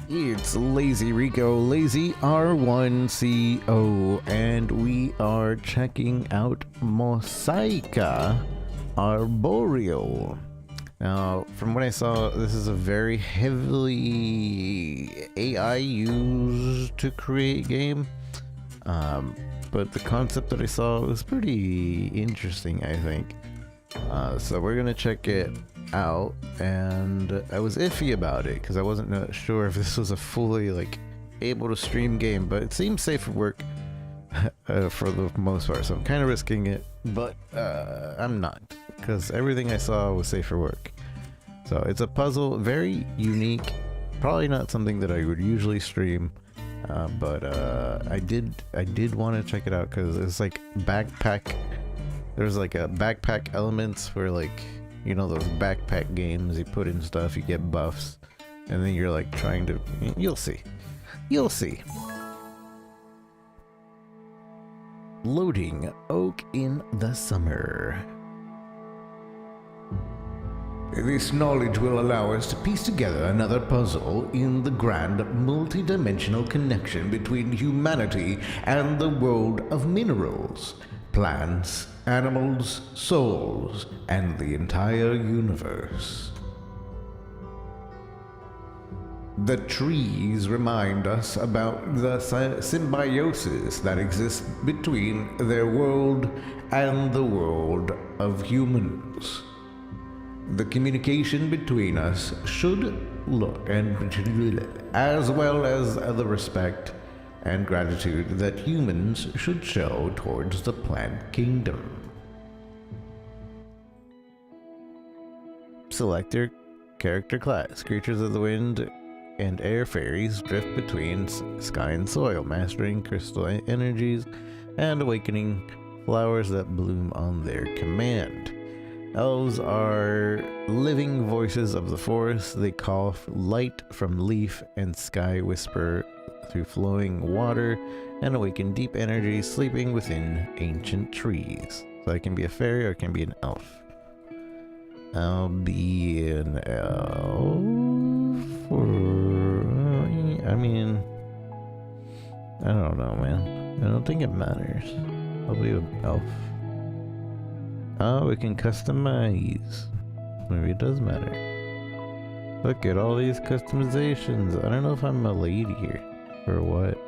It's Lazy Rico, Lazy R1CO, and we are checking out Mosaica Arboreal. Now, from what I saw, this is a very heavily AI used to create game. But the concept that I saw was pretty interesting, I think. So we're gonna check it out, and I was iffy about it because I wasn't sure if this was a fully able to stream game, but it seems safe for work for the most part, so I'm kind of risking it, but I'm not, because everything I saw was safe for work. So it's a puzzle, very unique, probably not something that I would usually stream, but I did want to check it out because it's like backpack. There's like a backpack elements where, like, you know, those backpack games, you put in stuff, you get buffs, and then you're like trying to, you'll see. Loading Oak in the summer. This knowledge will allow us to piece together another puzzle in the grand multi-dimensional connection between humanity and the world of minerals, plants, animals, souls, and the entire universe. The trees remind us about the symbiosis that exists between their world and the world of humans. The communication between us should look and as well as the respect and gratitude that humans should show towards the plant kingdom. Select your character class. Creatures of the wind and air fairies drift between sky and soil, mastering crystal energies and awakening flowers that bloom on their command. Elves are living voices of the forest. They call light from leaf and sky whisper through flowing water and awaken deep energy sleeping within ancient trees. So I can be a fairy or I can be an elf. I'll be an elf, I mean, I don't know, man. I don't think it matters. I'll be an elf. Oh, we can customize. Maybe it does matter. Look at all these customizations. I don't know if I'm a lady here or what.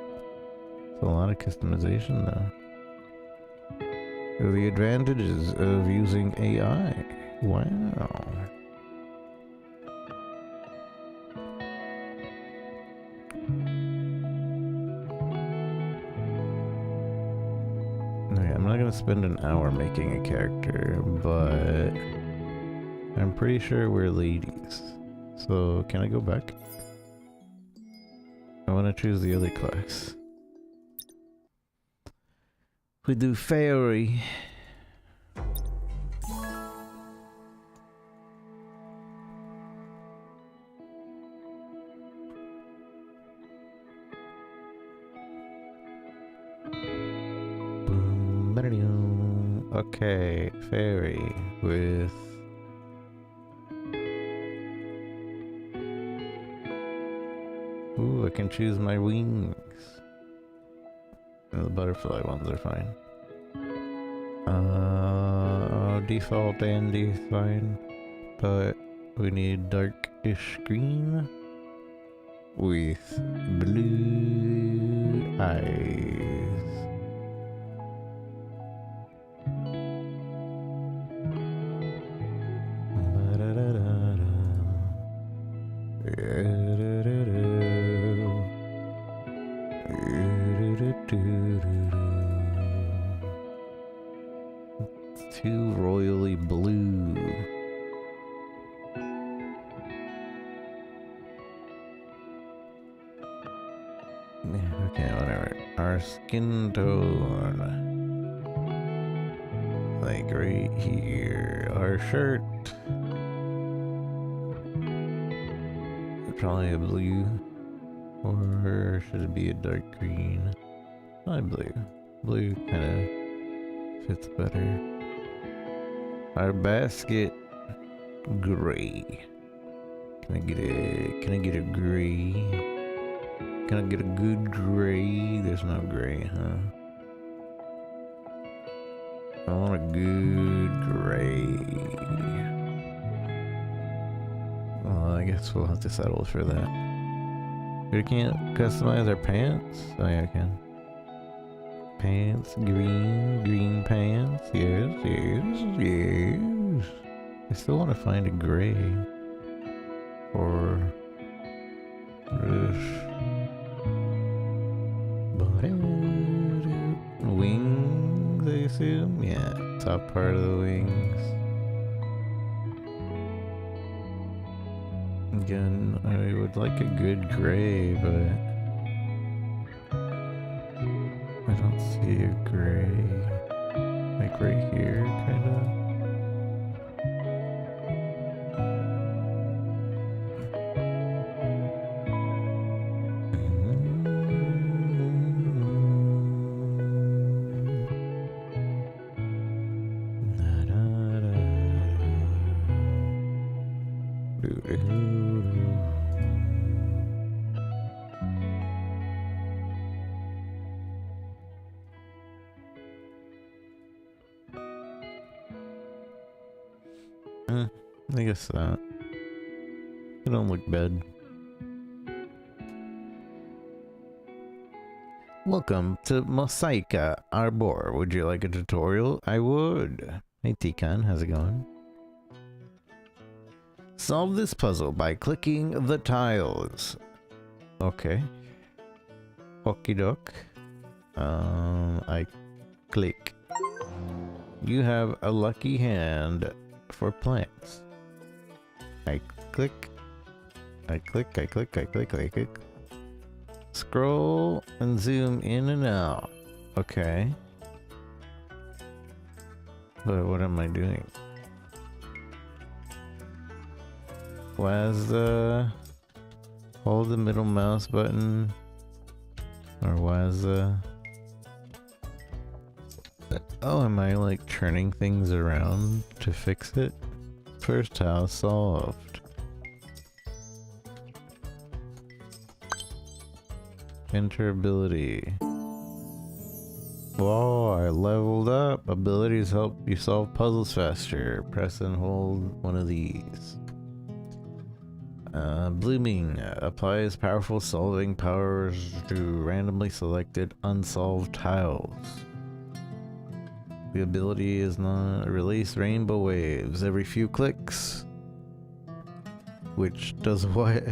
It's a lot of customization though. The advantages of using AI. Wow. Okay, I'm not gonna spend an hour making a character, but I'm pretty sure we're ladies. So can I go back? I want to choose the other class. We do fairy. Okay, fairy with ooh, I can choose my wings. And the butterfly ones are fine. Default Andy's fine, but we need darkish green with blue eyes. Too royally blue. Okay, whatever. Our skin tone, like right here. Our shirt, probably a blue, or should it be a dark green? Probably blue. Blue kind of fits better. Our basket, gray. Can I get a gray? Can I get a good gray? There's no gray, huh? I want a good gray. Well, I guess we'll have to settle for that. We can't customize our pants? Oh yeah, I can. Pants, green pants. Yes. I still want to find a gray. Or this. Wings, I assume? Yeah, top part of the wings. Again, I would like a good gray, but I don't see a gray. Like right here, kinda. I guess that. It don't look bad. Welcome to Mosaica, Arboreal. Would you like a tutorial? I would. Hey Tikan, how's it going? Solve this puzzle by clicking the tiles. Okay. Okie doke. I click. You have a lucky hand for plants. I click. Scroll and zoom in and out. Okay. But what am I doing? Hold the middle mouse button. Or oh, am I like turning things around to fix it? First tile solved. Enter ability. Whoa, I leveled up. Abilities help you solve puzzles faster. Press and hold one of these. Blooming applies powerful solving powers to randomly selected unsolved tiles. The ability is not release rainbow waves every few clicks. Which does what?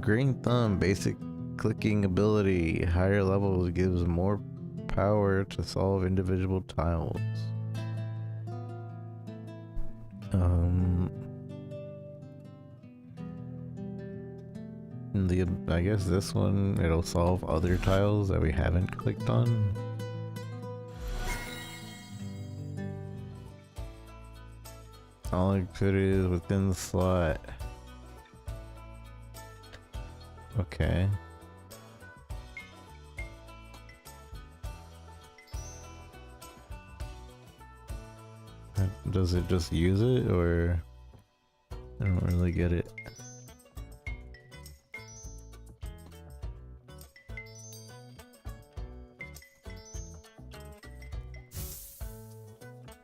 Green thumb, basic clicking ability. Higher levels gives more power to solve individual tiles. I guess this one, it'll solve other tiles that we haven't clicked on. All activity is within the slot. Okay. Does it just use it, or I don't really get it.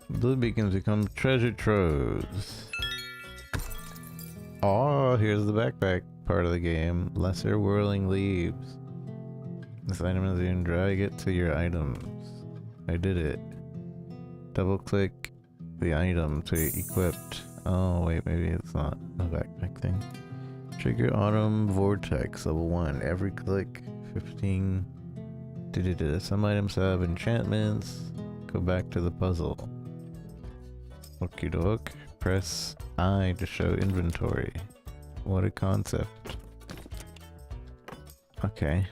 Blue beacons become treasure troves. Oh, here's the backpack part of the game. Lesser whirling leaves. This item is in drag it to your items. I did it. Double click the item to equipped. Oh wait, maybe it's not a backpack thing. Trigger autumn vortex level 1. Every click 15. Some items have enchantments. Go back to the puzzle. Okie doke. Press I to show inventory. What a concept. Okay.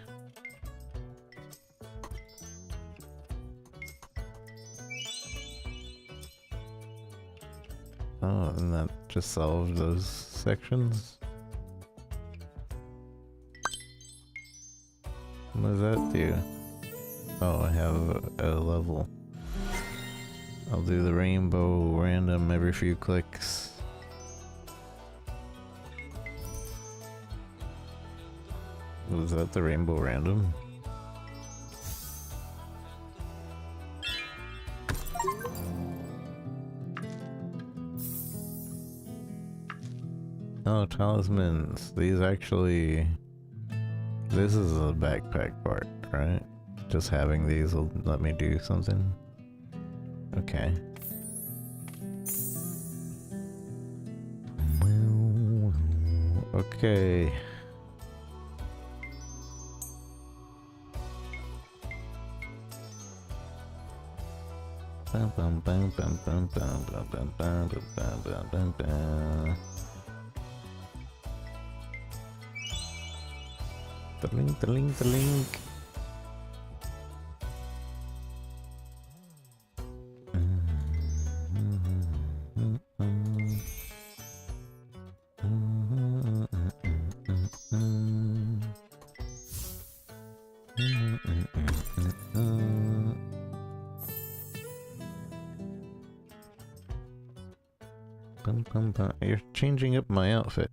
Oh, and that just solved those sections? What does that do? Oh, I have a level. I'll do the rainbow random every few clicks. Was that the rainbow random? Oh, talismans. These actually... This is the backpack part, right? Just having these will let me do something? Okay. Okay. Bum, bum, bum, bum, bum, bum, bum, bum, bum, bum, bum, bum, bum. The link, the link, the link. You're changing up my outfit.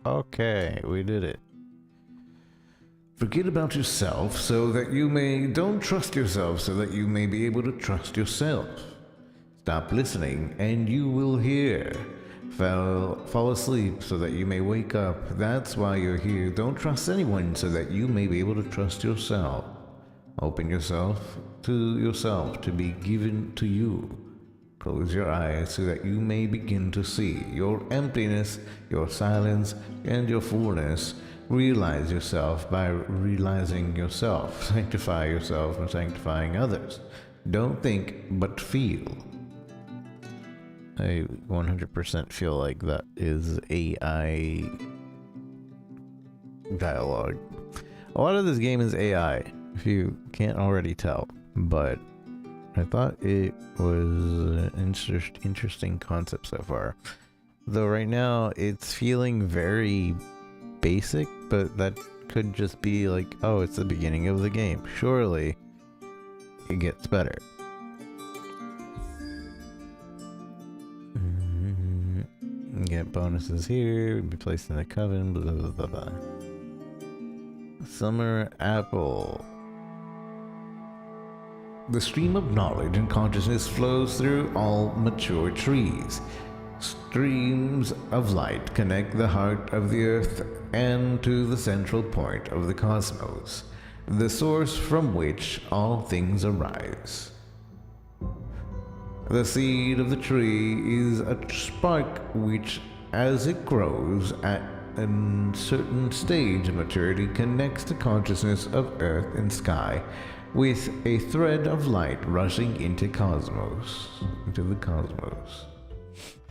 Okay, we did it. Forget about yourself so that you may... Don't trust yourself so that you may be able to trust yourself. Stop listening and you will hear. Fall asleep so that you may wake up. That's why you're here. Don't trust anyone so that you may be able to trust yourself. Open yourself to be given to you. Close your eyes so that you may begin to see your emptiness, your silence, and your fullness. Realize yourself by realizing yourself. Sanctify yourself and sanctifying others. Don't think, but feel. I 100% feel like that is AI dialogue. A lot of this game is AI, if you can't already tell, but I thought it was an interesting concept so far. Though right now it's feeling very basic, but that could just be like, oh, it's the beginning of the game. Surely it gets better. Get bonuses here, be placed in the coven, blah blah blah blah. Summer apple. The stream of knowledge and consciousness flows through all mature trees. Streams of light connect the heart of the earth and to the central point of the cosmos, the source from which all things arise. The seed of the tree is a spark which, as it grows at a certain stage of maturity, connects the consciousness of earth and sky with a thread of light rushing into the cosmos.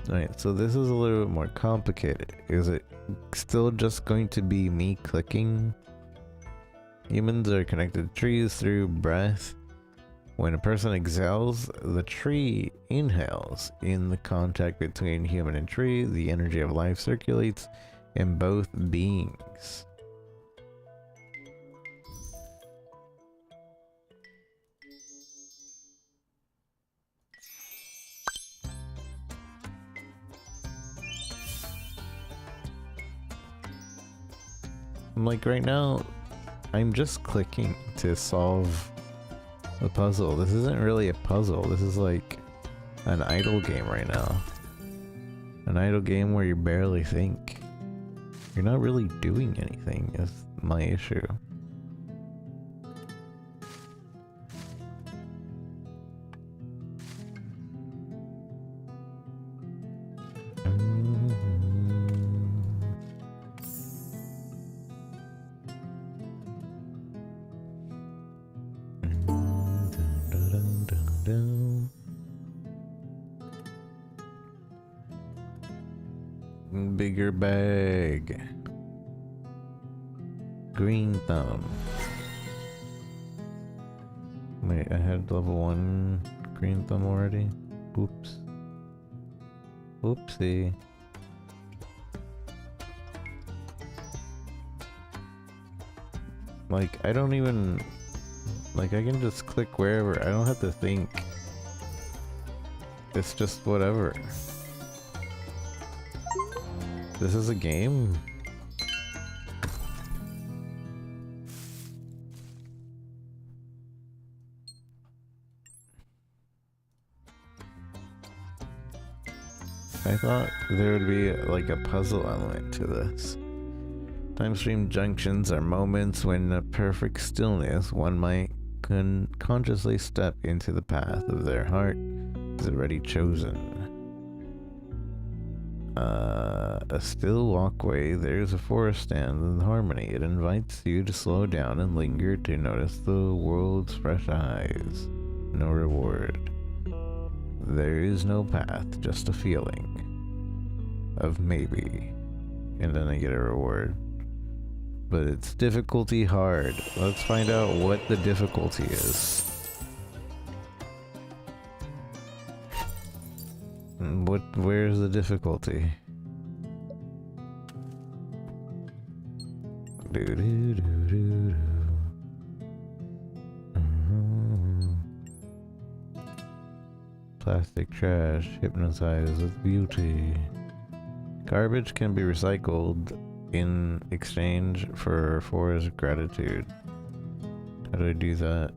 Alright, so this is a little bit more complicated. Is it still just going to be me clicking? Humans are connected to trees through breath. When a person exhales, the tree inhales. In the contact between human and tree, the energy of life circulates in both beings. Like right now, I'm just clicking to solve the puzzle. This isn't really a puzzle. This is like an idle game right now. An idle game where you barely think. You're not really doing anything is my issue. Bigger bag. Green thumb. Wait, I had level 1 green thumb already? Oops. Oopsie. Like, I don't even... Like, I can just click wherever. I don't have to think. It's just whatever. This is a game? I thought there would be like a puzzle element to this. Time stream junctions are moments when in a perfect stillness one might consciously step into the path of their heart is already chosen. A still walkway, there's a forest stand in harmony. It invites you to slow down and linger to notice the world's fresh eyes. No reward. There is no path, just a feeling of maybe. And then I get a reward. But it's difficulty hard. Let's find out what the difficulty is. Where's the difficulty? Plastic trash, hypnotized with beauty. Garbage can be recycled in exchange for forest gratitude. How do I do that?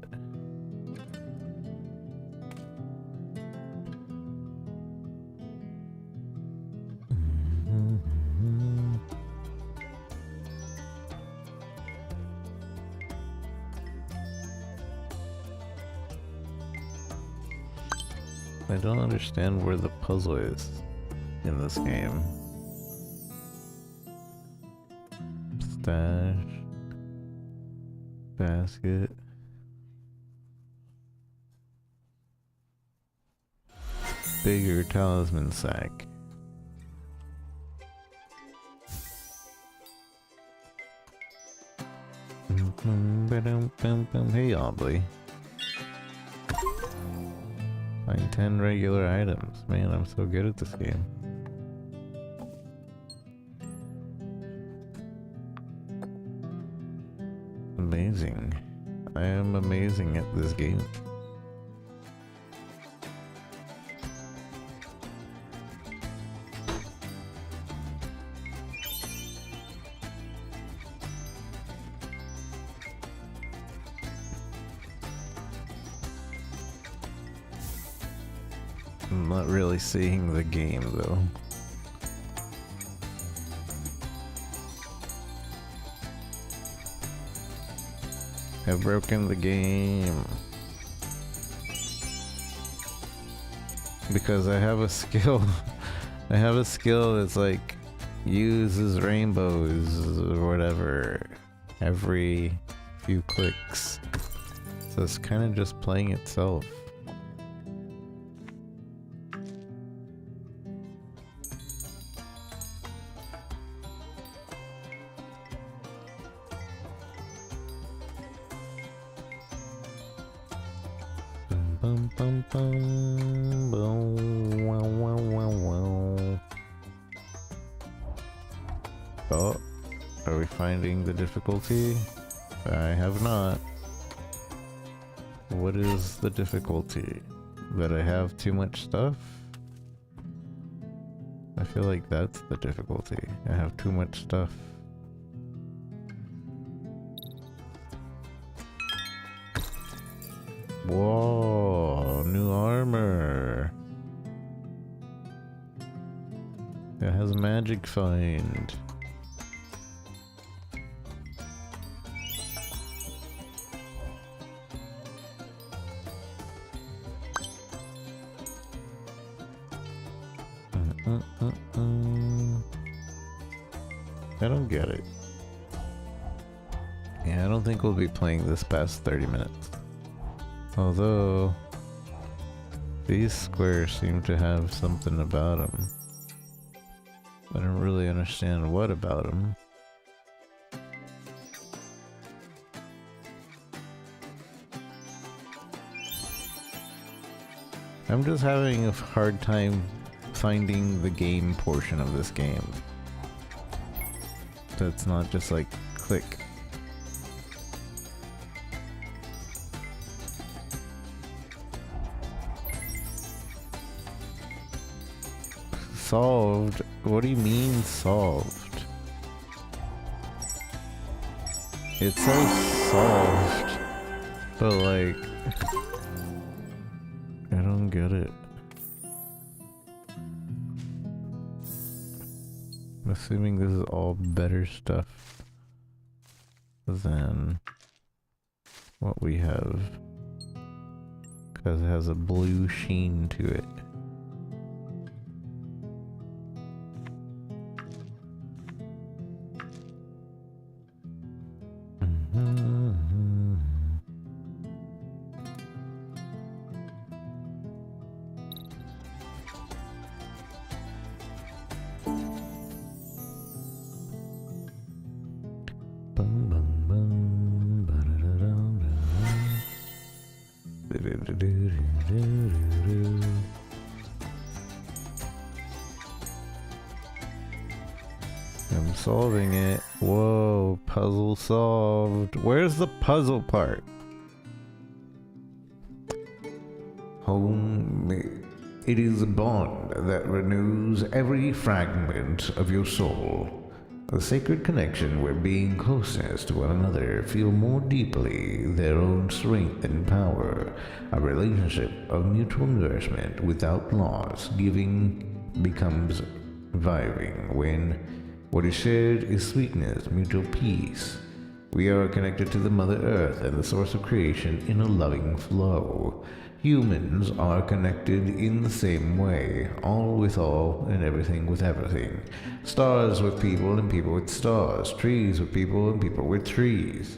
I don't understand where the puzzle is in this game. Stash. Basket. Bigger talisman sack. Hey, Obley. Find 10 regular items. Man, I'm so good at this game. Amazing. I am amazing at this game. I'm not really seeing the game though. I've broken the game. Because I have a skill. I have a skill that's like uses rainbows or whatever every few clicks. So it's kind of just playing itself. Bum, bum, bum, bum, wow, wow, wow, wow. Oh, are we finding the difficulty? I have not. What is the difficulty? That I have too much stuff? I feel like that's the difficulty. I have too much stuff. Whoa, new armor. It has magic find. I don't get it. Yeah, I don't think we'll be playing this past 30 minutes. Although, these squares seem to have something about them. I don't really understand what about them. I'm just having a hard time finding the game portion of this game. So it's not just like, click. solved. What do you mean solved? It says solved, but like, I don't get it. I'm assuming this is all better stuff than what we have, because it has a blue sheen to it. I'm solving it. Whoa, puzzle solved. Where's the puzzle part? Home, it is a bond that renews every fragment of your soul. A sacred connection where being closest to one another feel more deeply their own strength and power. A relationship of mutual nourishment without loss. Giving becomes vibing when what is shared is sweetness, mutual peace. We are connected to the Mother Earth and the source of creation in a loving flow. Humans are connected in the same way, all with all and everything with everything. Stars with people and people with stars, trees with people and people with trees.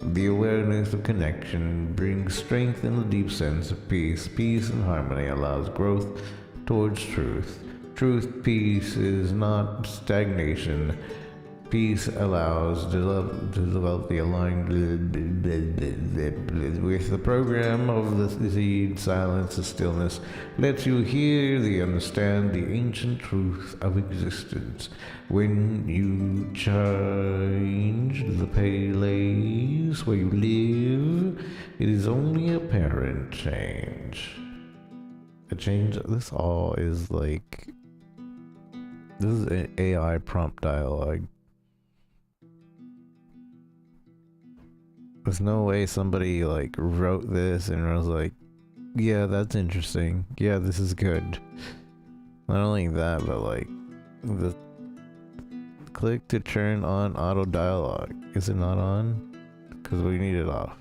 The awareness of connection brings strength and a deep sense of peace. Peace and harmony allows growth towards truth. Peace is not stagnation. Peace allows to develop the aligned with the program of the seed. Silence and stillness lets you hear understand the ancient truth of existence. When you change the place where you live, it is only apparent change. A change. This all is like. This is an AI prompt dialogue. There's no way somebody like wrote this and was like, yeah, that's interesting. Yeah, this is good. Not only that, but like the click to turn on auto dialogue. Is it not on? Because we need it off.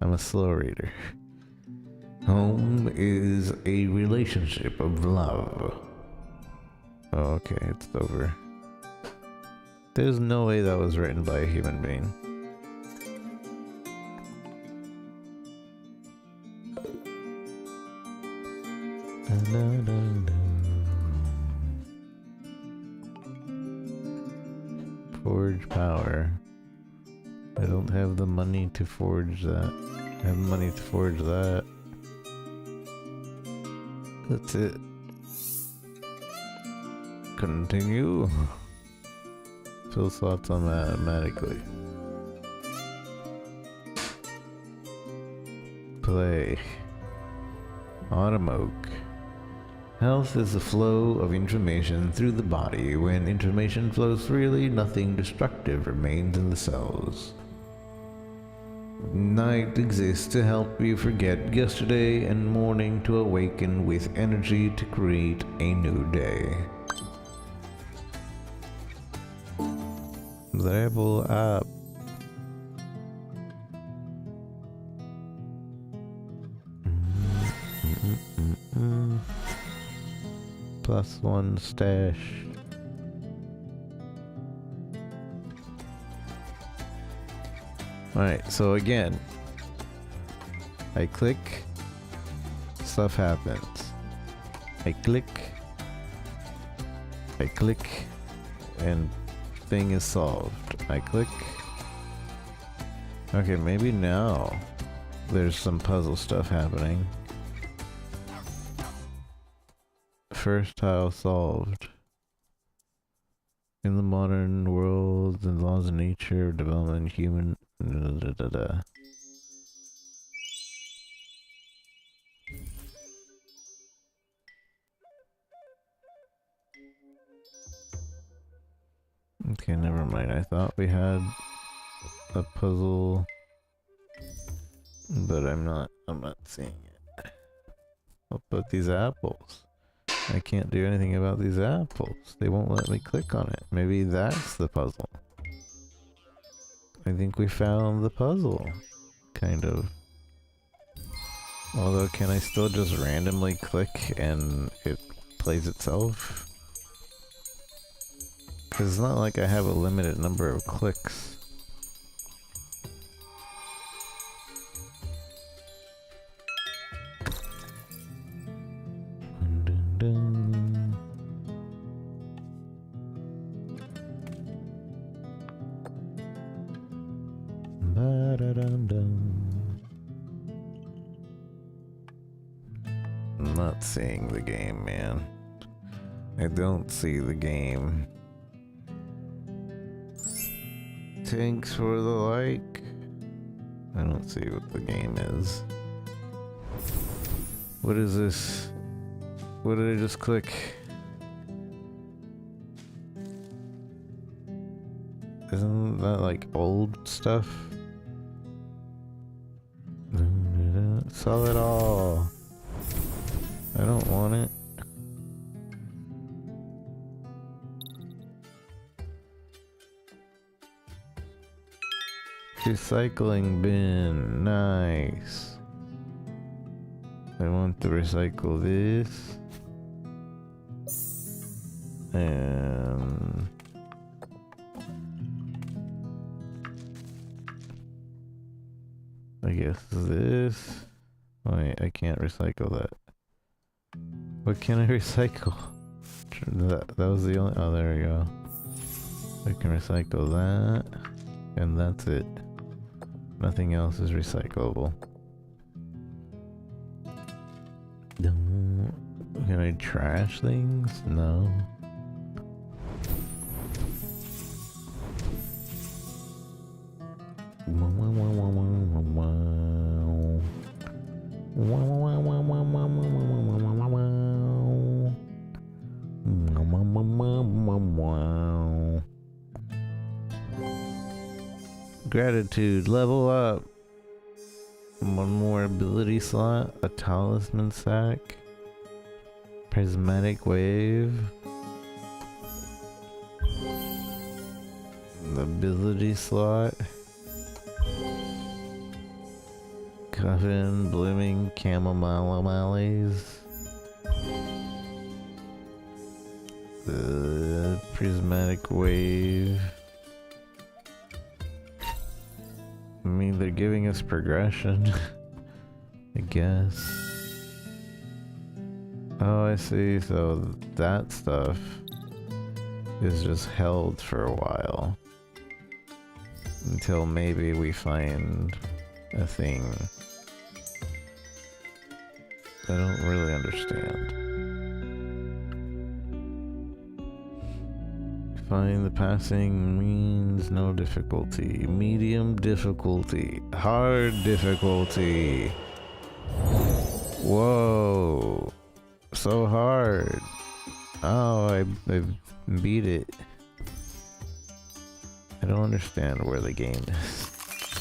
I'm a slow reader. Home is a relationship of love. Oh, okay, it's over. There's no way that was written by a human being. Forge power. I don't have the money to forge that. I have money to forge that. That's it. Continue. Fill slots automatically. Play. Autumn Oak. Health is the flow of information through the body. When information flows freely, nothing destructive remains in the cells. Night exists to help you forget yesterday, and morning to awaken with energy to create a new day. Level up. +1 stash. Alright, so again, I click, stuff happens. I click, and thing is solved. I click. Okay, maybe now there's some puzzle stuff happening. First tile solved. In the modern world, the laws of nature, development, human. Okay, never mind. I thought we had a puzzle, but I'm not seeing it. What about these apples? I can't do anything about these apples. They won't let me click on it. Maybe that's the puzzle. I think we found the puzzle. Kind of. Although, can I still just randomly click and it plays itself? Because it's not like I have a limited number of clicks. Dun, dun, dun. Ba-da-dum-dum. I'm not seeing the game, man. I don't see the game. Thanks for the like. I don't see what the game is. What is this? What did I just click? Isn't that like old stuff? Sell it all. I don't want it. Recycling bin, nice. I want to recycle this. And I guess this. Wait, I can't recycle that. What can I recycle? That was the only. Oh, there we go. I can recycle that, and that's it. Nothing else is recyclable. Can I trash things? No. Gratitude, level up. One more ability slot, a talisman sack, prismatic wave, the ability slot, coven, blooming chamomile mallees, the prismatic wave. I mean, they're giving us progression, I guess. Oh, I see. So that stuff is just held for a while. Until maybe we find a thing. I don't really understand. Find the passing means no difficulty. Medium difficulty. Hard difficulty. Whoa. So hard. Oh, I beat it. I don't understand where the game is.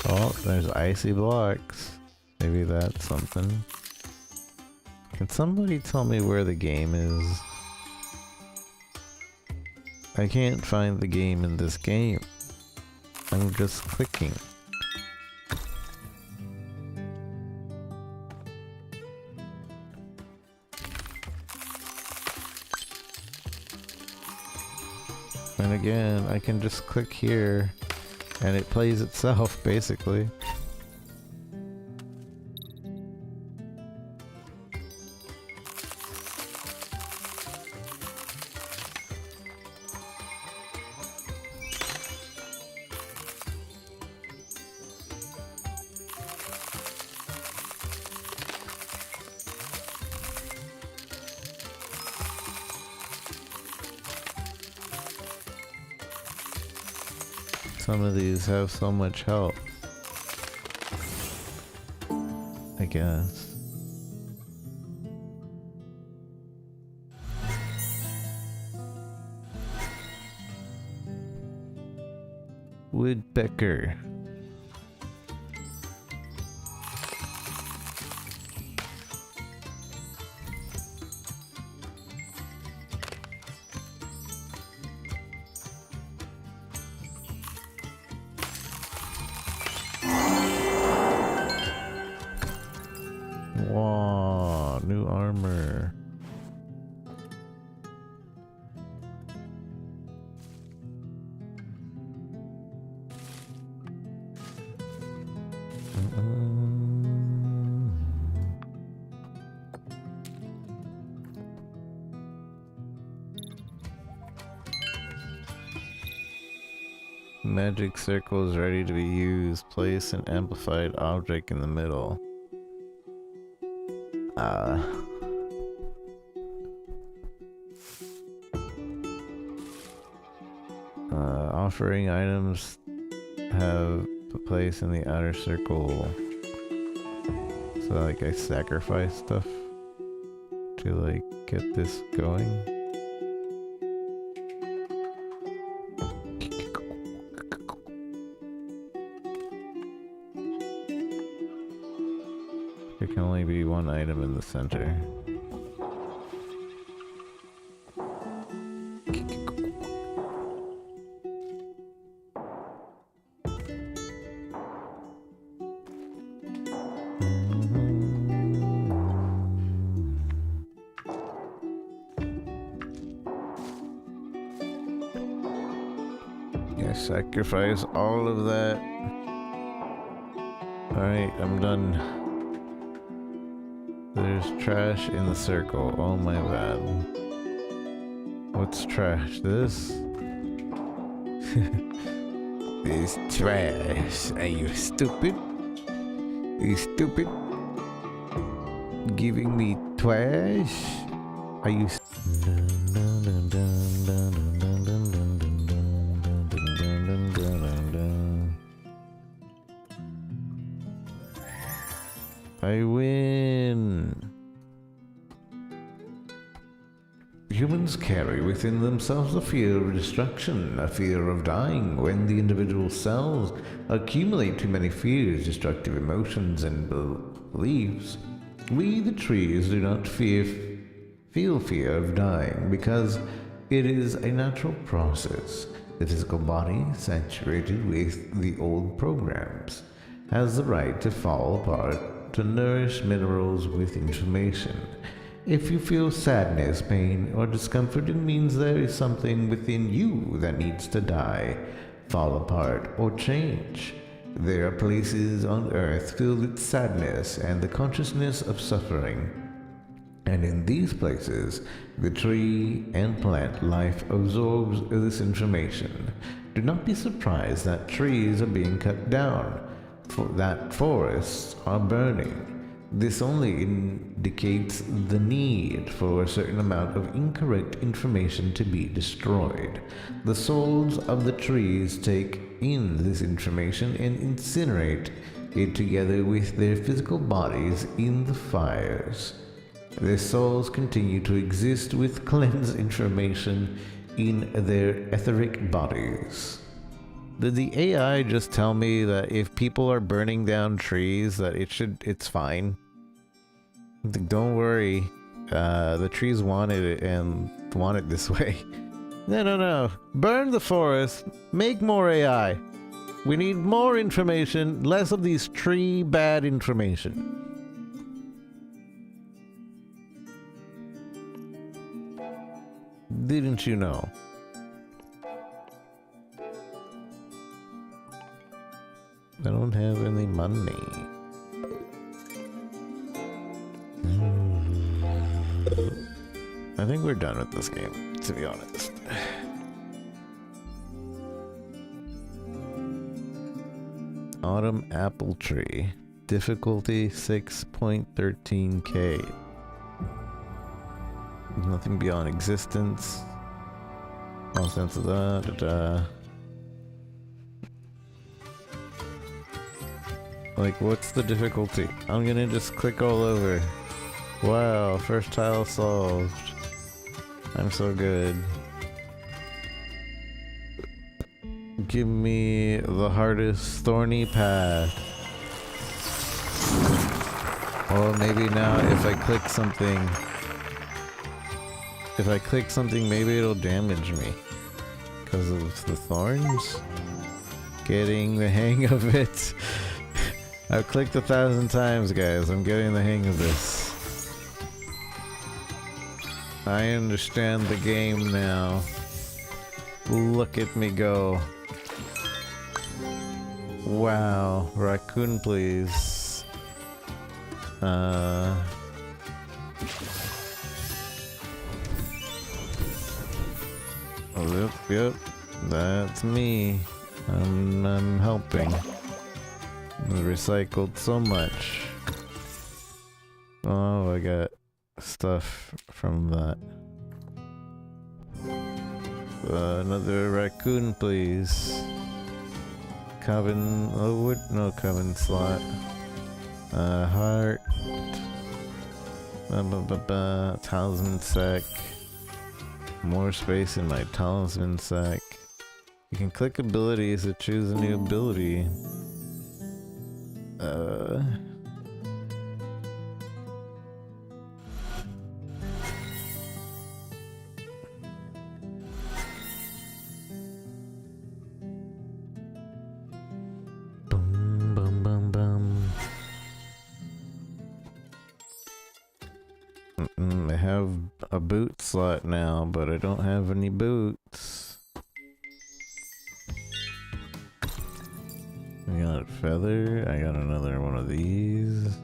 Oh, there's icy blocks. Maybe that's something. Can somebody tell me where the game is? I can't find the game in this game. I'm just clicking. And again, I can just click here and it plays itself, basically. Some of these have so much help, I guess. woodpecker. Wow, new armor. Magic circle is ready to be used. Place an amplified object in the middle. Offering items have a place in the outer circle. So like I sacrifice stuff to like get this going. There can only be one item in the center. Sacrifice all of that. Alright, I'm done. There's trash in the circle. Oh my bad. What's trash? This? This trash. Are you stupid? Are you stupid? Giving me trash? Are you I win! Humans carry within themselves a fear of destruction, a fear of dying. When the individual cells accumulate too many fears, destructive emotions, and beliefs, we, the trees, do not feel fear of dying because it is a natural process. The physical body, saturated with the old programs, has the right to fall apart to nourish minerals with information. If you feel sadness, pain, or discomfort, it means there is something within you that needs to die, fall apart, or change. There are places on earth filled with sadness and the consciousness of suffering. And in these places, the tree and plant life absorbs this information. Do not be surprised that trees are being cut down, that forests are burning. This only indicates the need for a certain amount of incorrect information to be destroyed. The souls of the trees take in this information and incinerate it together with their physical bodies in the fires. Their souls continue to exist with cleansed information in their etheric bodies. Did the AI just tell me that if people are burning down trees that it's fine? Like, don't worry, the trees wanted it and want it this way. No. Burn the forest, make more AI. We need more information, less of these tree bad information. Didn't you know? I don't have any money. I think we're done with this game, to be honest. Autumn apple tree. Difficulty 6.13k. Nothing beyond existence. All sense of that. Like, what's the difficulty? I'm gonna just click all over. Wow, first tile solved. I'm so good. give me the hardest thorny path. Or maybe now if I click something, maybe it'll damage me. Because of the thorns? Getting the hang of it. I've clicked 1,000 times, guys. I'm getting the hang of this. I understand the game now. Look at me go. Wow. Raccoon, please. Oh, yep. That's me. I'm helping. I recycled so much. Oh, I got stuff from that. Another raccoon, please. Coven. Oh, wood. No coven slot. Heart. Talisman sack. More space in my talisman sack. You can click abilities to choose a new ability. Bum, bum, bum, bum. I have a boot slot now, but I don't have any boots. I got a feather. I got another one of these.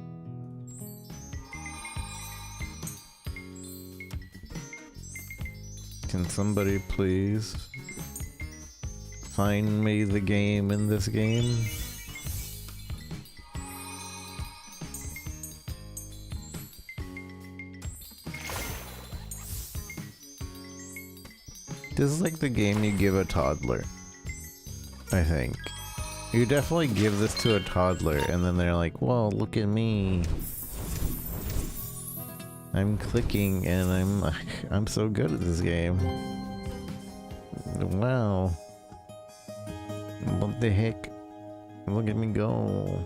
Can somebody please find me the game in this game? This is like the game you give a toddler, I think. You definitely give this to a toddler and then they're like, "Whoa, look at me. I'm clicking and I'm so good at this game. Wow. What the heck? Look at me go."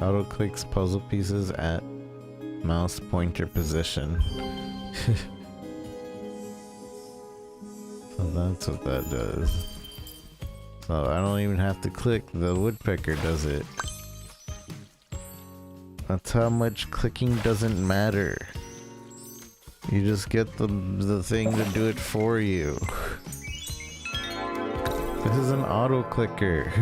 Auto clicks puzzle pieces at mouse pointer position. So that's what that does. So I don't even have to click, the woodpecker does it. That's how much clicking doesn't matter. You just get the thing to do it for you. This is an auto clicker.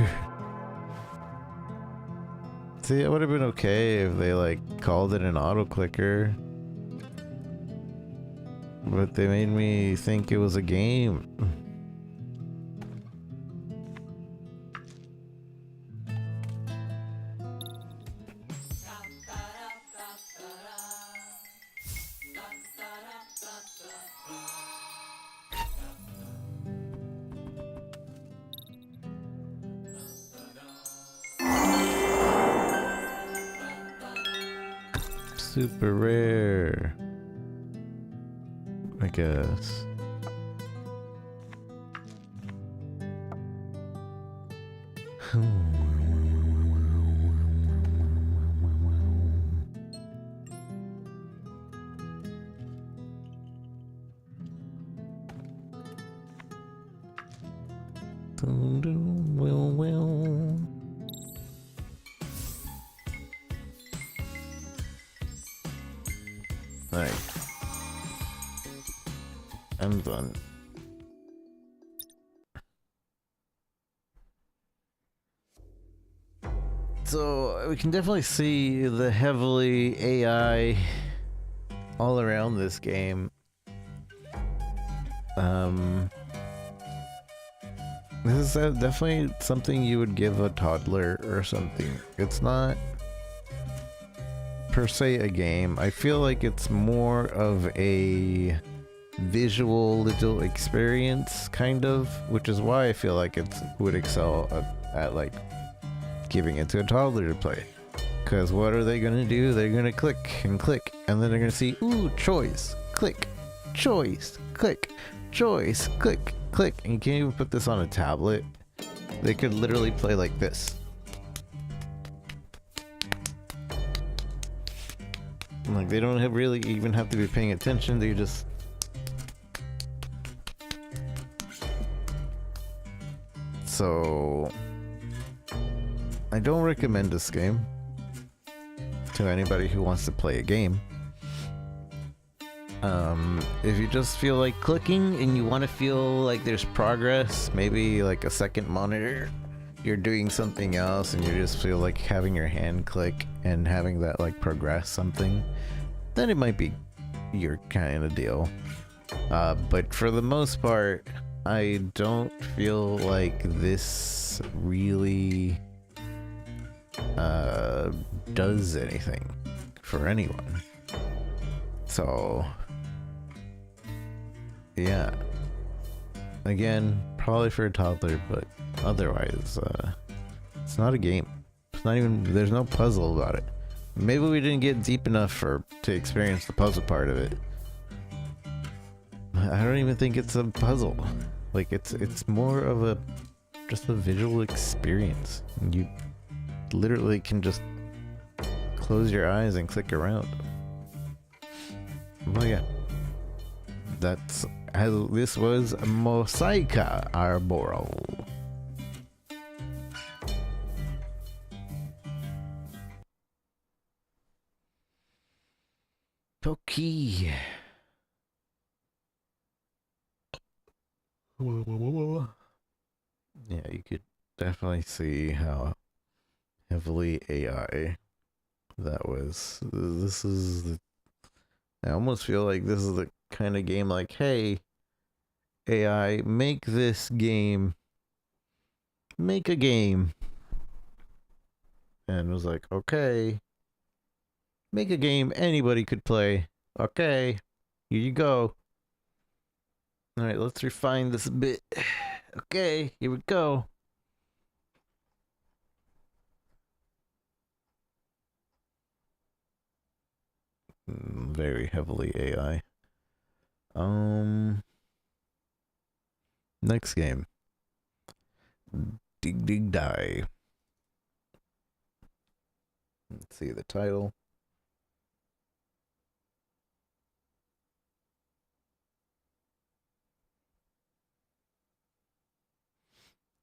See, it would have been okay if they like called it an auto clicker. But they made me think it was a game. Super rare, I guess. Alright. I'm done. So we can definitely see the heavily AI all around this game. This is definitely something you would give a toddler or something. It's not per se a game. I feel like it's more of a visual little experience, kind of, which is why I feel like it would excel at like giving it to a toddler to play. Because what are they gonna do? They're gonna click, and then they're gonna see, ooh, choice, click, choice, click, choice, click, click. And you can't even put this on a tablet. They could literally play like this. Like, they don't really even have to be paying attention, they just... So... I don't recommend this game to anybody who wants to play a game. If you just feel like clicking and you want to feel like there's progress, maybe like a second monitor, you're doing something else and you just feel like having your hand click and having that like progress something, then it might be your kind of deal. But for the most part, I don't feel like this really does anything for anyone. So yeah, again, probably for a toddler, but otherwise it's not a game. It's not even, there's no puzzle about it. Maybe we didn't get deep enough to experience the puzzle part of it. I don't even think it's a puzzle. Like, it's more of just a visual experience. You literally can just close your eyes and click around. Well, yeah, this was Mosaica Arboreal. Okay. Yeah, you could definitely see how heavily AI that was. This is the... I almost feel like this is the kind of game like, hey, AI, make this game. Make a game. And it was like, okay. Make a game anybody could play. Okay. Here you go. Alright, let's refine this a bit. Okay, here we go. Very heavily AI. Next game. Dig Dig Die. Let's see the title.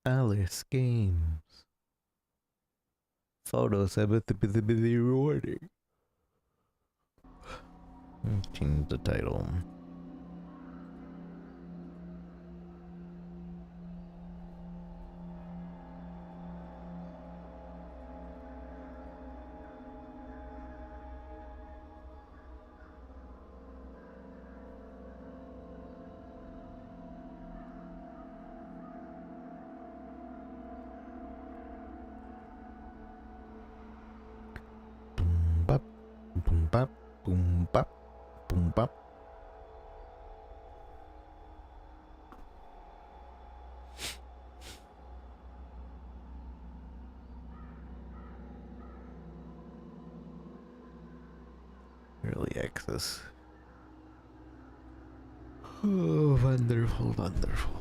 Alice Games. Photos have it to be rewarding. Change the title. Boom bop, boom bop, boom bop, boom bop. Early access. Oh, wonderful, wonderful.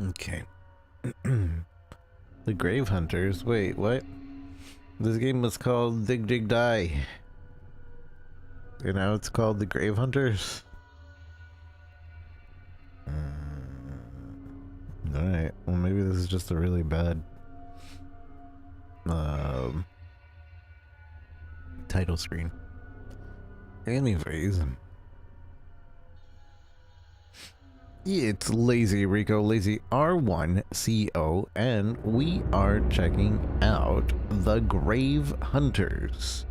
Okay. The Grave Hunters. Wait, what? This game was called Dig Dig Die. And now it's called The Grave Hunters? Alright, well maybe this is just a really bad title screen. Anyways, it's Lazy Rico, Lazy R1CO, and we are checking out The Grave Hunters.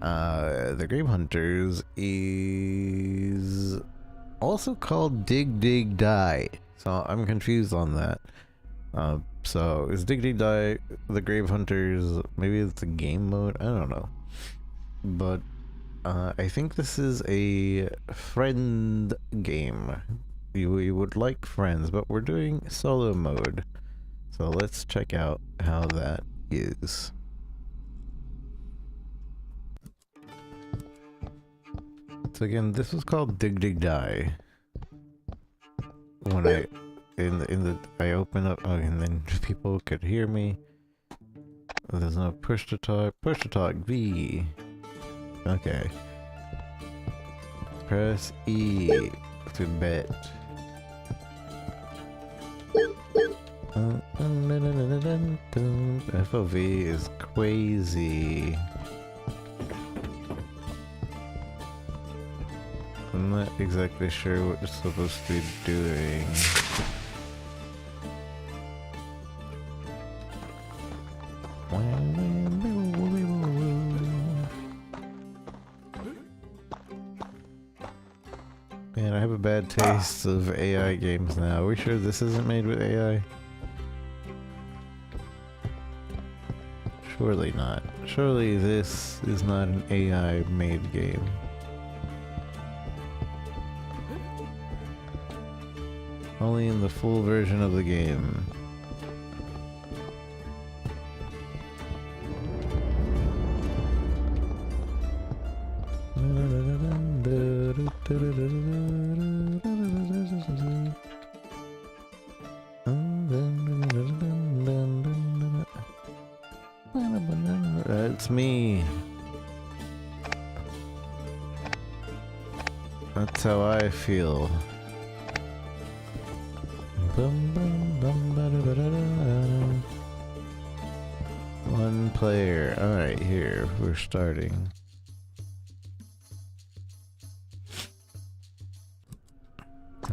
The Grave Hunters is also called Dig Dig Die, so I'm confused on that. So is Dig Dig Die the Grave Hunters? Maybe it's a game mode. I don't know, but I think this is a friend game. You would like friends, but we're doing solo mode. So let's check out how that is. So again, this was called Dig Dig Die. When I I open up, oh, and then people could hear me. There's no push to talk V. Okay. Press E to bet. FOV is crazy. I'm not exactly sure what you're supposed to be doing. Man, I have a bad taste of AI games now. Are we sure this isn't made with AI? Surely not. Surely this is not an AI made game. Only in the full version of the game. That's me. That's how I feel. One player. Alright, here. We're starting.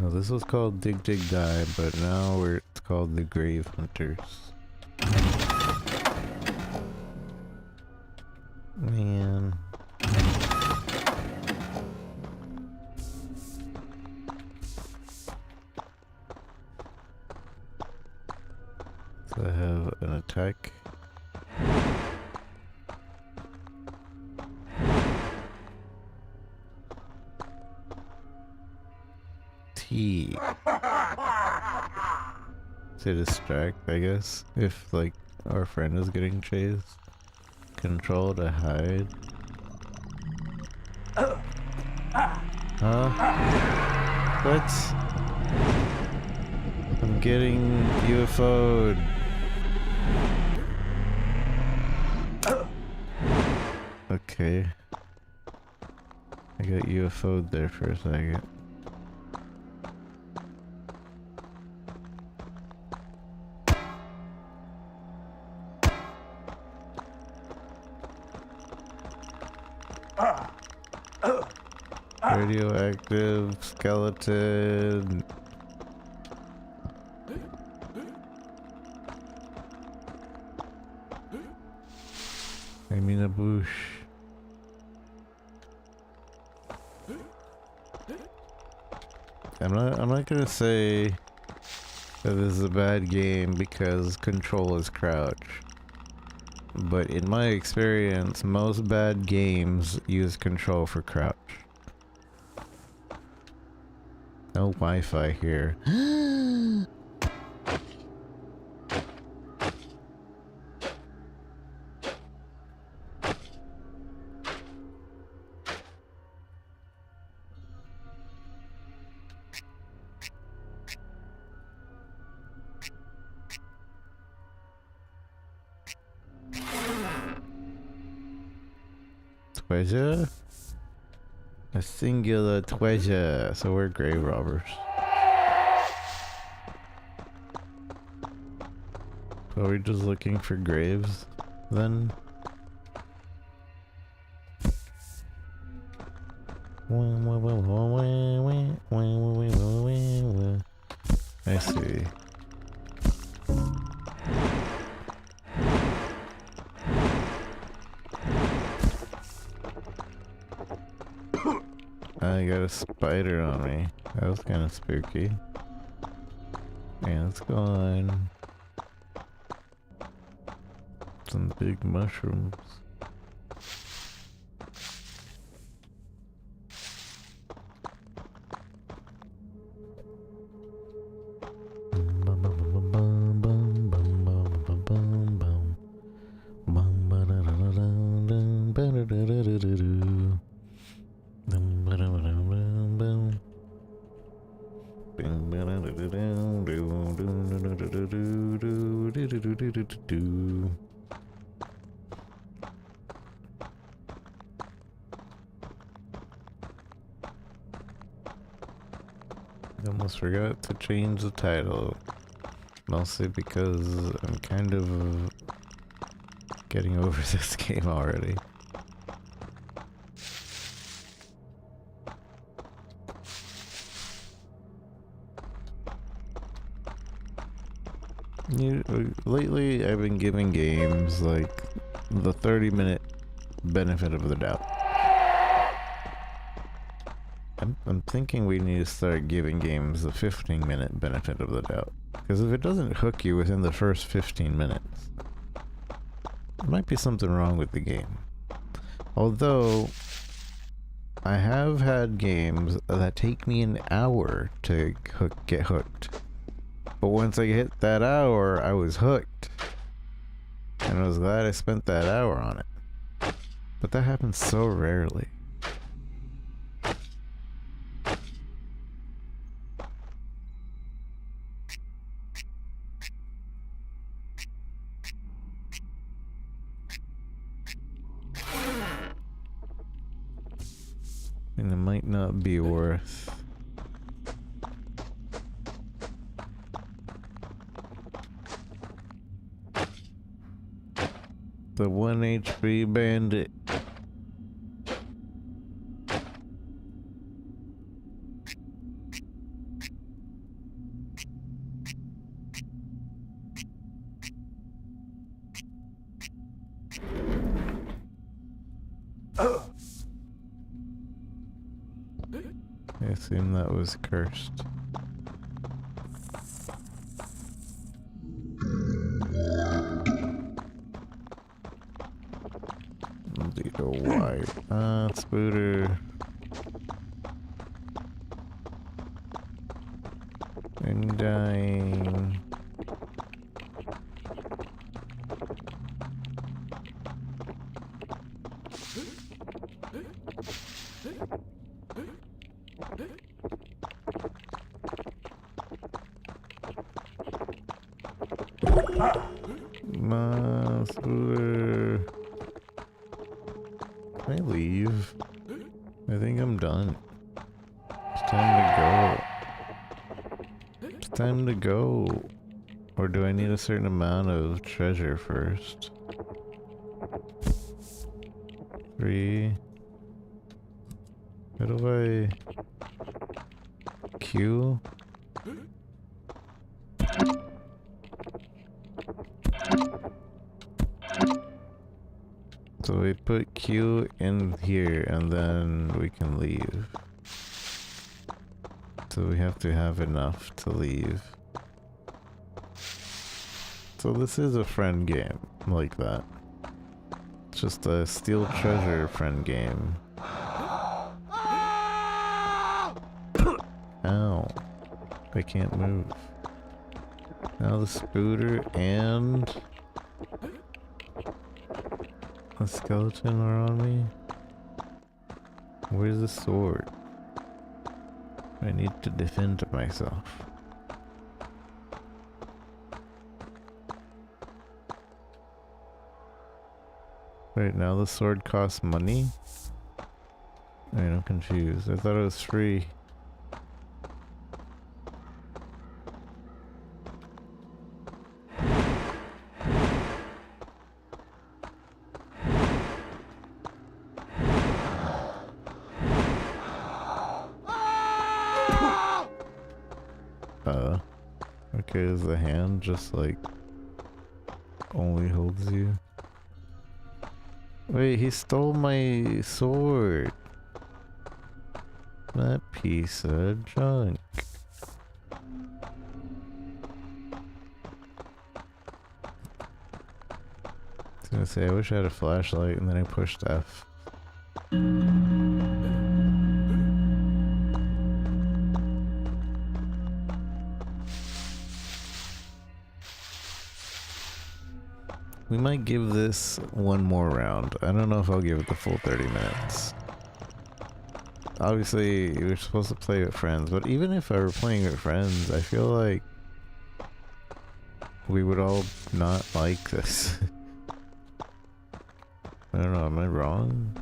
Oh, this was called Dig Dig Die, but now it's called the Grave Hunters. Man. So I have an attack. T. To distract, I guess, if like our friend is getting chased. Control to hide. Huh? What? I'm getting UFO'd. Okay. I got UFO'd there for a second. Radioactive skeleton. I mean a bush. I'm not gonna say that this is a bad game because control is crouch. But in my experience, most bad games use control for crouch. No Wi-Fi here. Treasure? A singular treasure. So we're grave robbers. Are we just looking for graves then? I see. I got a spider on me. That was kind of spooky. Yeah, let's go on. Some big mushrooms. I almost forgot to change the title, mostly because I'm kind of getting over this game already. Lately, I've been giving games like the 30-minute benefit of the doubt. I'm thinking we need to start giving games the 15-minute benefit of the doubt. Because if it doesn't hook you within the first 15 minutes, there might be something wrong with the game. Although, I have had games that take me an hour to get hooked. But once I hit that hour, I was hooked. And I was glad I spent that hour on it. But that happens so rarely. And it might not be worth the 1 HP bandit. I assume that was cursed. Leader white. Spooter. And dying. Spooter. Can I leave? I think I'm done. It's time to go. It's time to go. Or do I need a certain amount of treasure first? 3. How do I... Q? So we put Q in here and then we can leave. So we have to have enough to leave. So this is a friend game like that. It's just a steal treasure friend game. Ow. I can't move. Now the spooter and a skeleton are on me. Where's the sword? I need to defend myself. Wait, now the sword costs money? Wait, I'm confused. I thought it was free. Okay, is the hand just like only holds you? Wait, he stole my sword. That piece of junk. gonna say, I wish I had a flashlight, and then I pushed F. We might give this one more round. I don't know if I'll give it the full 30 minutes. Obviously, we're supposed to play with friends, but even if I were playing with friends, I feel like we would all not like this. I don't know, am I wrong?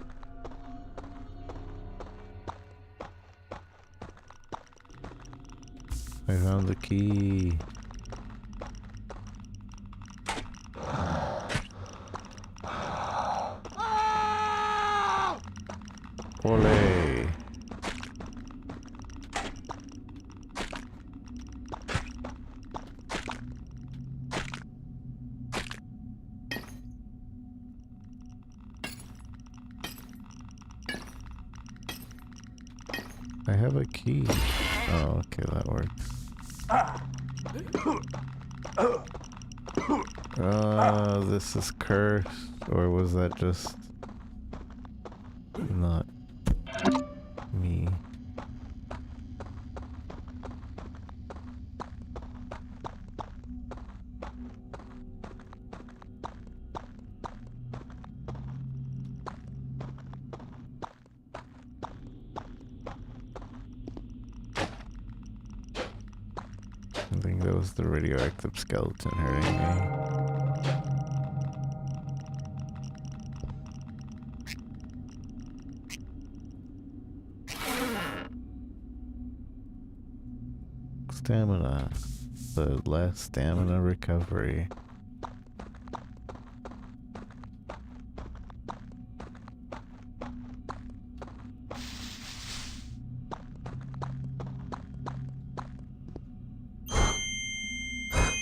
I found the key. Ole! I have a key. Oh, okay, that works. This is cursed, or was that just not me? I think that was the radioactive skeleton hurting me. Stamina. The last stamina recovery.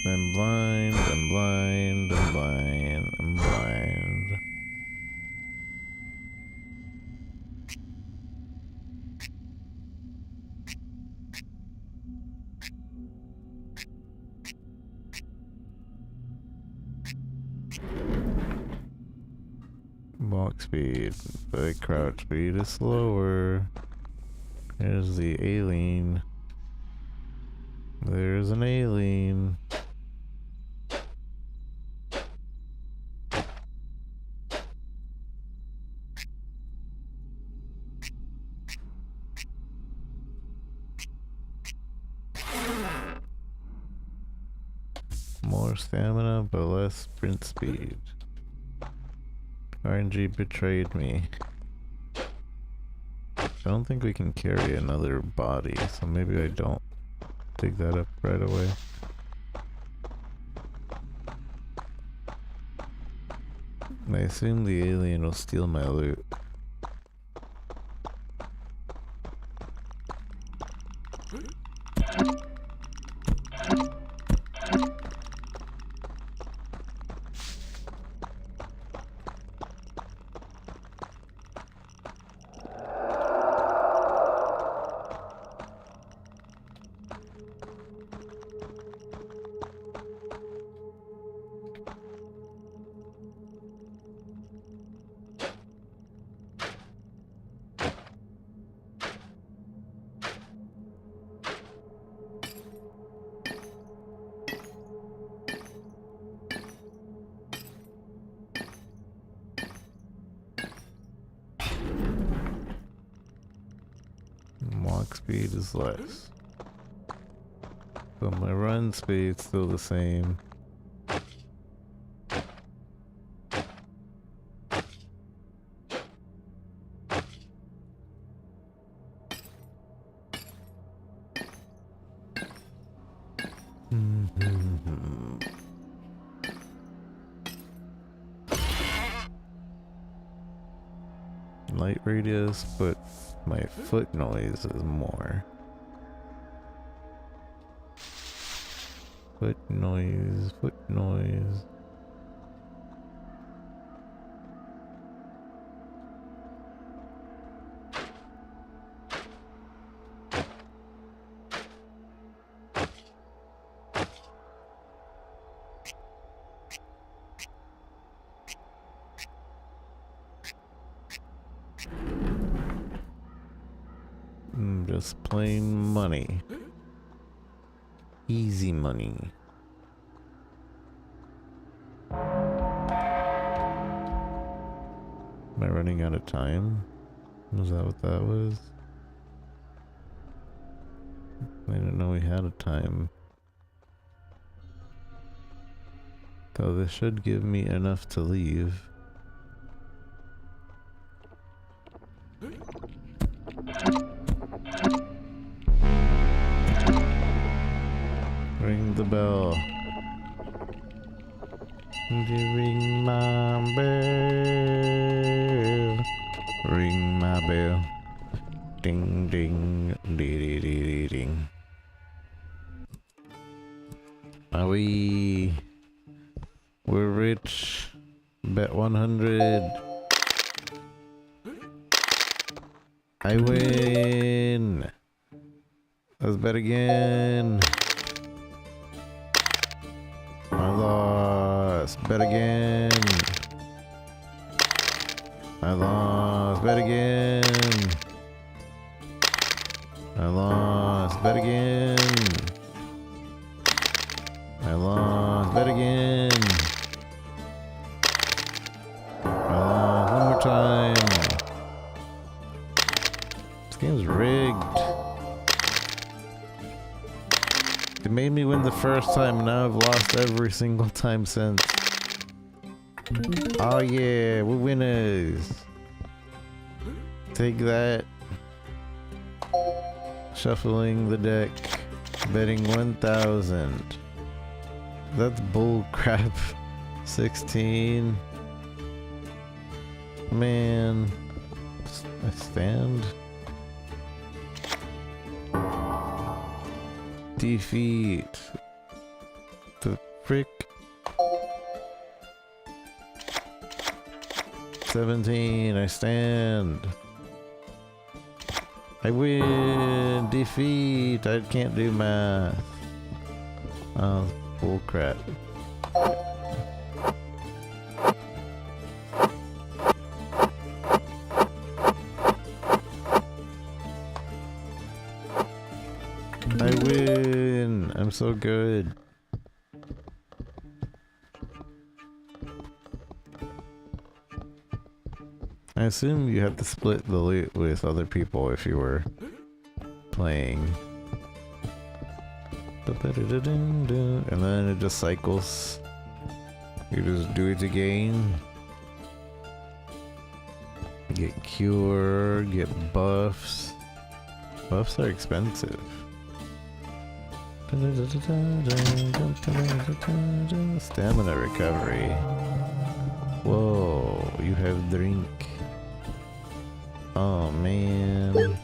I'm blind, I'm blind, I'm blind, I'm blind. Walk speed, but crouch speed is slower. There's the alien. There's an alien. More stamina, but less sprint speed. RNG betrayed me. I don't think we can carry another body, so maybe I don't dig that up right away. I assume the alien will steal my loot. Walk speed is less, but my run speed's still the same. Light radius, but my foot noise is more. Foot noise, foot noise. Just plain money. Easy money. Am I running out of time? Was that what that was? I didn't know we had a time. So this should give me enough to leave. Ring the bell. Ring my bell. Ring my bell. Ding ding dee dee dee dee ding. We're rich. Bet 100. I win. Let's bet again. I lost. Bet again. I lost. Bet again. I lost. Bet again. I lost. Bet again. I lost. One more time. This game's rigged. It made me win the first time, now I've lost every single time since. Oh yeah, we're winners. Take that. Shuffling the deck. Betting 1,000. That's bull crap. 16. Man. I stand. Defeat. The frick. 17. I stand. I win. Defeat. I can't do math. Oh, bull crap. I win. I'm so good. I assume you have to split the loot with other people if you were playing. And then it just cycles. You just do it again. Get cure, get buffs. Buffs are expensive. Stamina recovery. Whoa, you have drink. Oh man.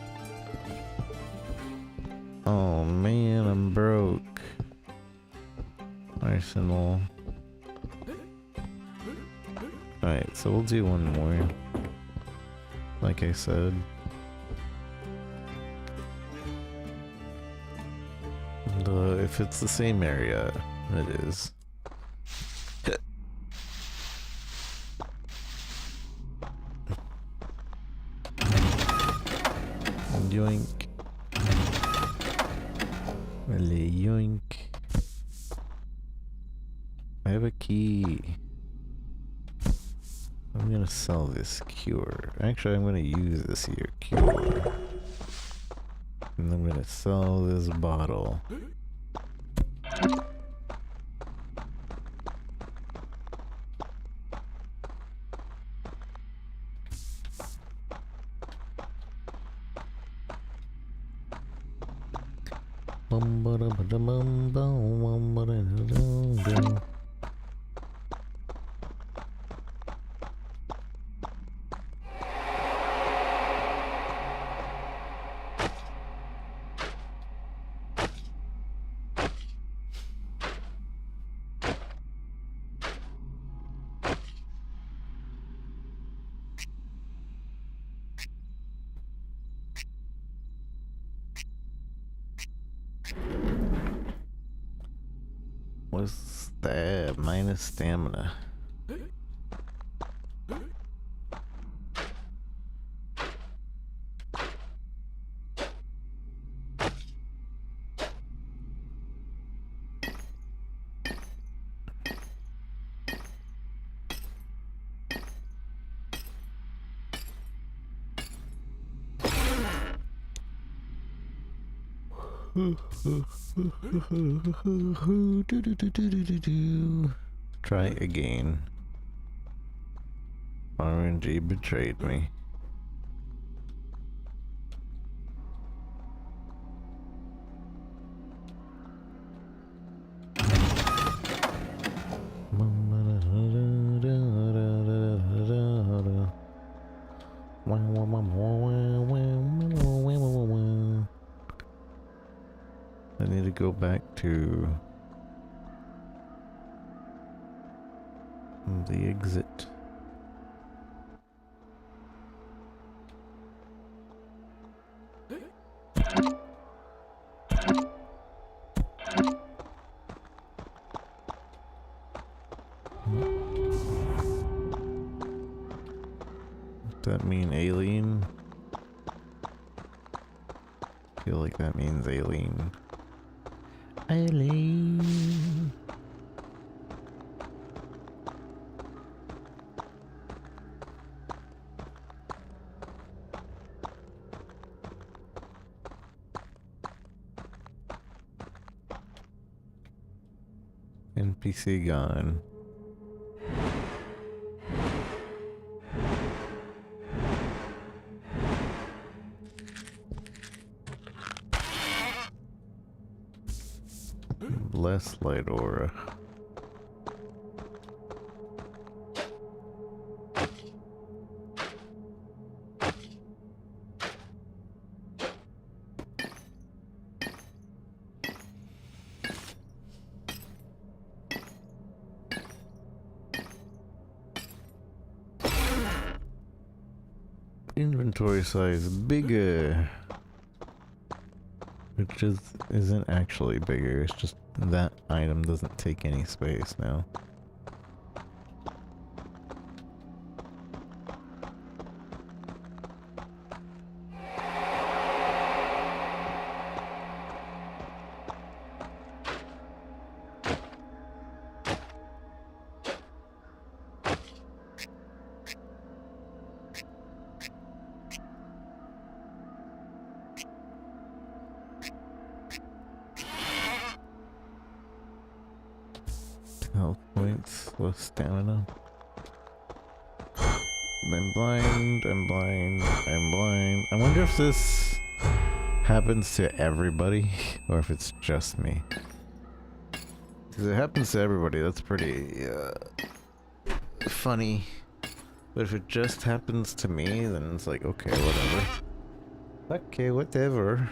Oh man, I'm broke. Arsenal. Alright, so we'll do one more. Like I said. If it's the same area, it is. Yoink. Yoink. I have a key. I'm gonna sell this cure. Actually, I'm gonna use this here cure. And I'm gonna sell this bottle. What's that? Minus stamina. Try again. RNG betrayed me. I need to go back to the exit. Does that mean alien? I feel like that means alien. Alien. NPC gone. Bless light aura. Inventory size bigger, which isn't actually bigger. It's just that item doesn't take any space now. Health points, less stamina. I'm blind, I'm blind, I'm blind. I wonder if this happens to everybody or if it's just me. Because it happens to everybody, that's pretty funny. But if it just happens to me, then it's like, okay, whatever. Okay, whatever.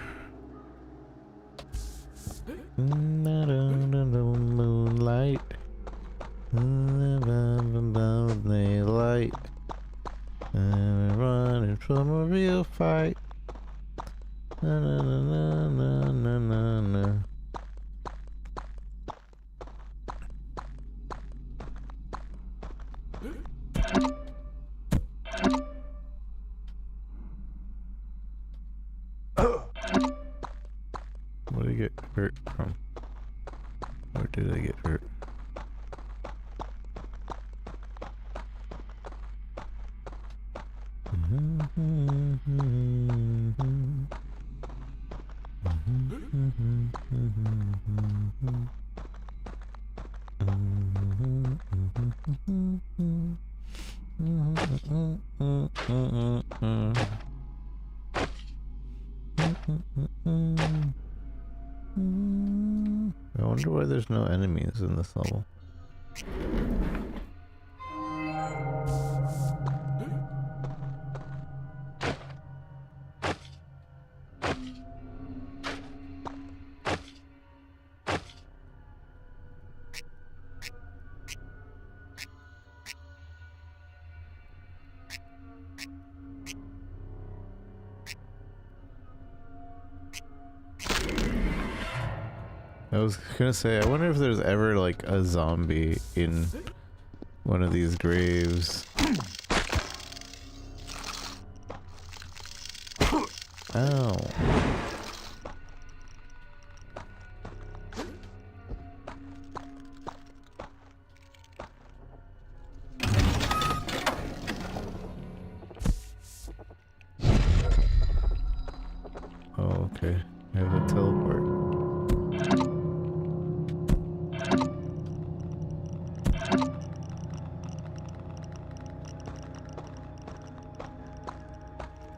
Moonlight. Light. I'm running from a real fight. Na na na na na na na. What did I get hurt from? Where did I get hurt? I wonder why there's no enemies in this level. I was gonna say, I wonder if there's ever like a zombie in one of these graves. Ow. Oh, okay. I have a teleport.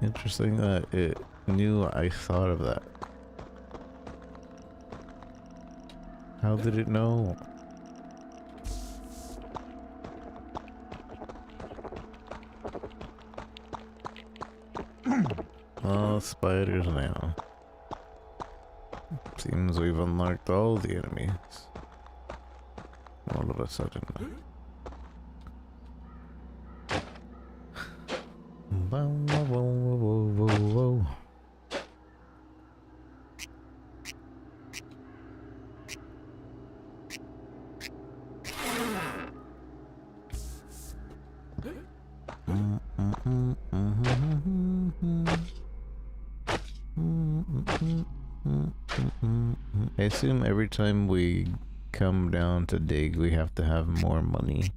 Interesting that it knew I thought of that. How did it know? Oh, spiders now. Seems we've unlocked all the enemies. All of a sudden. Whoa, whoa, whoa, whoa, whoa, whoa. I assume every time we come down to dig, we have to have more money.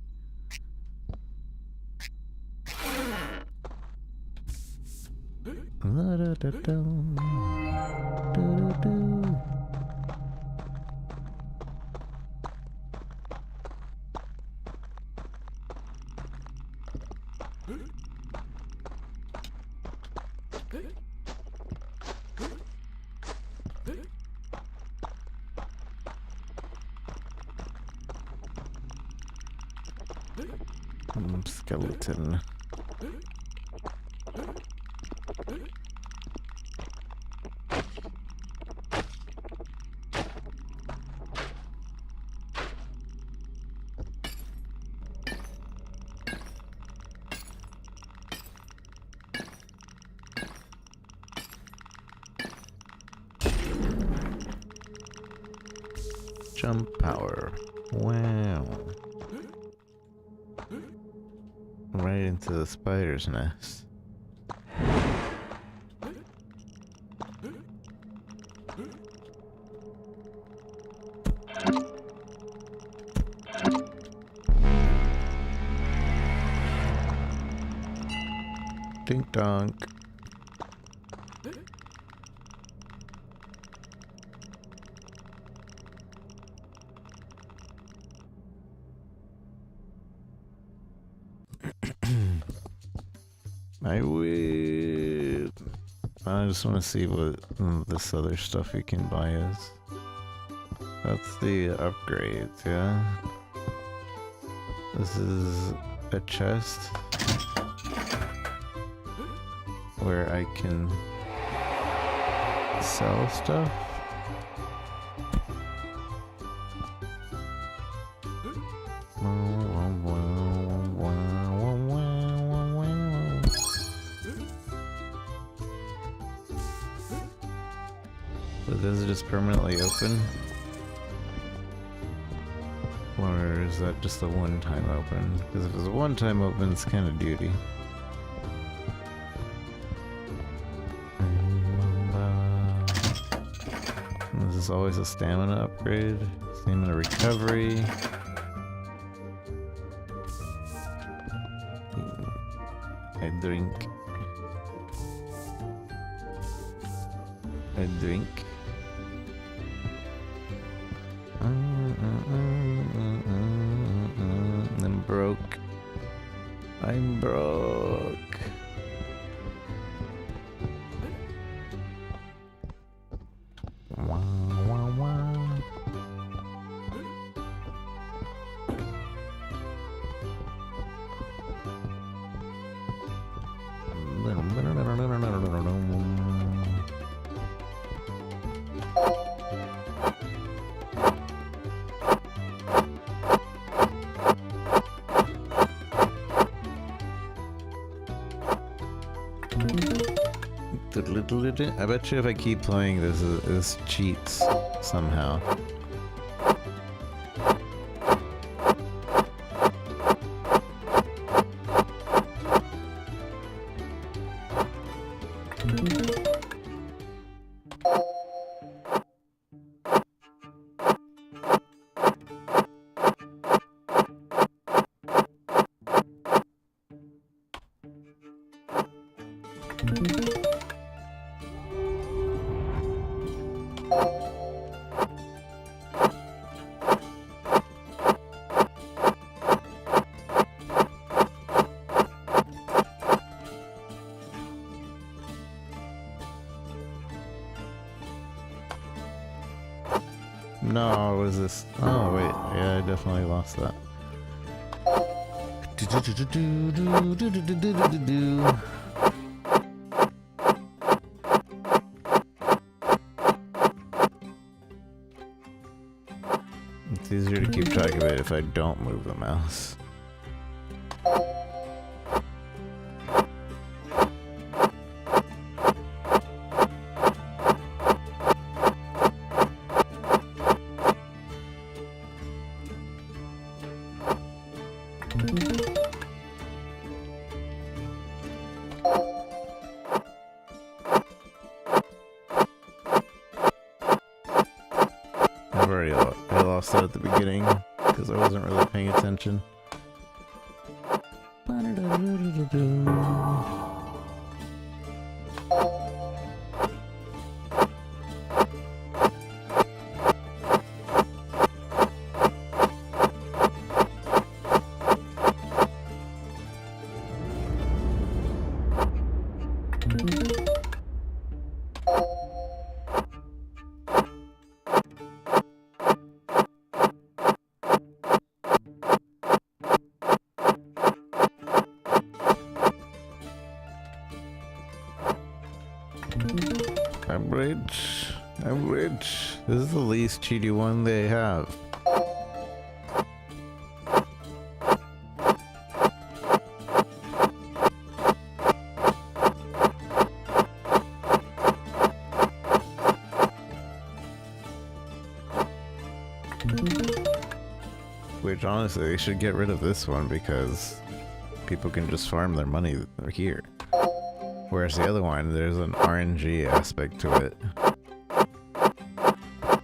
Skeleton. Jump power. Wow. Right into the spider's nest. Dink donk. I just want to see what this other stuff you can buy is. That's the upgrades, yeah? This is a chest where I can sell stuff. But is it just permanently open? Or is that just a one-time open? Because if it's a one-time open, it's kind of duty. And this is always a stamina upgrade. Stamina recovery. I drink. I drink. I'm broke. I'm broke. Wah, wah, wah. I bet you if I keep playing this cheats somehow. Oh, what is this? Oh, wait. Yeah, I definitely lost that. It's easier to keep track of it if I don't move the mouse. I lost that at the beginning because I wasn't really paying attention. I'm rich. I'm rich. This is the least cheaty one they have. Which honestly, they should get rid of this one because people can just farm their money here. Whereas the other one, there's an RNG aspect to it.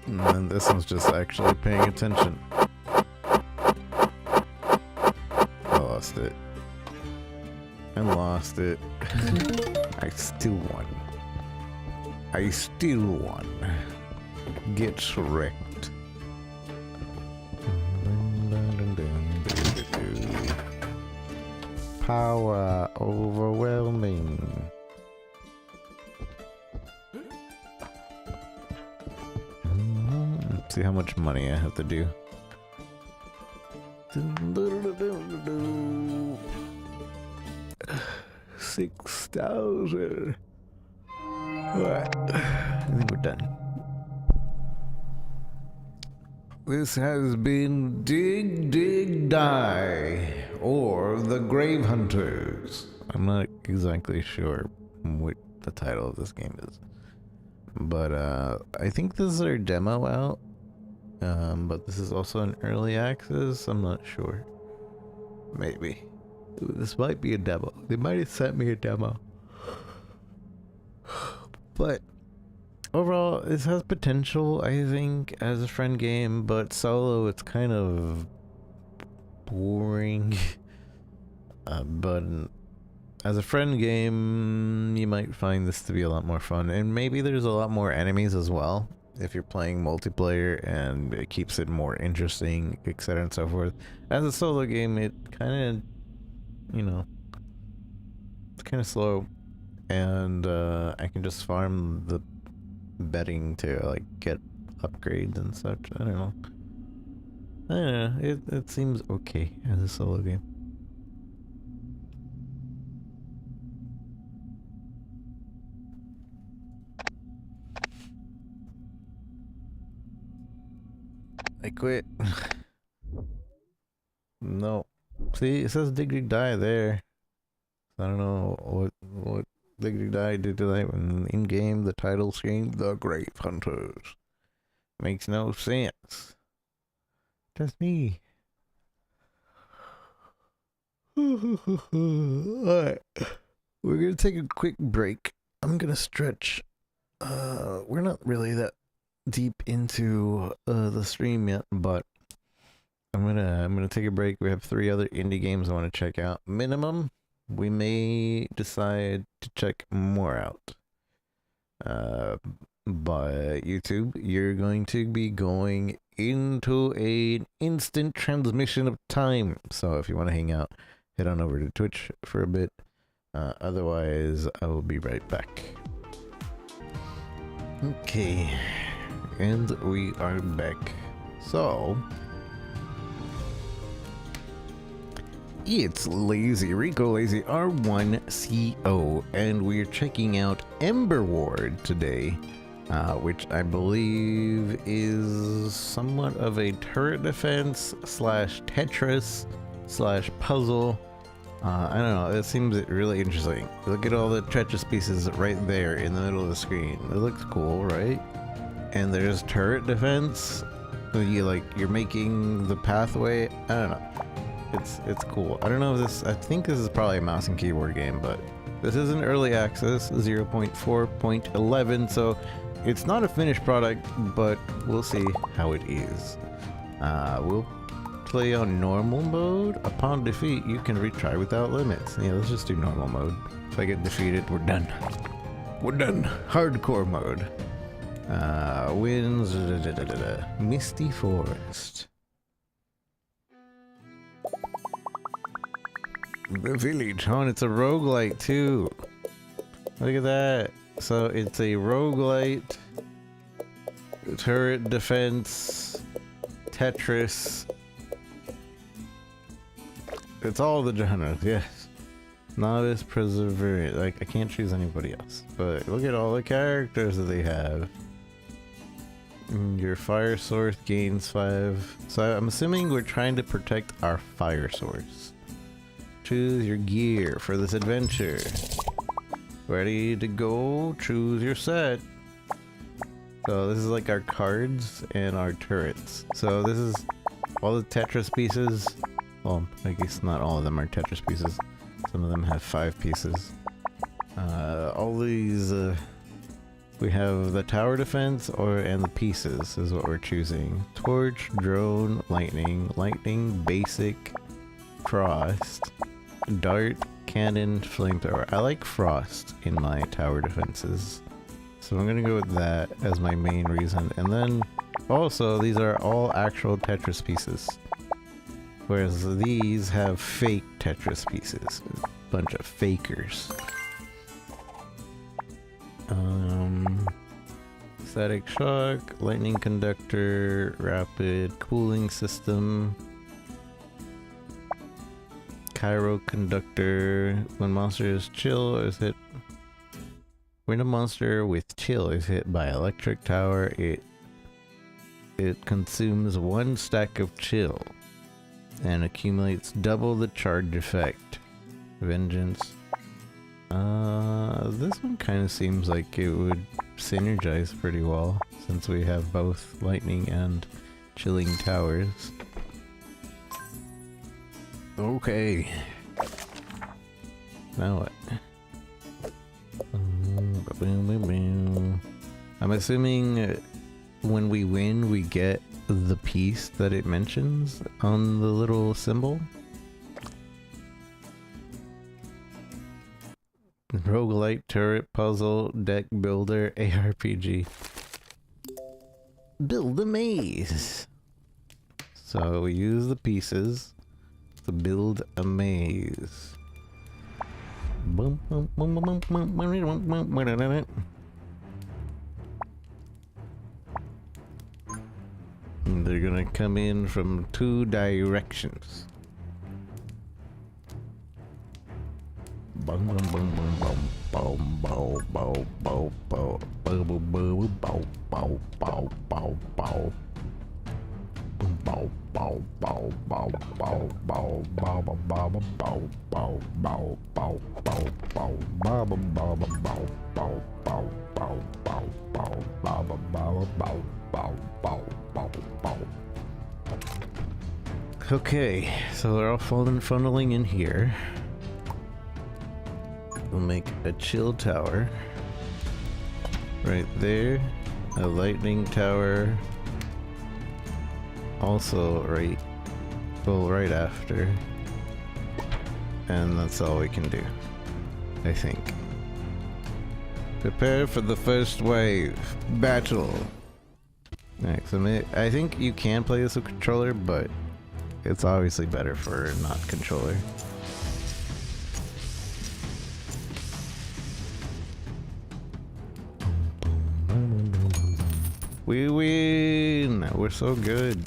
And then this one's just actually paying attention. I lost it. I lost it. I still won. I still won. Get wrecked. Power overwhelming. Let's see how much money I have to do. 6,000. Alright, I think we're done. This has been Dig Dig Die, or The Grave Hunters. I'm not exactly sure what the title of this game is. But I think this is their demo out. But this is also an early access. I'm not sure. Maybe. This might be a demo. They might have sent me a demo. But overall, this has potential, I think, as a friend game, but solo, it's kind of boring. But as a friend game, you might find this to be a lot more fun, and maybe there's a lot more enemies as well, if you're playing multiplayer, and it keeps it more interesting, etc. and so forth. As a solo game, it kind of, you know, it's kind of slow, and I can just farm the betting to like get upgrades and such. I don't know. It seems okay as a solo game. I quit. No. See, it says Dig Dig Die there. I don't know what Dig Dig Die did to that when in game the title screen, The Grave Hunters. Makes no sense. That's me. Alright. We're gonna take a quick break. I'm gonna stretch. We're not really that deep into the stream yet, but I'm gonna take a break. We have 3 other indie games I want to check out. Minimum. We may decide to check more out. But YouTube, you're going to be going into an instant transmission of time. So if you want to hang out, head on over to Twitch for a bit. Otherwise, I will be right back. Okay, and we are back. So it's Lazy Rico Lazy R1CO, and we're checking out Emberward today, which I believe is somewhat of a turret defense slash Tetris slash puzzle. I don't know, it seems really interesting. Look at all the Tetris pieces right there in the middle of the screen. It looks cool, right? And there's turret defense. So you're making the pathway. I don't know. It's cool. I don't know if this, I think this is probably a mouse and keyboard game, but this is an early access 0.4.11, so it's not a finished product, but we'll see how it is. We'll play on normal mode. Upon defeat, you can retry without limits. Yeah, let's just do normal mode. If I get defeated, we're done. We're done. Hardcore mode. Winds, Misty Forest. The village, huh? It's a roguelite too. Look at that. So it's a roguelite, turret defense, Tetris. It's all the genres, yes. Novice, Perseverance. Like, I can't choose anybody else. But look at all the characters that they have. Your fire source gains 5. So I'm assuming we're trying to protect our fire source. Choose your gear for this adventure. Ready to go? Choose your set. So this is like our cards and our turrets. So this is all the Tetris pieces. Well, I guess not all of them are Tetris pieces. Some of them have 5 pieces. All these, we have the tower defense and the pieces is what we're choosing. Torch, drone, lightning, basic, frost, dart, cannon, flamethrower. I like frost in my tower defenses, so I'm gonna go with that as my main reason. And then also these are all actual Tetris pieces, whereas these have fake Tetris pieces. Bunch of fakers. Static shock, lightning conductor, rapid cooling system, Cairo conductor. When monsters chill is hit. When a monster with chill is hit by electric tower, it consumes 1 stack of chill and accumulates double the charge effect. Vengeance. This one kind of seems like it would synergize pretty well since we have both lightning and chilling towers. Okay. Now what? I'm assuming when we win, we get the piece that it mentions on the little symbol. Roguelite, turret, puzzle, deck builder, ARPG. Build a maze. So we use the pieces to build a maze. And they're gonna come in from 2 directions. Okay, so they're all funneling in here. We'll make a chill tower right there, a lightning tower also right after, and that's all we can do, I think. Prepare for the first wave. Battle. Alright, so I think you can play this with controller, but it's obviously better for not controller. We win! we're so good.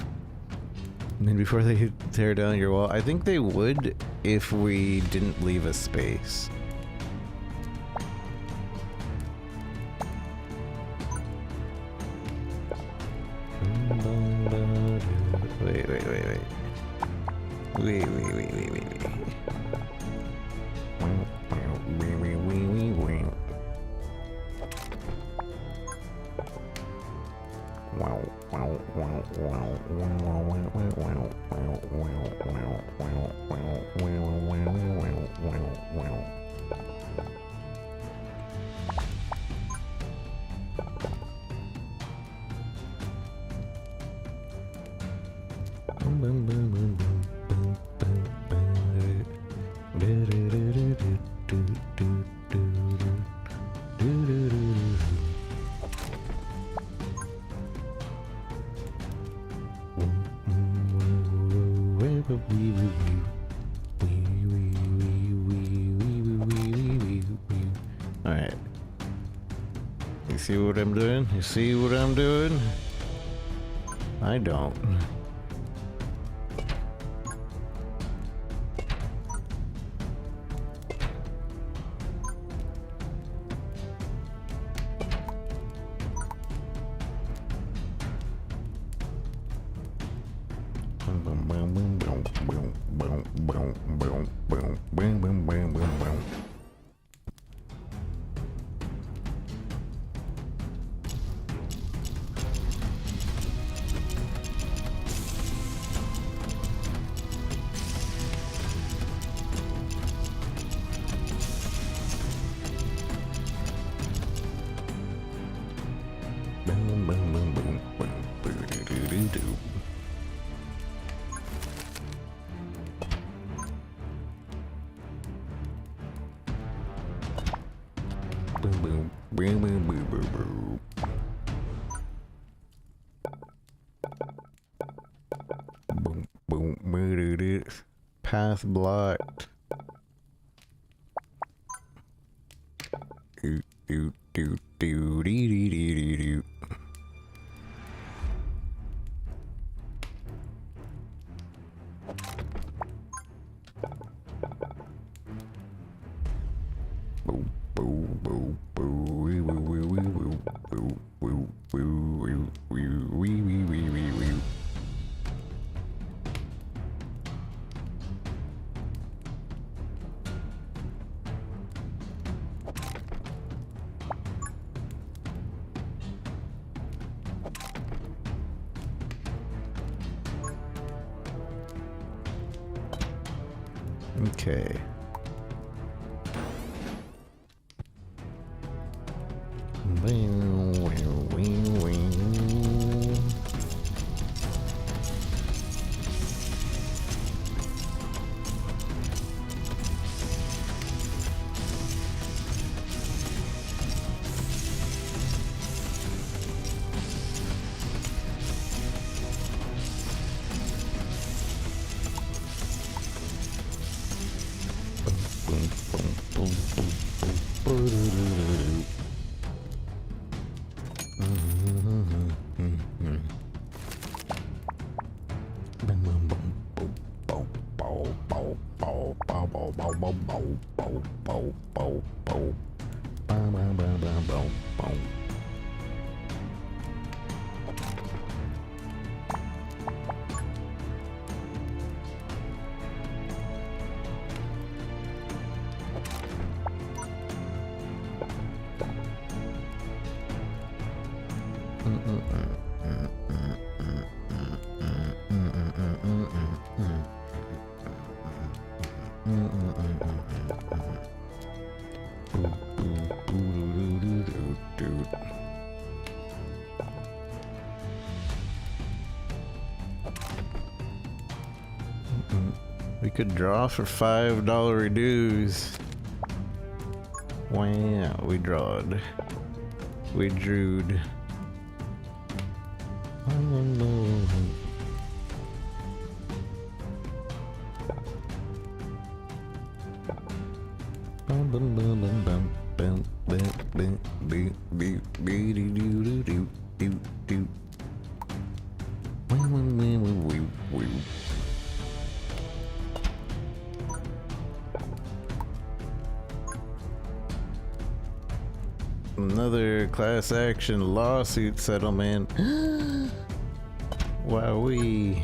I mean, before they tear down your wall, I think they would if we didn't leave a space. Wait. Alright. You see what I'm doing? You see what I'm doing? I don't. Path blocked. Okay. We could draw for $5 dues. Wow, we drawed. We drewed. another class action lawsuit settlement. Wowee.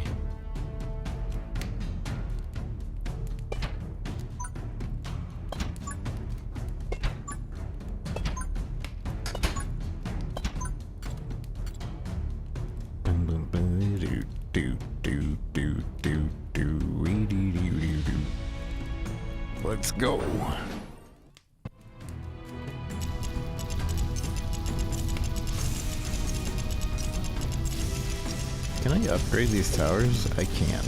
Let's go. Can I upgrade these towers? I can.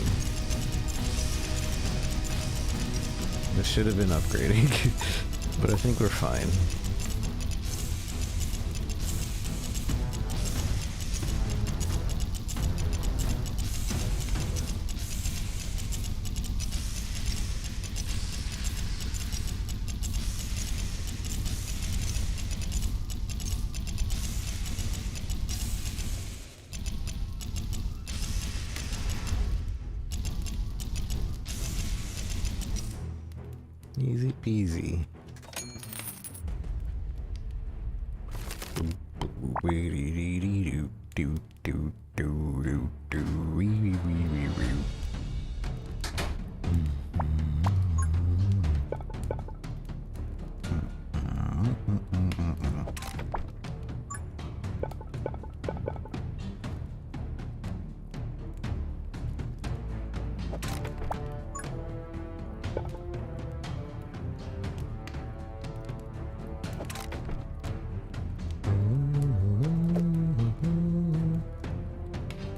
This should have been upgrading, but I think we're fine. Easy peasy.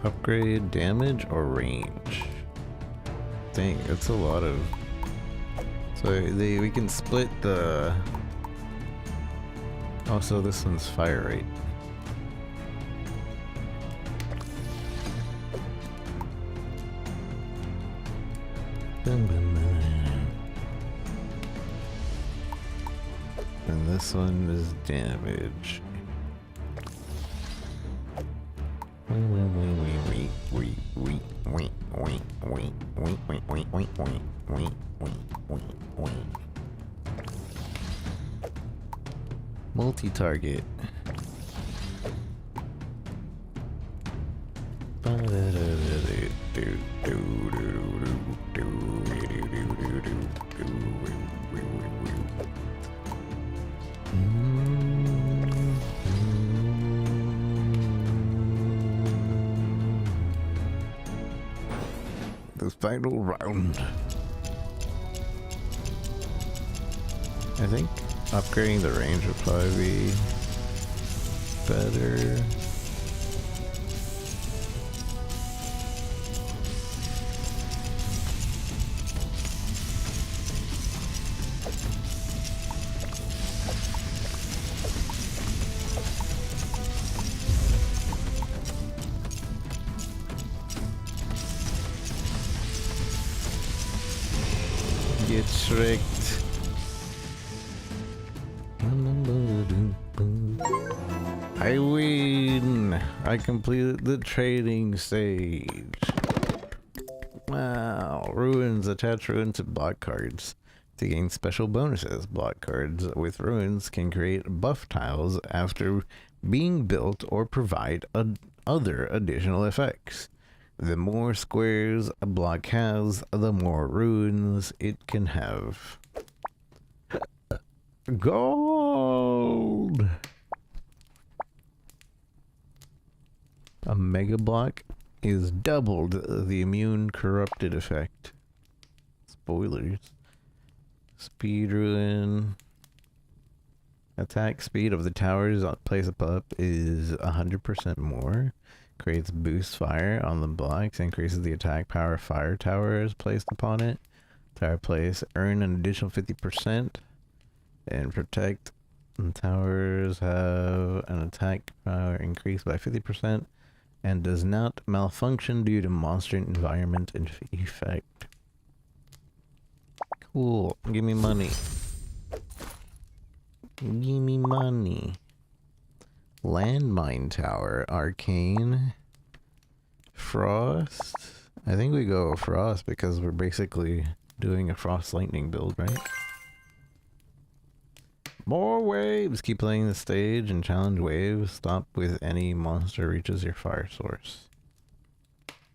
Upgrade damage or range? Dang, that's a lot of... So we can split the... Also, this one's fire rate. And this one is damage. Multi-target. The final round. I think upgrading the range would probably be better. Get tricked. I win! I completed the trading stage. Wow. Ruins. Attach ruins to block cards to gain special bonuses. Block cards with ruins can create buff tiles after being built or provide other additional effects. The more squares a block has, the more ruins it can have. Gold! A mega block is doubled the immune corrupted effect. Spoilers. Speed ruin. Attack speed of the towers placed up is 100% more. Creates boost fire on the blocks, increases the attack power of fire towers placed upon it. Tower place earn an additional 50%. And protect towers have an attack power increased by 50% and does not malfunction due to monster environment effect. Cool. Give me money. Give me money. Landmine tower, arcane, frost. I think we go frost because we're basically doing a frost lightning build, right? More waves! Keep playing the stage and challenge waves. Stop with any monster reaches your fire source.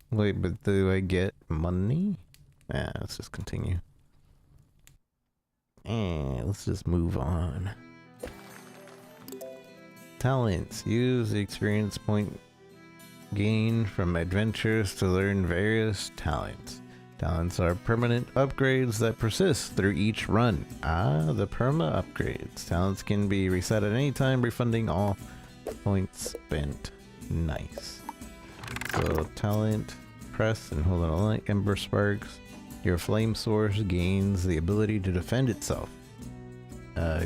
Wait, but do I get money? Yeah, let's just continue. And let's just move on. Talents. Use the experience point gained from adventures to learn various talents. Talents are permanent upgrades that persist through each run. Ah, the perma upgrades. Talents can be reset at any time, refunding all points spent. Nice. So talent, press and hold on a light. Ember sparks. Your flame source gains the ability to defend itself.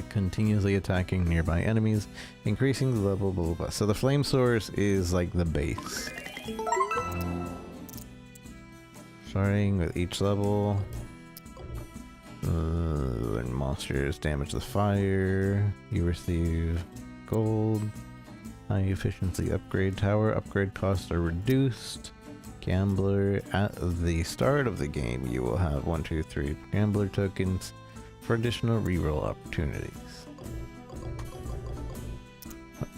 Continuously attacking nearby enemies, increasing the level, blah, blah, blah. So the flame source is like the base. Starting with each level. When monsters damage the fire, you receive gold. High efficiency upgrade tower. Upgrade costs are reduced. Gambler. At the start of the game, you will have 1, 2, 3 gambler tokens for additional reroll opportunities.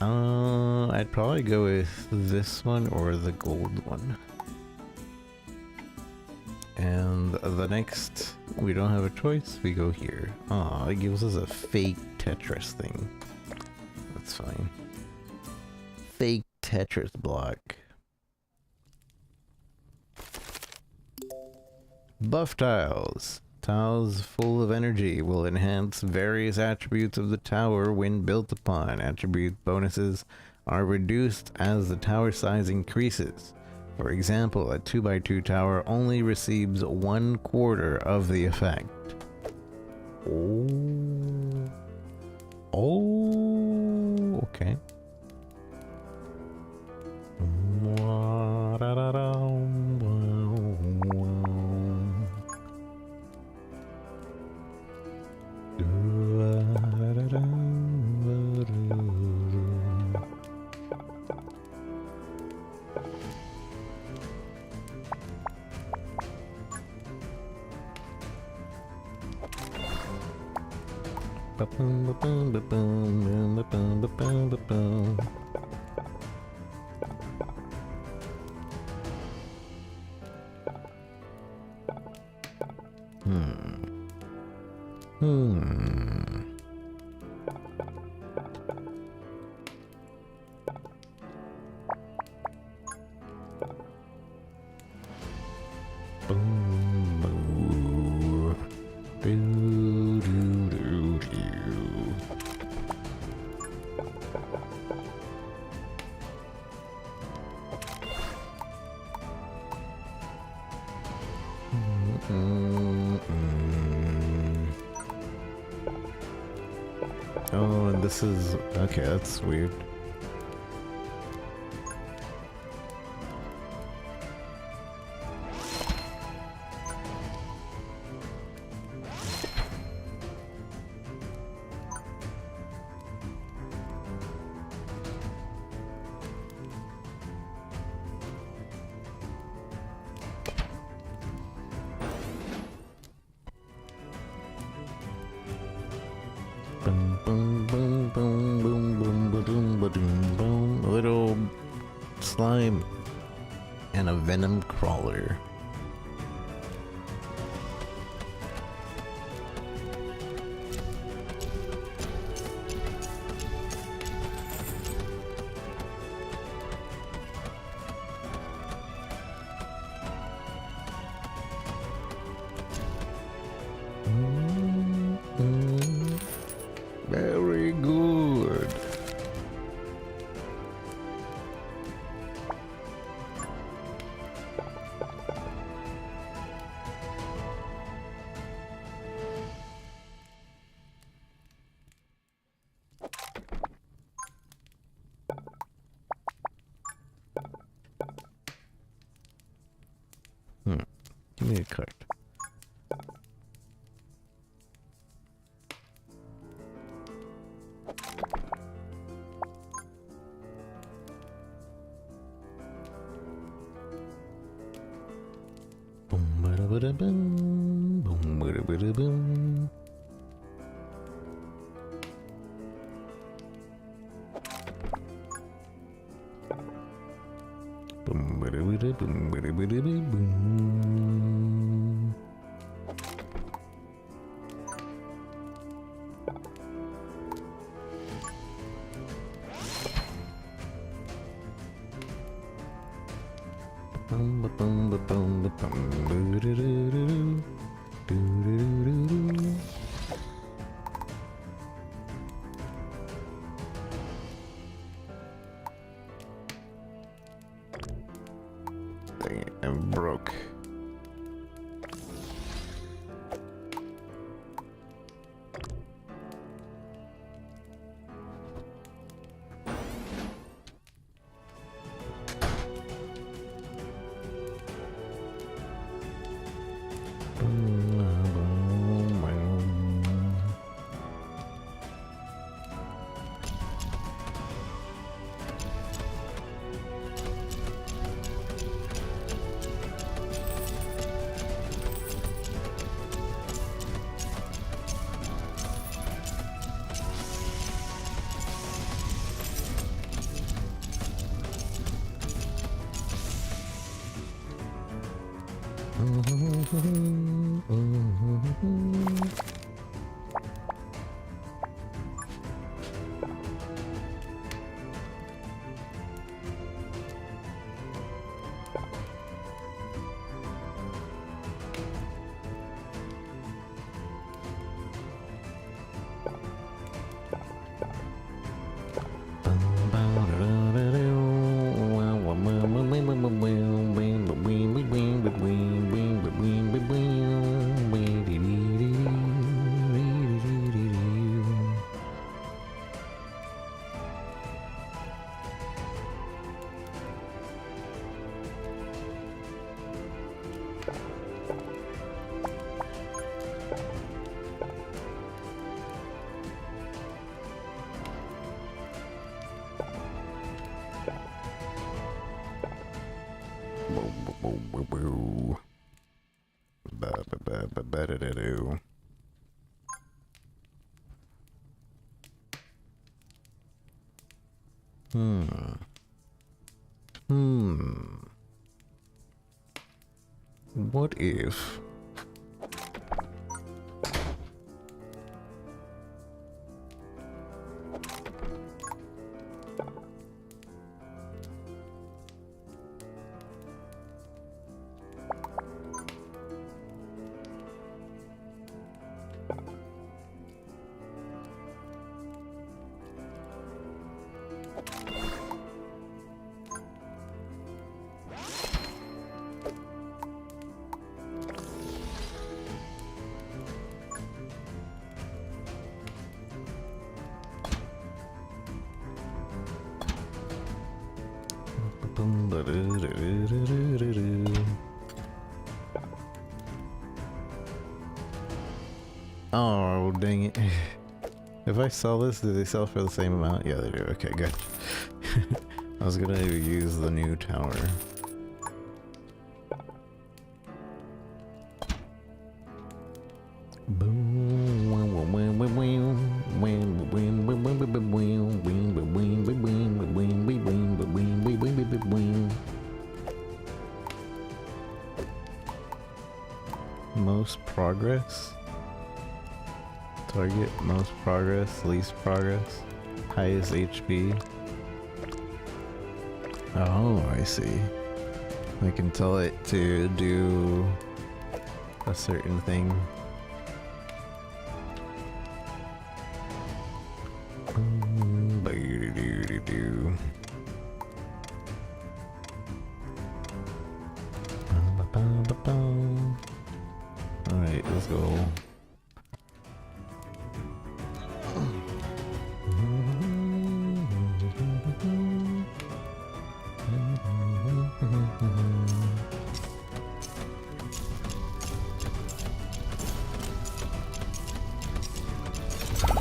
I'd probably go with this one or the gold one. And the next, we don't have a choice, we go here. Aw, it gives us a fake Tetris thing. That's fine. Fake Tetris block. Buff tiles. Tiles full of energy will enhance various attributes of the tower when built upon. Attribute bonuses are reduced as the tower size increases. For example, a 2x2 tower only receives 1/4 of the effect. Oh. Oh, okay. Oh, and this is... okay, that's weird. A little slime and a venom crawler. Very good. Give me a card. Boom, bada, bada, boom, boom, bada, bada, boom. Dang it, I'm broke. What if... Oh, dang it. If I sell this, do they sell for the same amount? Yeah, they do. Okay, good. I was gonna use the new tower. Most progress? Target, most progress, least progress, highest HP. Oh, I see. I can tell it to do a certain thing. Alright, let's go.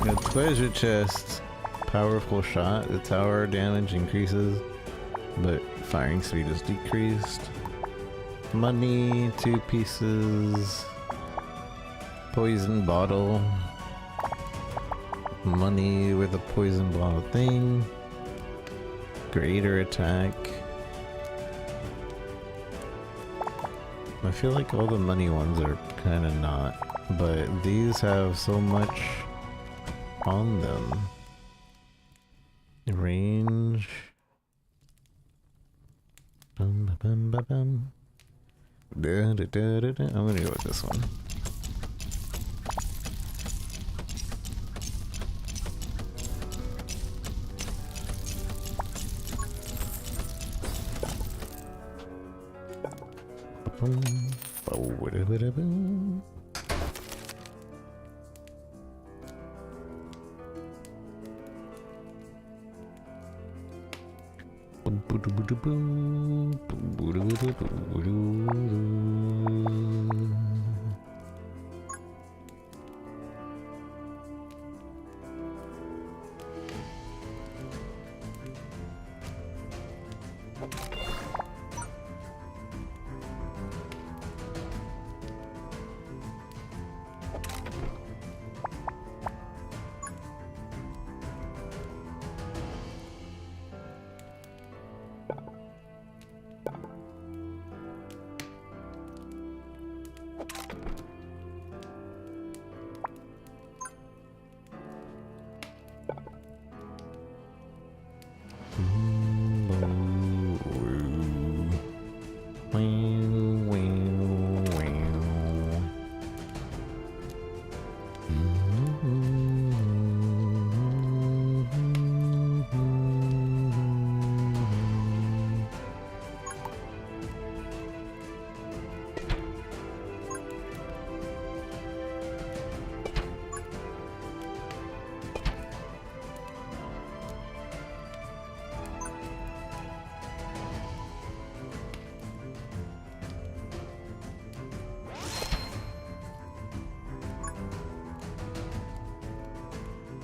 A treasure chest. Powerful shot. The tower damage increases, but firing speed is decreased. Money, 2 pieces. Poison bottle. Money with a poison bottle thing. Greater attack. I feel like all the money ones are kind of not, but these have so much on them. Range. Bum, bum, bum, bum. I'm gonna go with this one.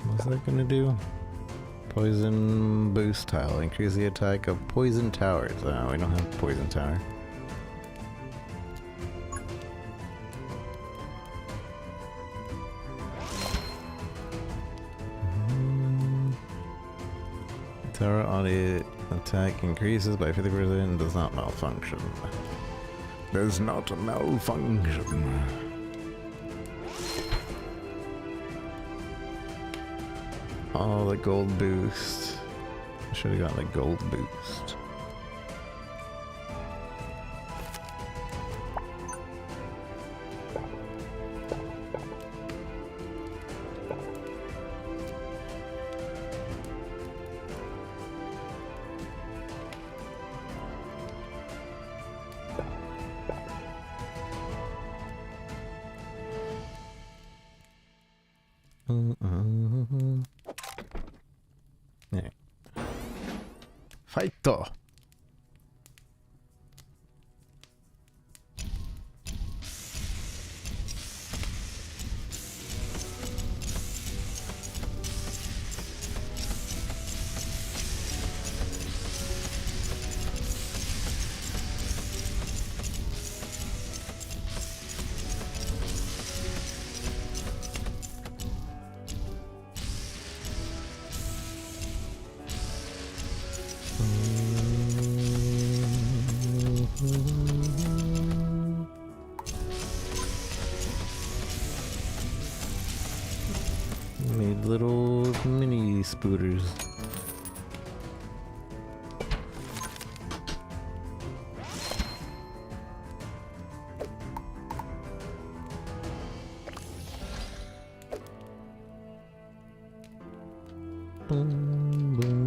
What's that gonna do? Poison boost tile. Increase the attack of poison towers. Oh, we don't have poison tower. Tower on it attack increases by 50% and does not malfunction. Does not malfunction. Oh, the gold boost. I should have gotten the gold boost. Yeah. Fight! Made little mini spooters. Boom, boom.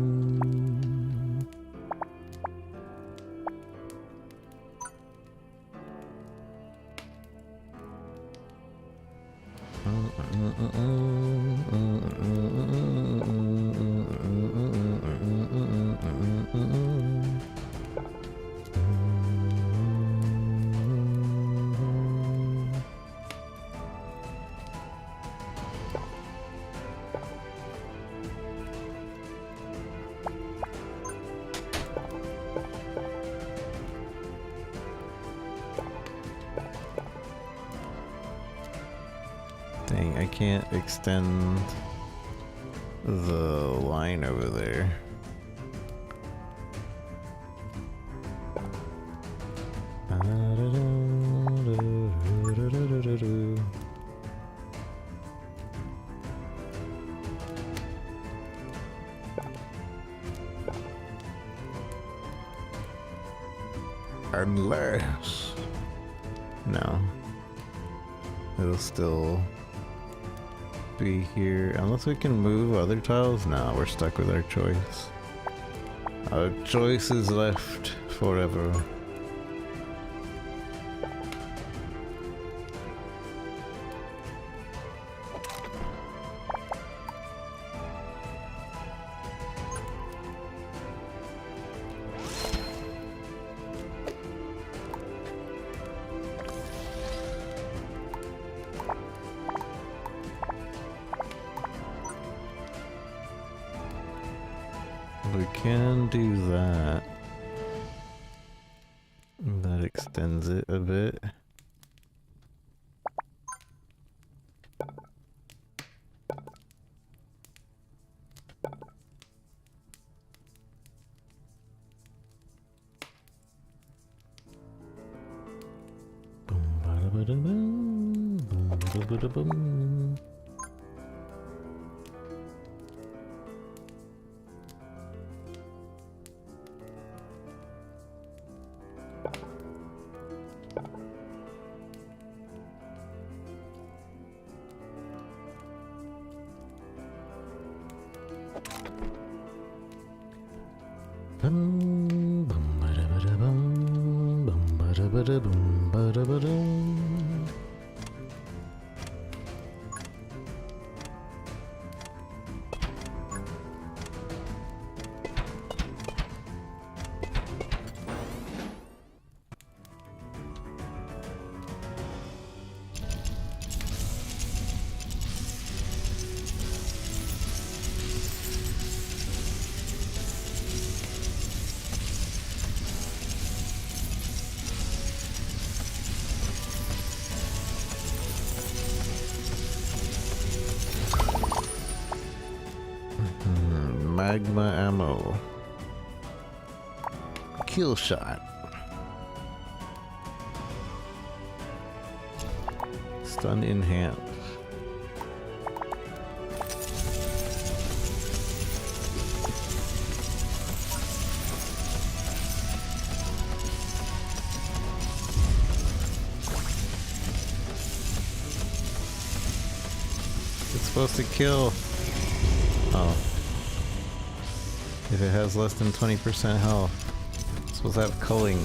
Dang, I can't extend the line over there. Unless No. It'll still be here. Unless we can move other tiles? No, we're stuck with our choice. Our choice is left forever. We can do that. That extends it a bit. Boom, bada, bada, boom, boom, bada, bada, boom. Bum, bum, bada, bada, bum, bum, bada, bada, bum, bada, bada. Magma ammo. Kill shot. Stun in hand. It's supposed to kill. Oh. If it has less than 20% health, it's supposed to have culling.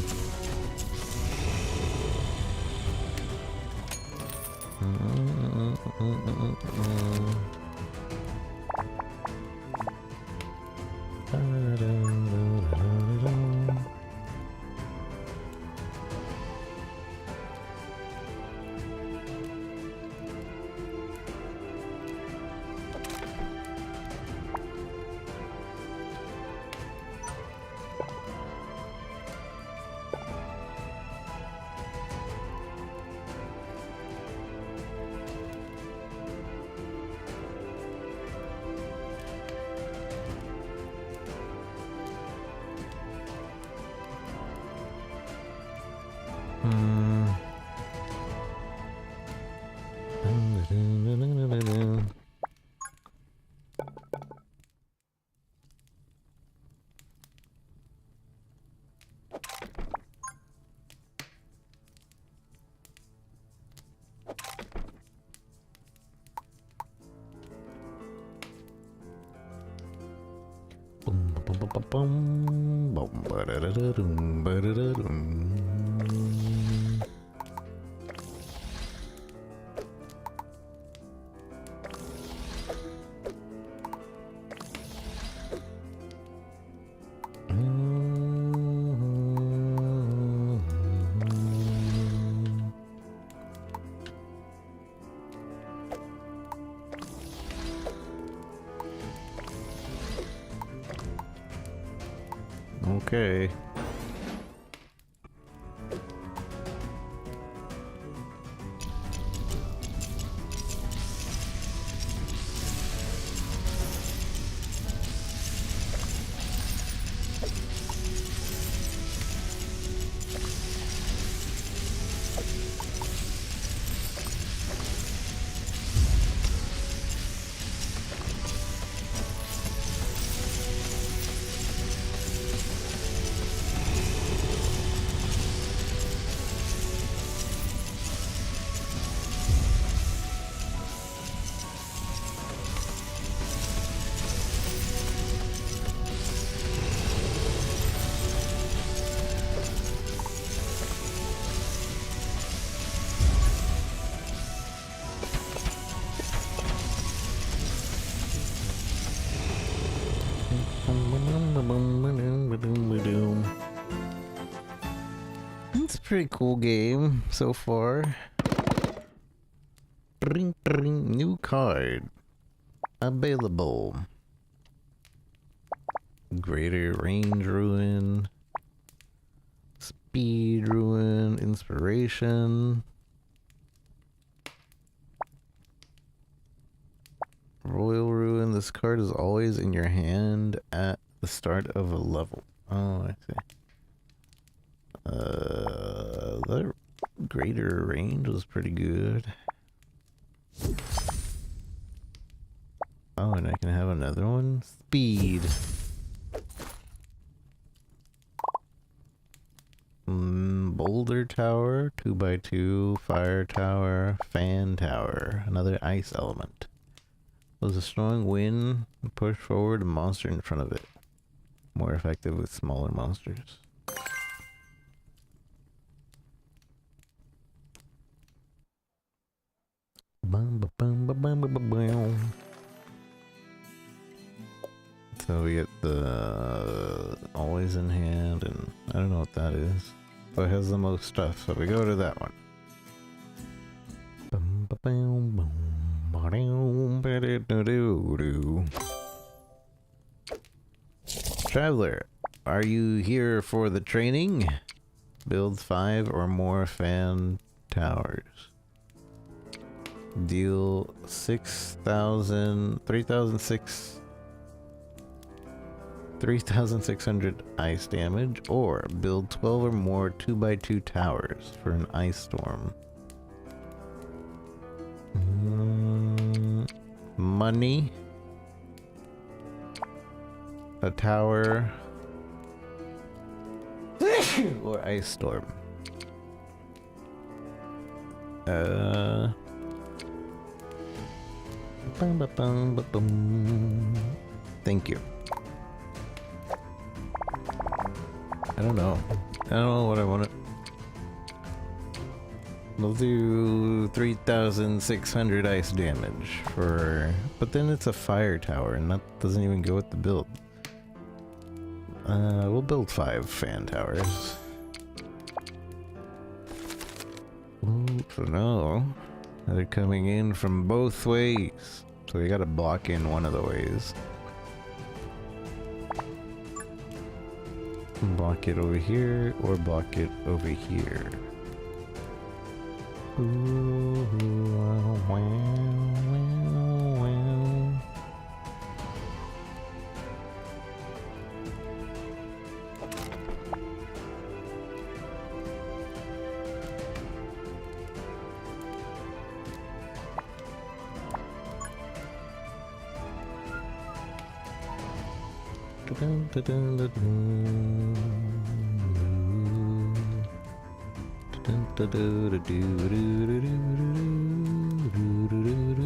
Okay. pretty cool game so far. Ring, ring, new card available. Greater range ruin, speed ruin, inspiration, royal ruin. This card is always in your hand at the start of a level. Oh, I see. That greater range was pretty good. Oh, and I can have another one? Speed. Boulder tower, 2x2, fire tower, fan tower, another ice element. Was a strong wind, push forward a monster in front of it. More effective with smaller monsters. So we get the always in hand, and I don't know what that is. But it has the most stuff, so we go to that one. Traveler, are you here for the training? Build 5 or more fan towers. Deal 3,600 ice damage, or build 12 or more 2x2 towers for an ice storm. Money. A tower. Or ice storm. Thank you. I don't know what I want to. We'll do 3,600 ice damage for, but then it's a fire tower, and that doesn't even go with the build. We'll build 5 fan towers. Ooh, so now they're coming in from both ways, so we gotta block in one of the ways. Block it over here, or block it over here. Ooh, wow, wow, wow. Dun, dun, dun, dun, dun. Dun, dun, dun, dun, dun, dun, dun, dun, dun, dun.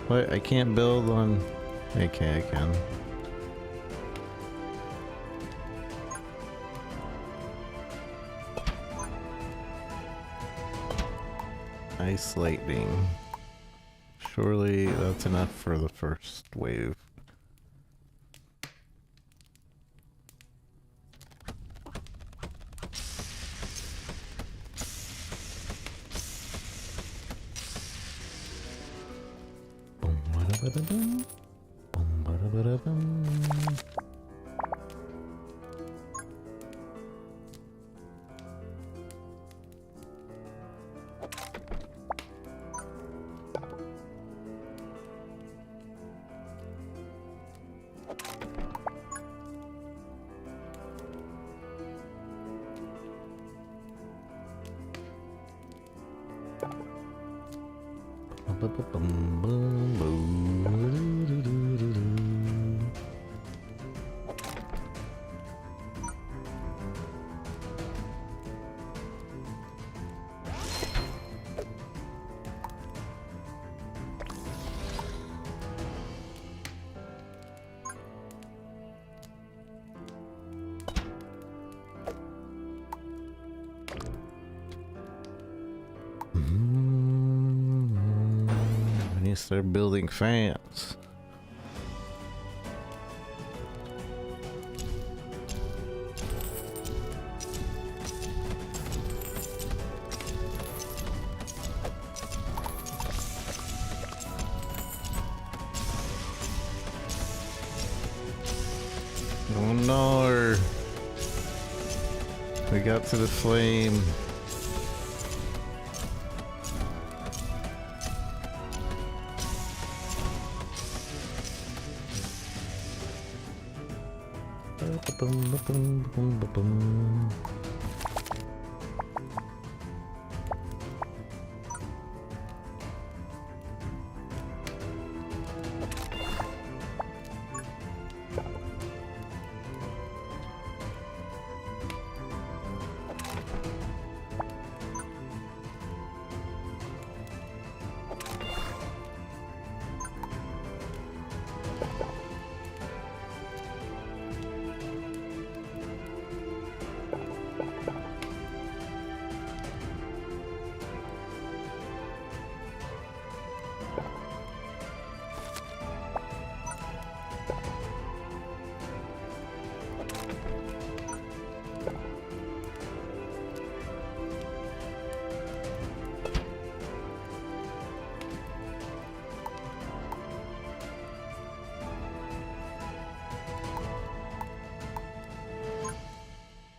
What? I can't build on... Okay, I can. Ice lightning. Surely that's enough for the first wave. Boom-ba-da-ba-da-bum. Boom-ba-da-ba-da-bum. I need to start building fans. Oh no! We got to the flame.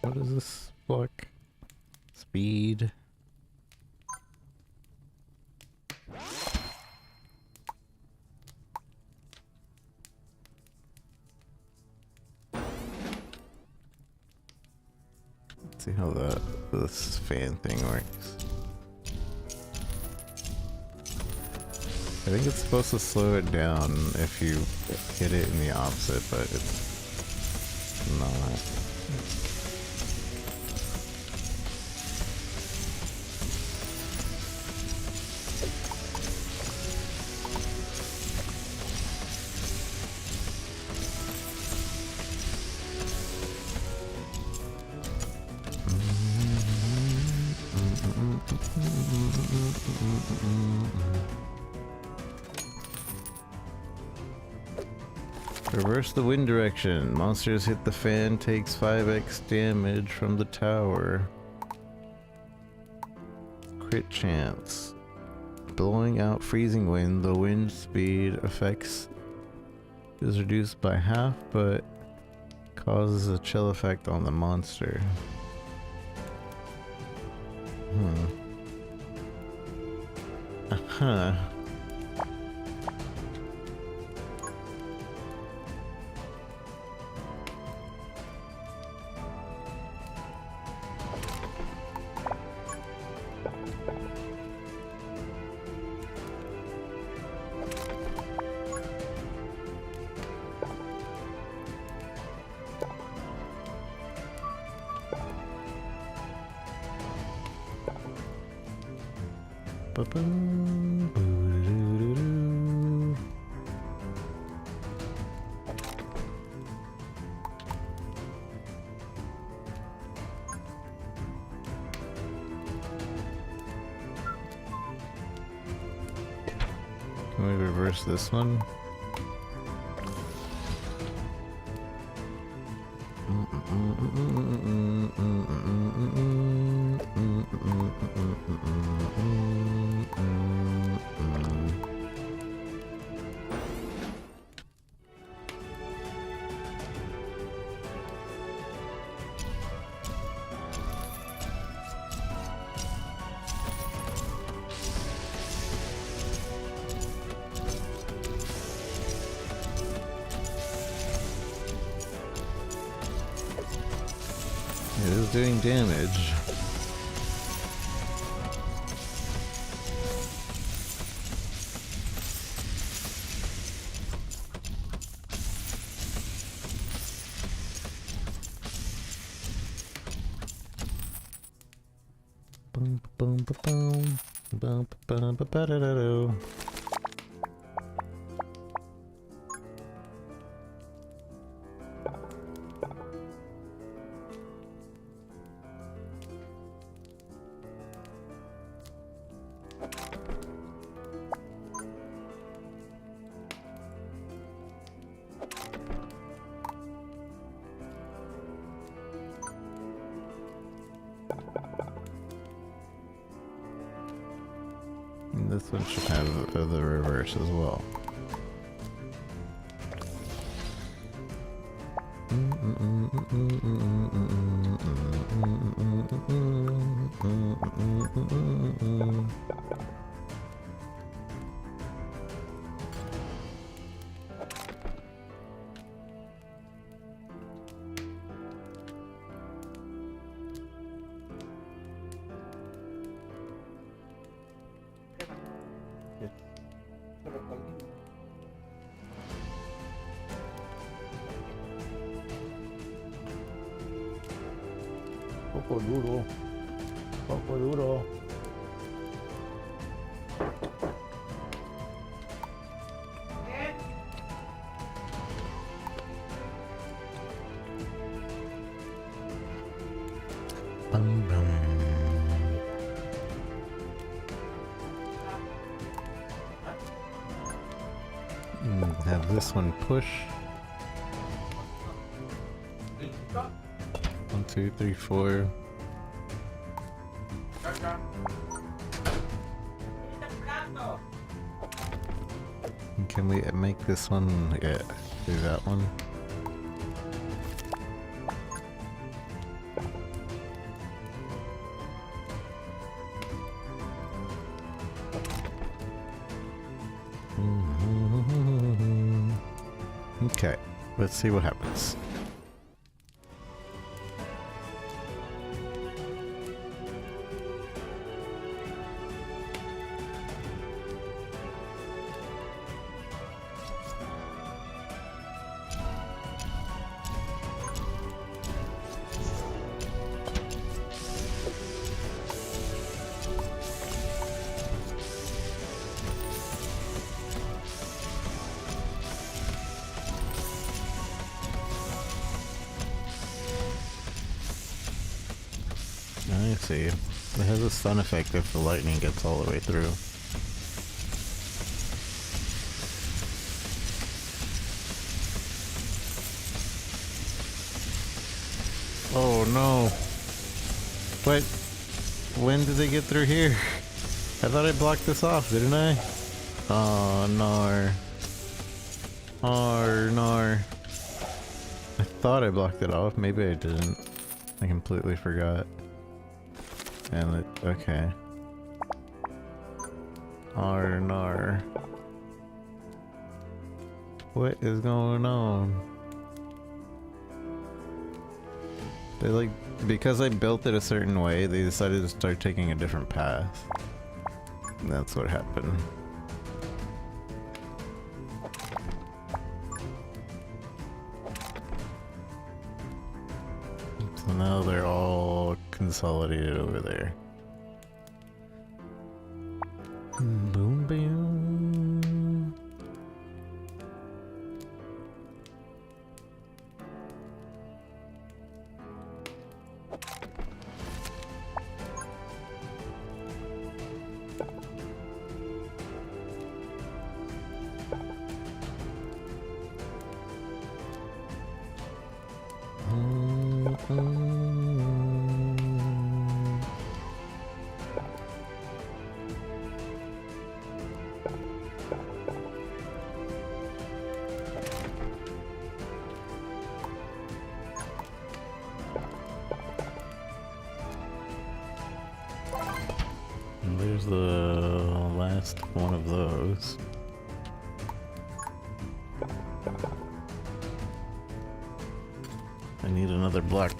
What is this block? Speed. Let's see how this fan thing works. I think it's supposed to slow it down if you hit it in the opposite, but it's not. Reverse the wind direction. Monsters hit the fan takes 5x damage from the tower. Crit chance. Blowing out freezing wind. The wind speed effects is reduced by half, but causes a chill effect on the monster. Uh-huh. Can we reverse this one? It is doing damage. Boom, boom, boom, boom. Boom, boom, boom, ba-da-da-do. And this one should have the reverse as well. Poco duro. Poco duro. Bum, bum. Have this one push. 1, 2, 3, 4. Can we make this one do that one? Okay, let's see what happens. I see. It has a stun effect if the lightning gets all the way through. Oh no! What? When did they get through here? I thought I blocked this off, didn't I? Oh no. Oh no. I thought I blocked it off, maybe I didn't. I completely forgot. And it, okay. Arnar. What is going on? They like, because I built it a certain way, they decided to start taking a different path. And that's what happened. So now they're all consolidated over there. Boom, boom. And there's the last one of those. I need another block.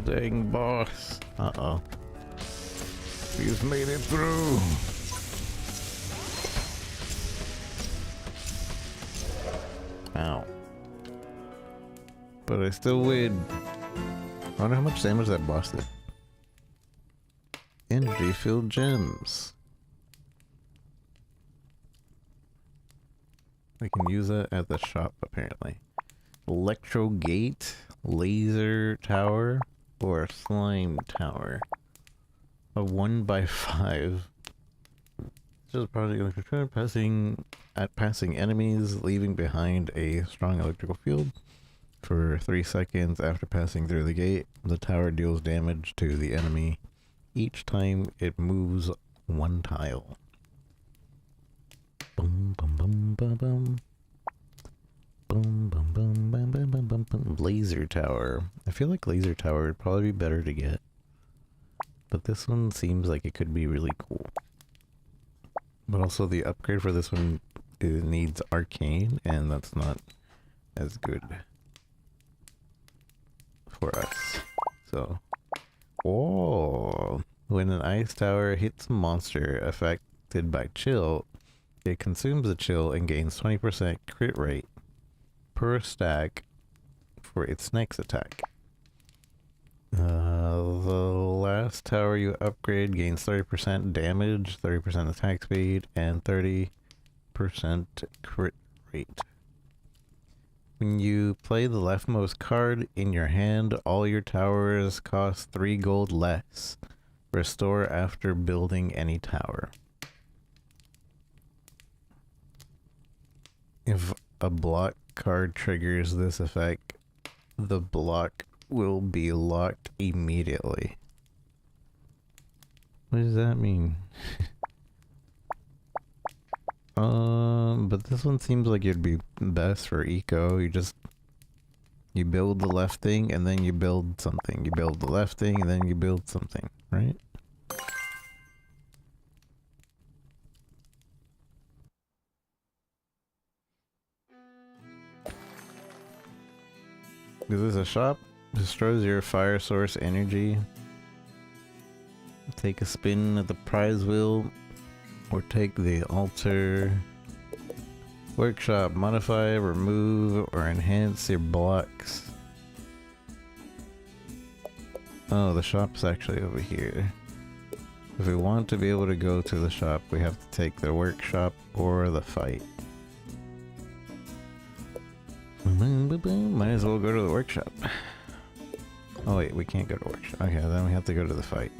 dang boss. Uh-oh. He's made it through. Ow. But I still win. I wonder how much damage that boss did. Energy filled gems. I can use that at the shop apparently. Electro gate, laser tower, or slime tower. A 1x5. This is probably going to try passing enemies, leaving behind a strong electrical field. For 3 seconds after passing through the gate, the tower deals damage to the enemy each time it moves 1 tile. Boom, boom, boom, boom, boom. Boom, boom, boom, boom, boom, boom, boom, boom. Laser tower. I feel like laser tower would probably be better to get. But this one seems like it could be really cool. But also the upgrade for this one needs arcane, and that's not as good for us. So, oh, when an ice tower hits a monster affected by chill, it consumes the chill and gains 20% crit rate per stack for its next attack. The last tower you upgrade gains 30% damage, 30% attack speed, and 30% crit rate. When you play the leftmost card in your hand, all your towers cost 3 gold less. Restore after building any tower. If a block card triggers this effect, the block will be locked immediately. What does that mean? But this one seems like it'd be best for eco. You build the left thing and then you build something. You build the left thing and then you build something, right? Is this a shop? Destroys your fire source energy. Take a spin at the prize wheel, or take the altar. Workshop, modify, remove, or enhance your blocks. Oh, the shop's actually over here. If we want to be able to go to the shop, we have to take the workshop or the fight. Might as well go to the workshop. Oh wait, we can't go to workshop. Okay, then we have to go to the fight.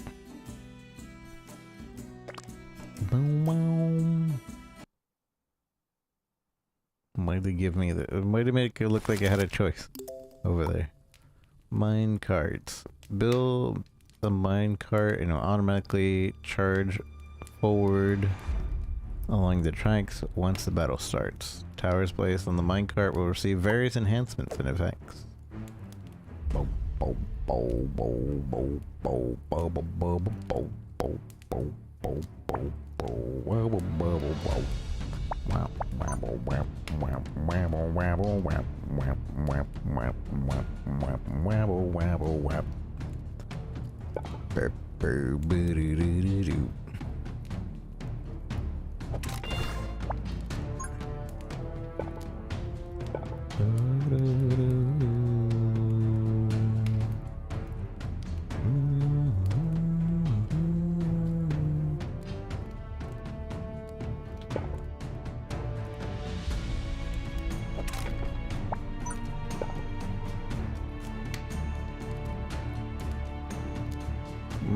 Might have give me the might have make it look like I had a choice over there. Mine carts. Build the mine cart and it'll automatically charge forward along the tracks once the battle starts. Towers placed on the minecart will receive various enhancements and effects.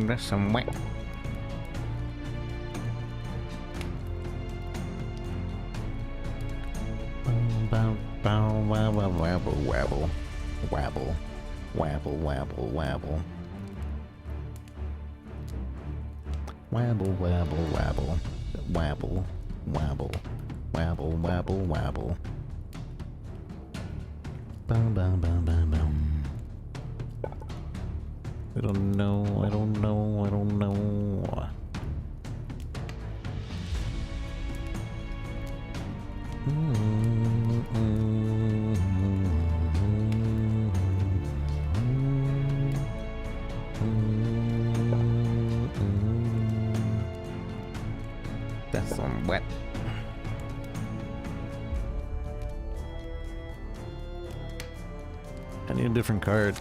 That's some wet. Wabble, wabble, wabble, wabble, wabble, wabble, wabble, wabble, wabble, wabble, wabble, wabble, wabble, wabble, wabble. Bum bum bum bum bum. I don't know, I don't know, I don't know. Some wet. I need a different card.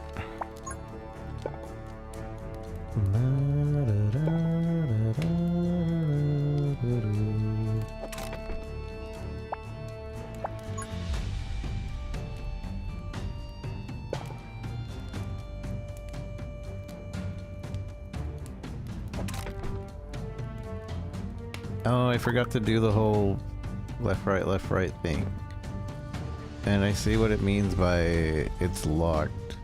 Oh, I forgot to do the whole left, right thing. And I see what it means by it's locked.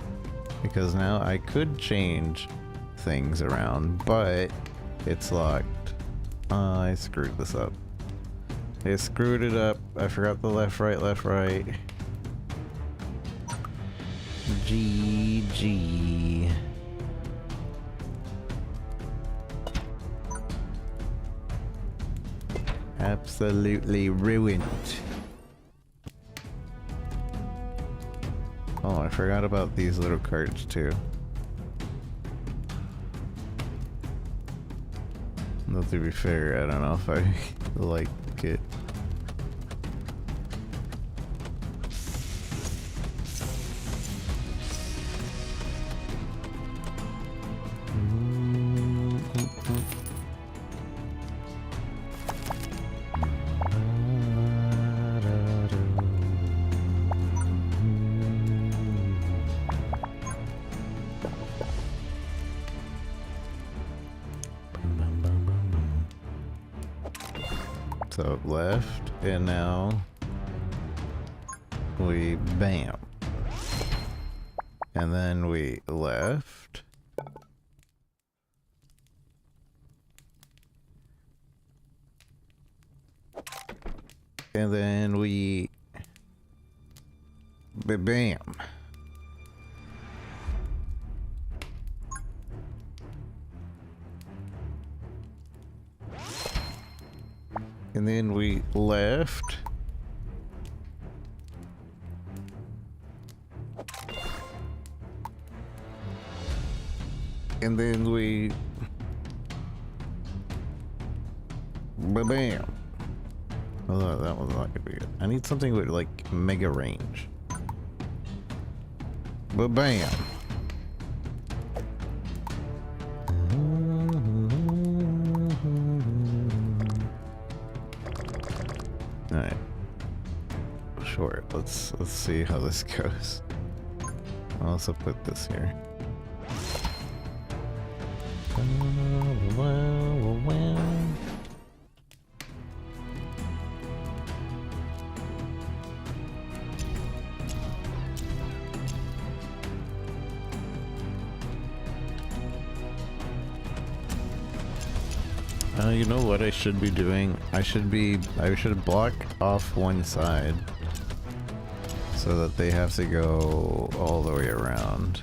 Because now I could change things around, but it's locked. I screwed this up. I screwed it up. I forgot the left, right. GG. Absolutely ruined. Oh, I forgot about these little cards too. Though to be fair, I don't know if I like it. So left, and now we bam. And then we left. And then we bam. And then we left. And then we bam. Oh, that was not gonna be good. I need something with like mega range. Bam. Alright. Sure, let's see how this goes. I'll also put this here. You know what I should be doing? I should block off one side so that they have to go all the way around.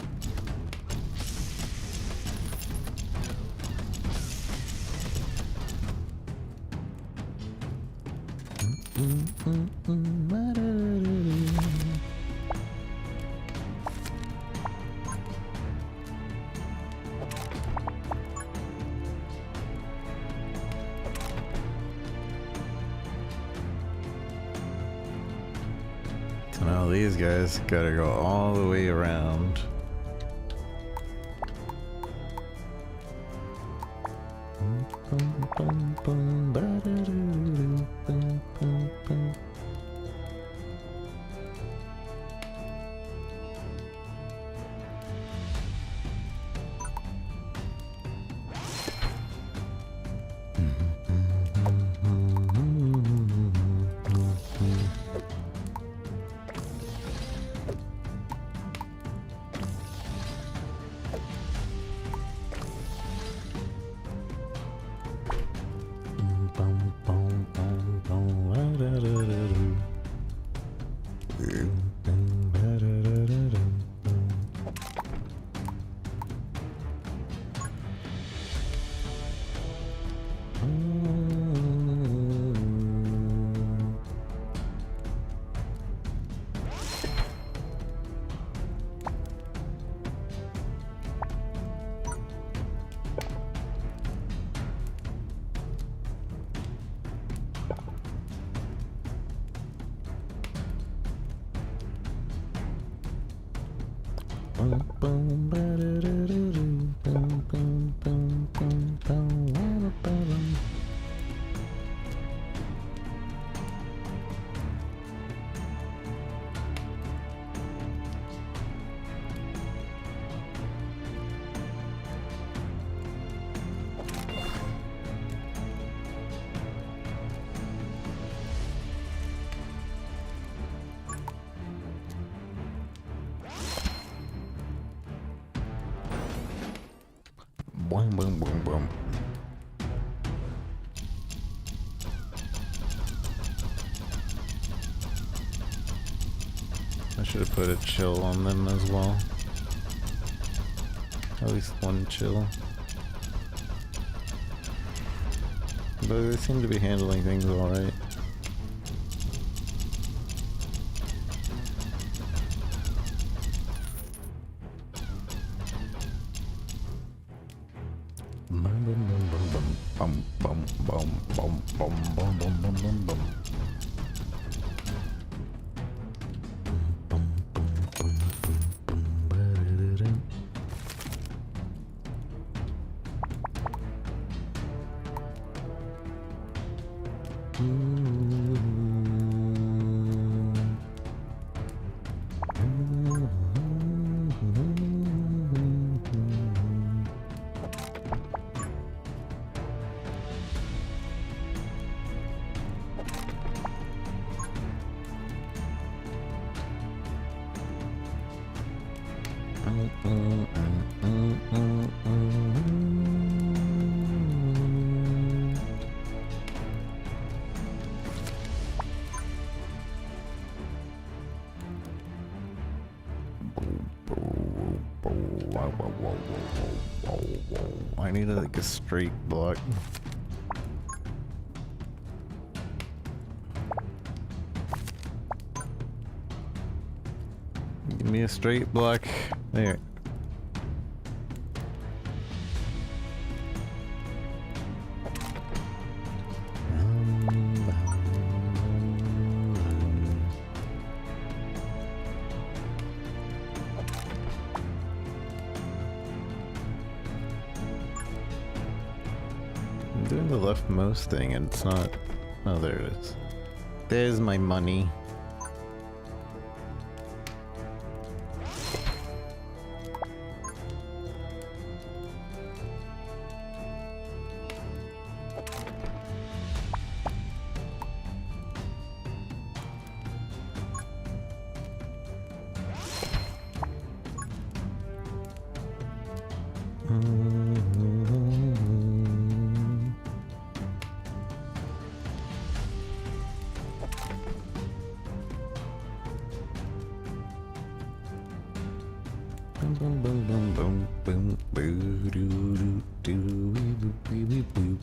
So now these guys gotta go all the way around. Boom, boom, boom, boom. I should have put a chill on them as well. At least one chill. But they seem to be handling things alright. I need like a straight block. Give me a straight block. There. I'm doing the leftmost thing and it's not... Oh, there it is. There's my money. Boom, boom, boom, boom, boom, boo, doo, doo, doo, wee, boo, wee, wee, boo.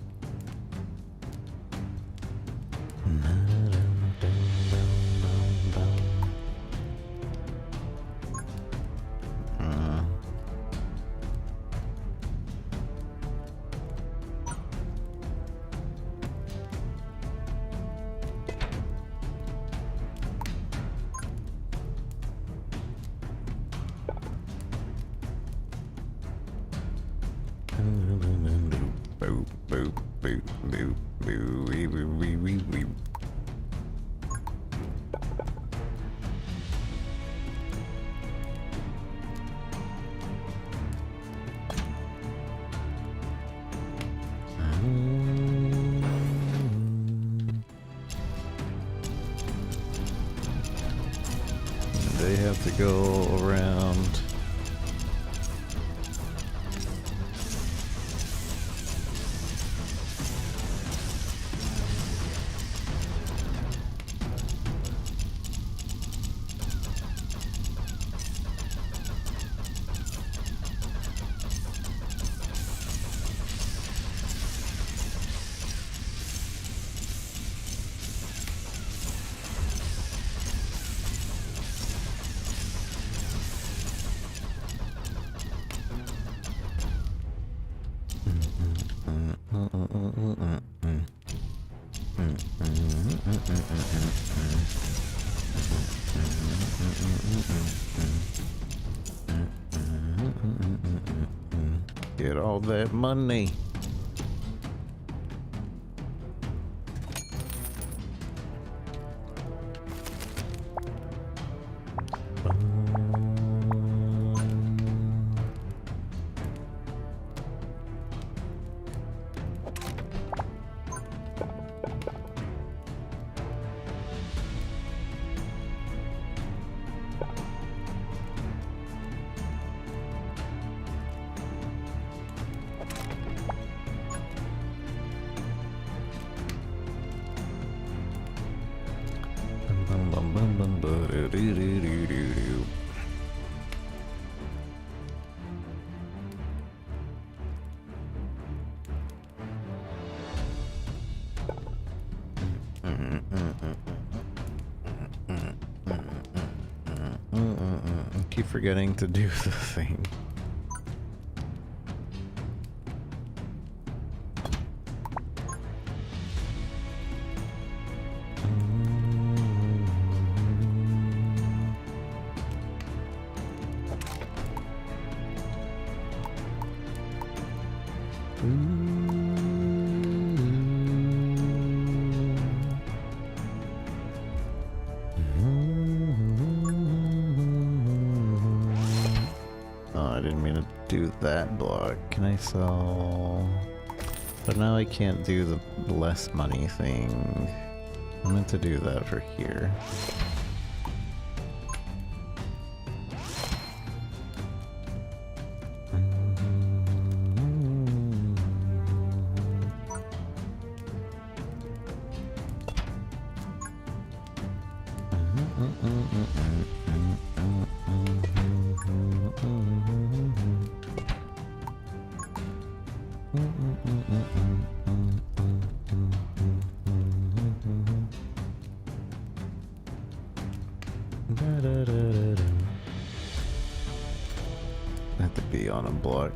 Boo, boo, boo, boo, boo, wee, wee, wee, wee, wee. They have to go around. get all that money. Keep forgetting to do the thing. That block. Can I sell? But now I can't do the less money thing. I meant to do that for here. Have to be on a block.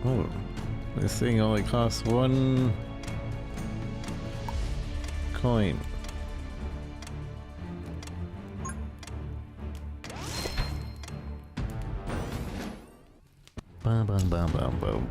Oh, this thing only costs 1 coin. Bum bum bum bum bum.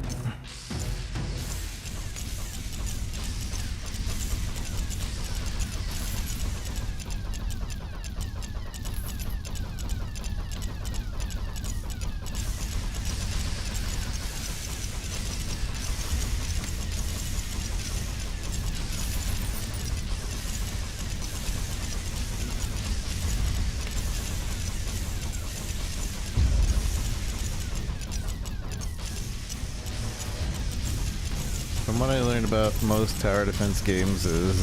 From what I learned about most tower defense games is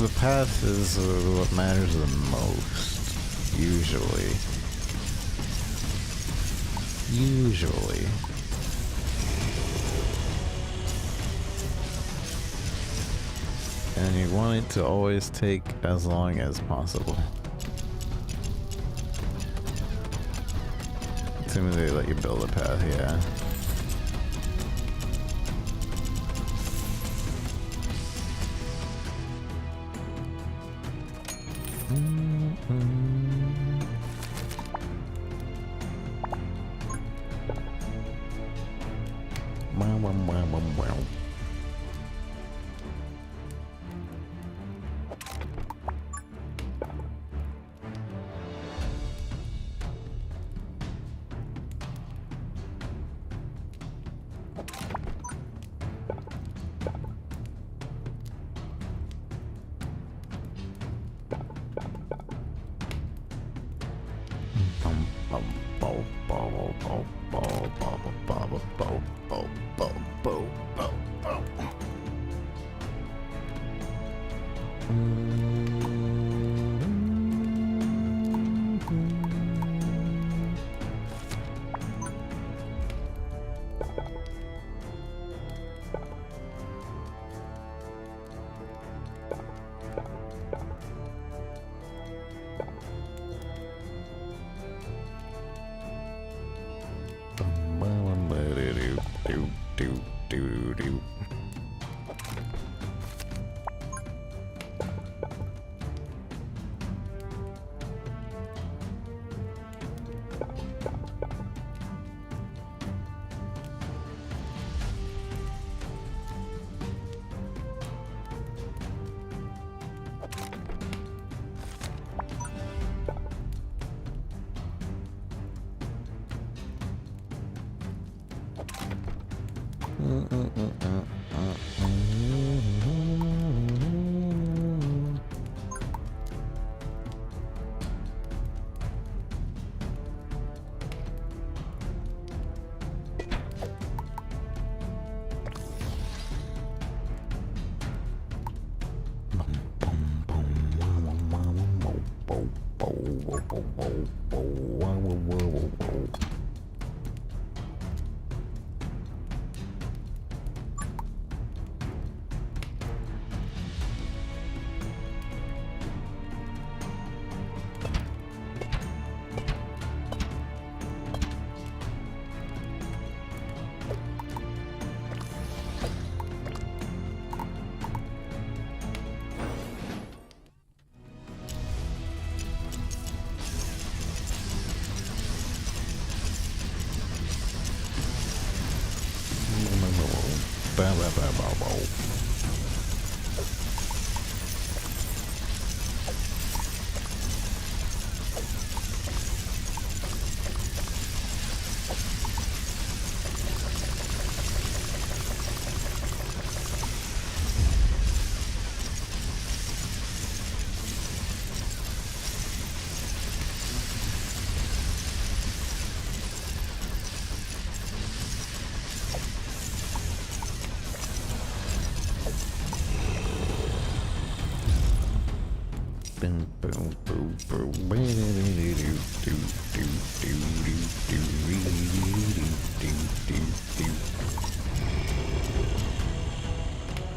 the path is what matters the most, usually. Usually. And you want it to always take as long as possible. Assuming they let you build a path, yeah.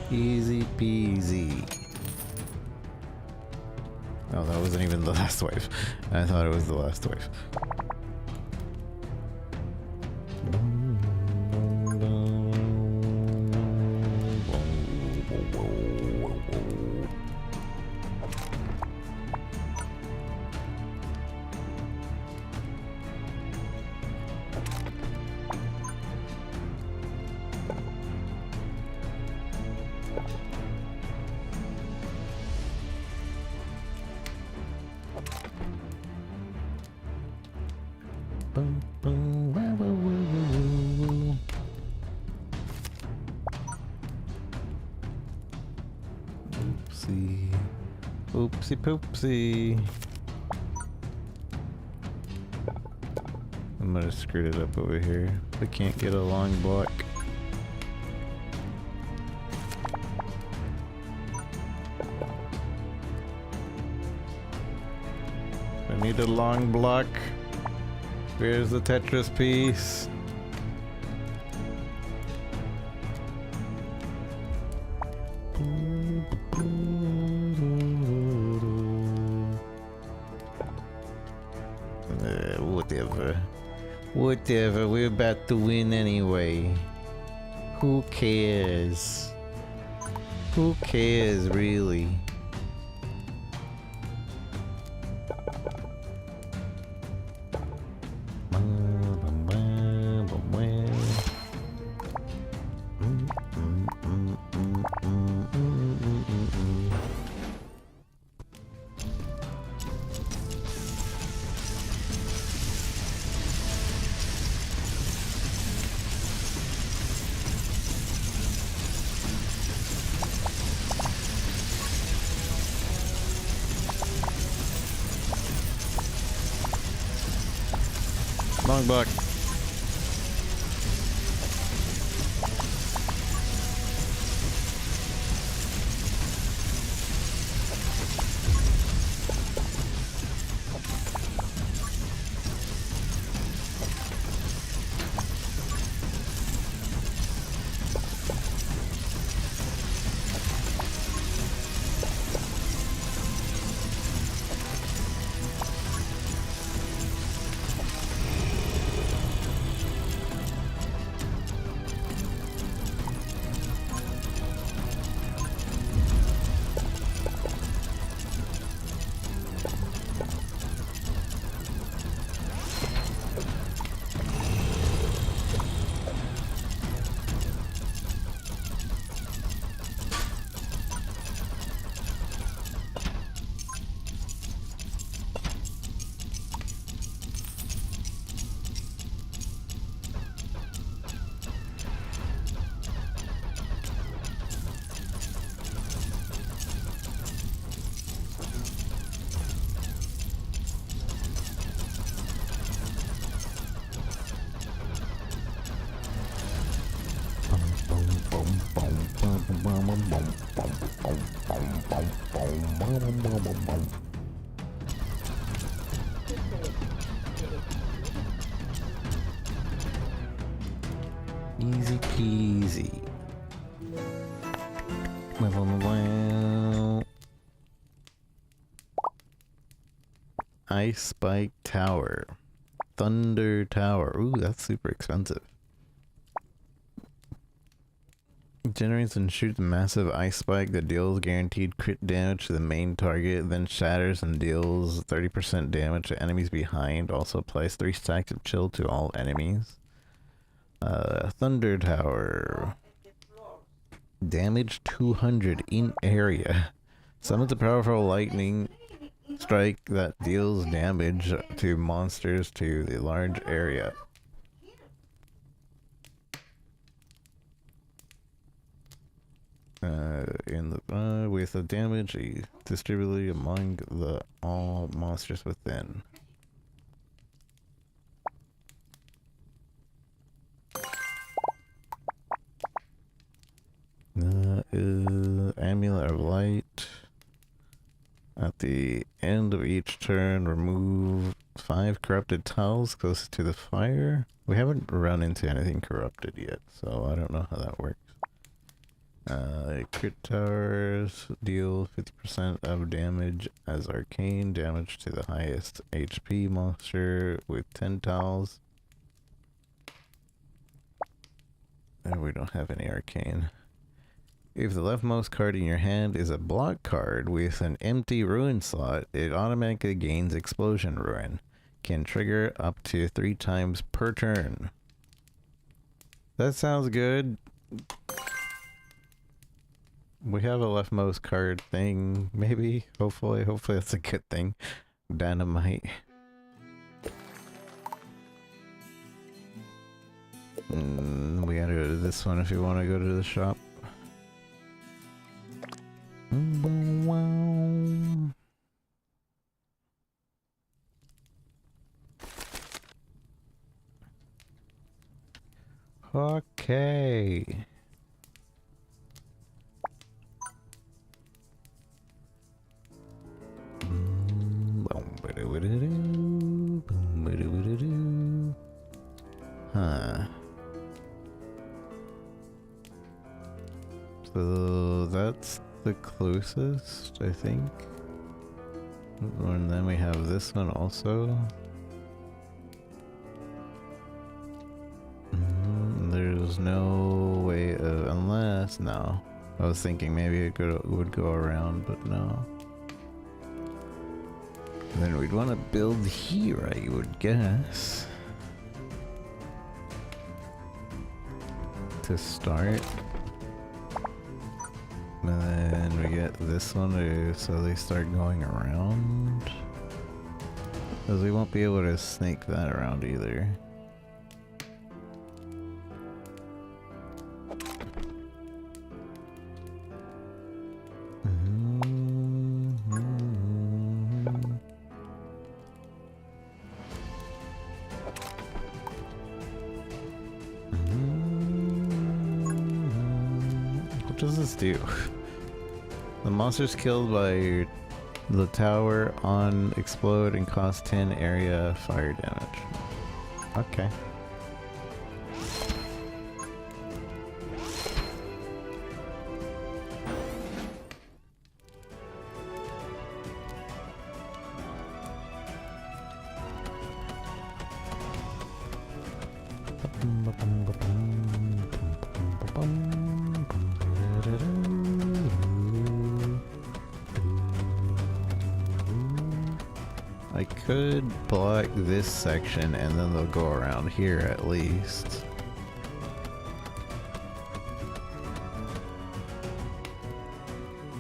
Easy peasy. Oh, that wasn't even the last wave. I thought it was the last wave. Oopsie. Oopsie poopsie. I might have screwed it up over here. I can't get a long block. I need a long block. Where's the Tetris piece? Whatever. Whatever, we're about to win anyway. Who cares? Who cares, really? Long buck. Easy peasy. Ice Spike Tower. Thunder Tower. Ooh, that's super expensive. Generates and shoots a massive ice spike that deals guaranteed crit damage to the main target, then shatters and deals 30% damage to enemies behind. Also applies 3 stacks of chill to all enemies. Thunder Tower. Damage 200 in area. Summons a powerful lightning strike that deals damage to monsters to the large area. With the damage distributed among all monsters within. Amulet of Light. At the end of each turn, remove 5 corrupted tiles close to the fire. We haven't run into anything corrupted yet, so I don't know how that works. Crit towers deal 50% of damage as arcane damage to the highest HP monster with 10 tiles. And we don't have any arcane. If the leftmost card in your hand is a block card with an empty ruin slot, it automatically gains Explosion Ruin. Can trigger up to 3 times per turn. That sounds good. We have a leftmost card thing, maybe. Hopefully that's a good thing. Dynamite. We gotta go to this one if you want to go to the shop. Okay. Huh. So that's the closest, I think. And then we have this one also. There's no way of, unless, no. I was thinking maybe it would go around, but no. And then we'd want to build here, I would guess. To start. And then we get this one so they start going around. Because we won't be able to snake that around either. What does this do? The monsters killed by the tower on explode and cause 10 area fire damage. Okay. I could block this section and then they'll go around here at least.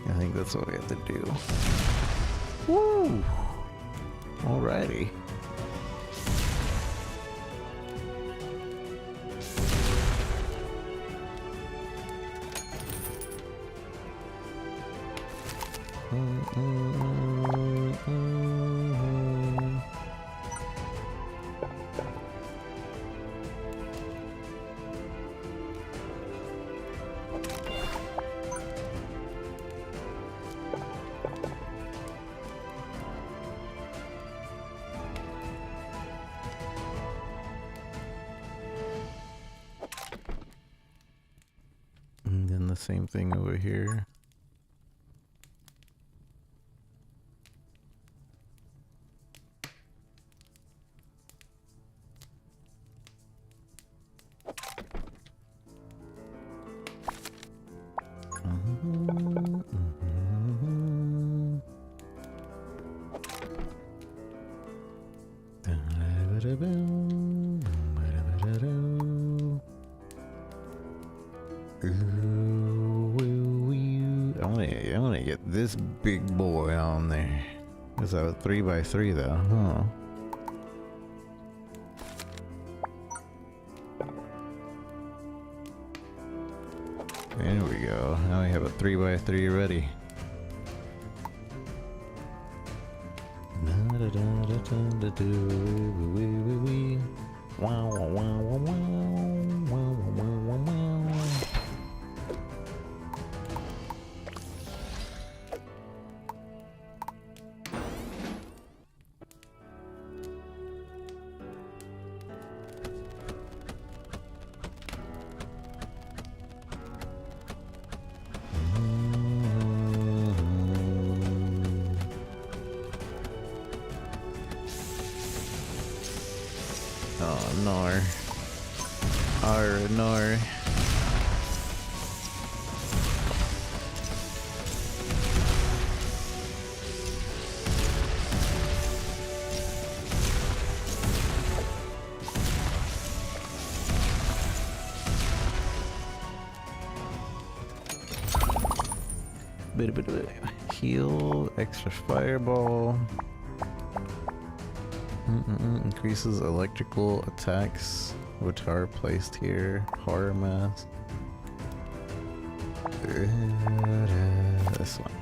I think that's what we have to do. Woo! Alrighty. same thing over here. I wanna get this big boy on there. It's a 3x3 though, huh? There we go. Now we have a 3x3 ready. Wow, wow, wow, wow, wow, wow, wow, wow. Oh no. Oh no. Bit of heal, extra fireball. Increases electrical attacks which are placed here. Horror mask. This one.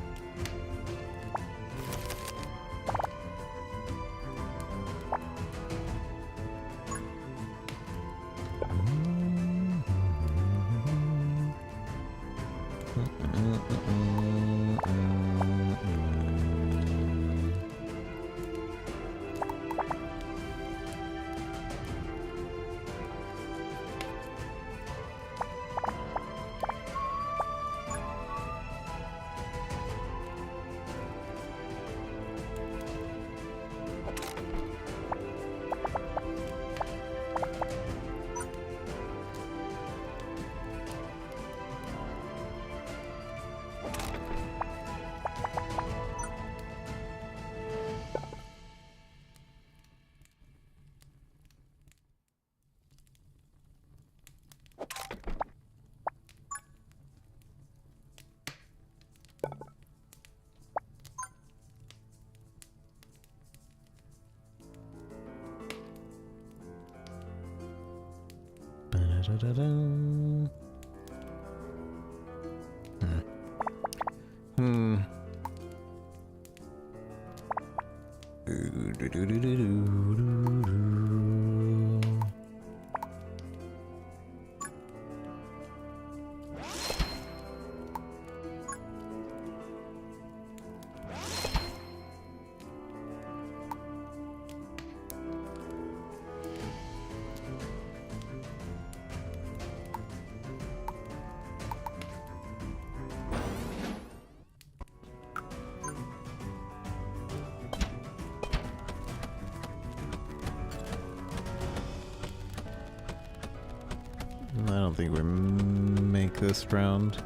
I don't think we make this round.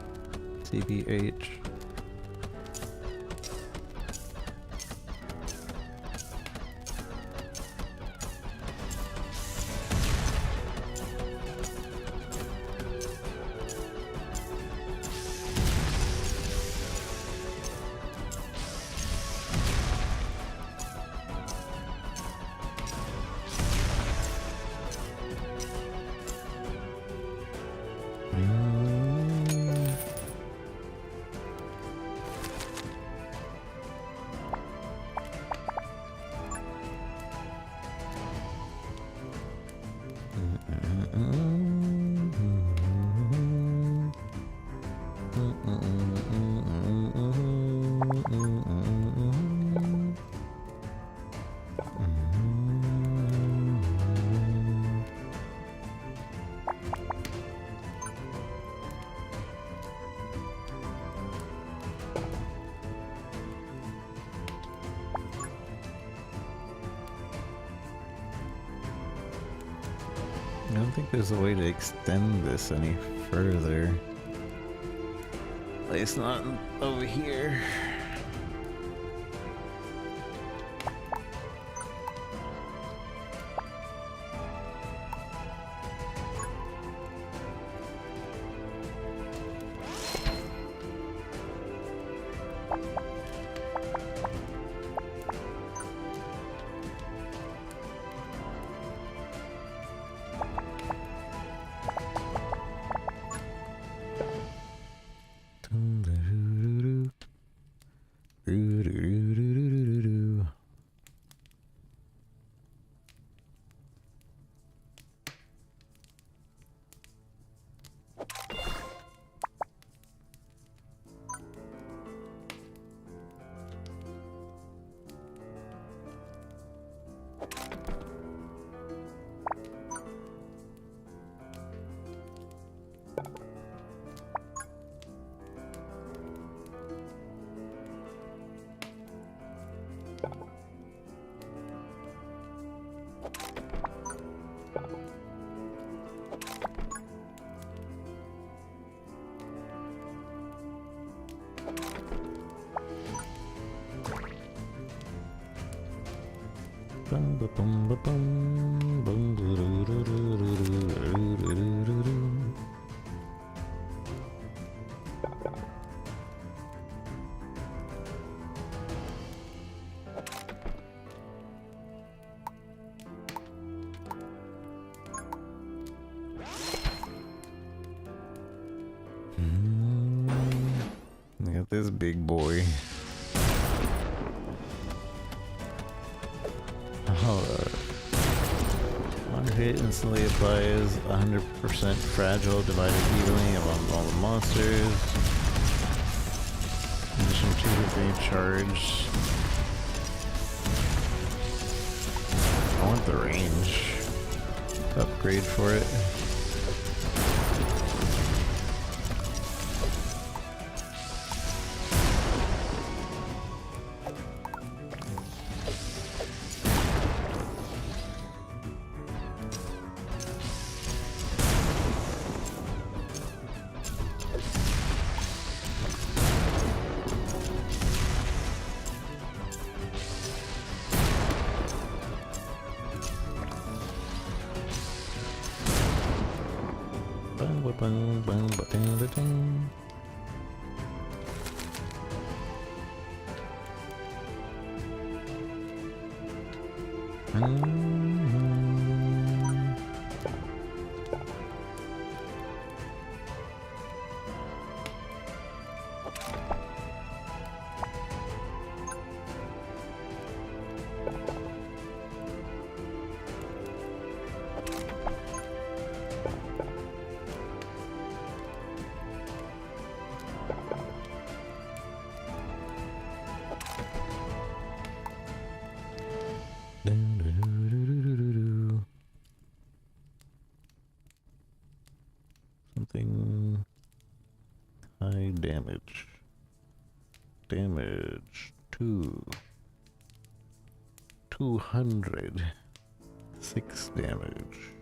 CBH. don't think there's a way to extend this any further. At least not over here. Look at this big boy. One hit instantly applies 100% fragile divided evenly among all the monsters. In addition to the charge. I want the range upgrade for it. Something high damage. Damage 200. 6 damage.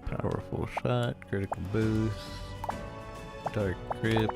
Powerful shot, critical boost, dark grip.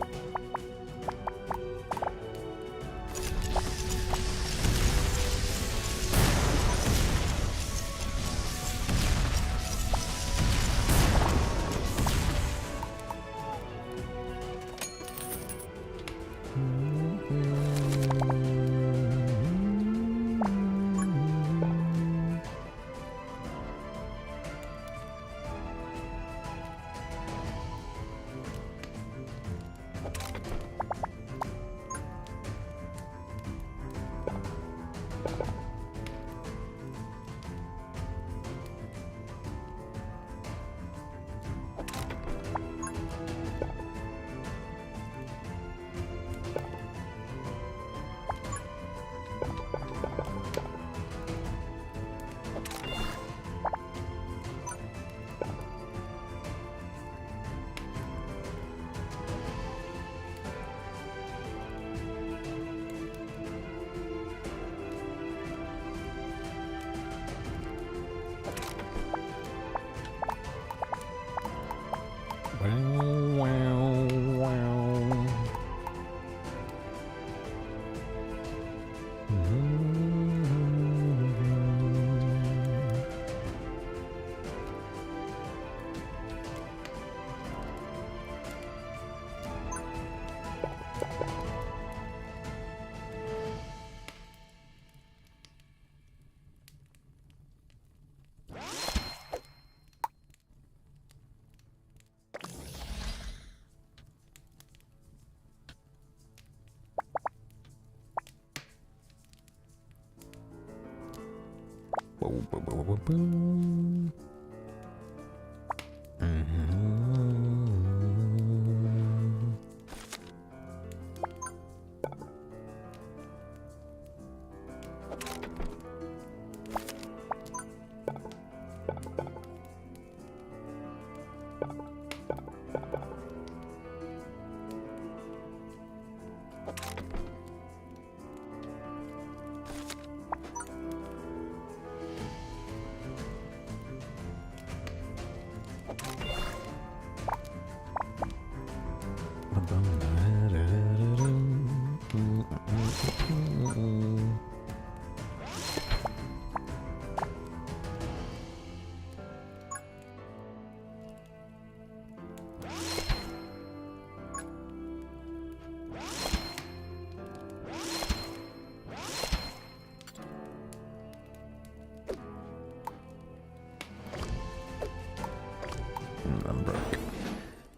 I'm broke.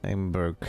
I'm broke.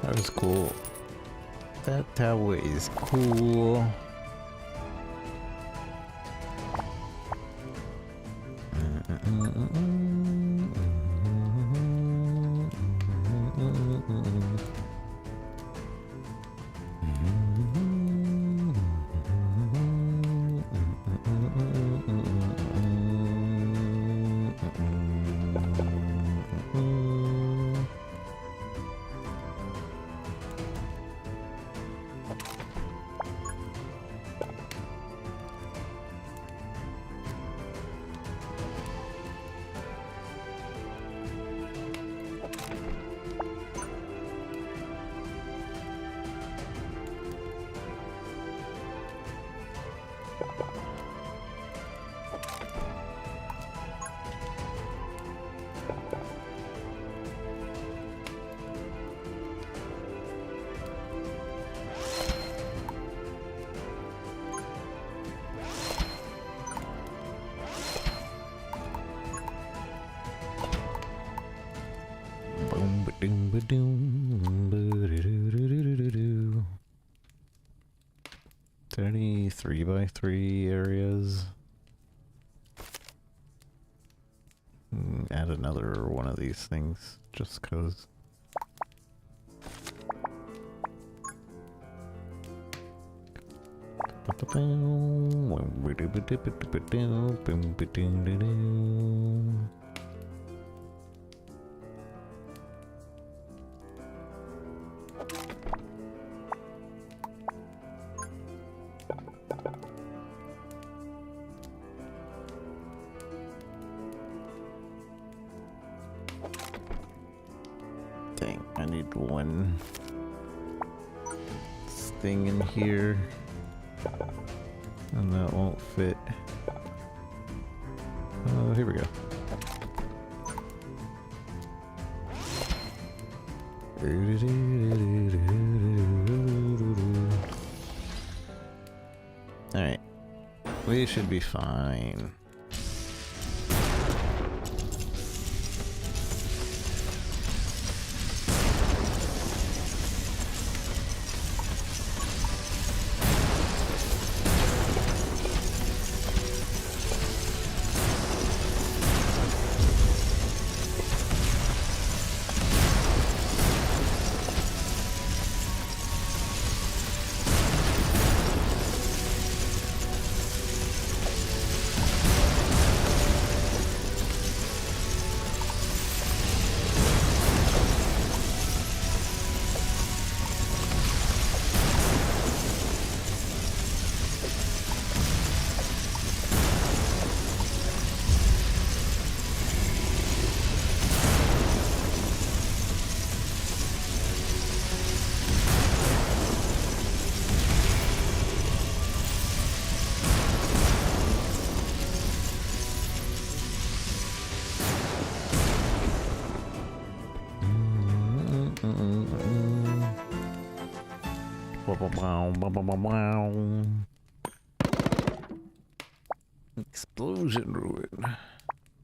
That was cool. That tower is cool. there any 3x3 areas? Add another one of these things, just cause. Dang, I need one thing in here, and that won't fit. Oh, here we go. Alright, we should be fine. Explosion ruin.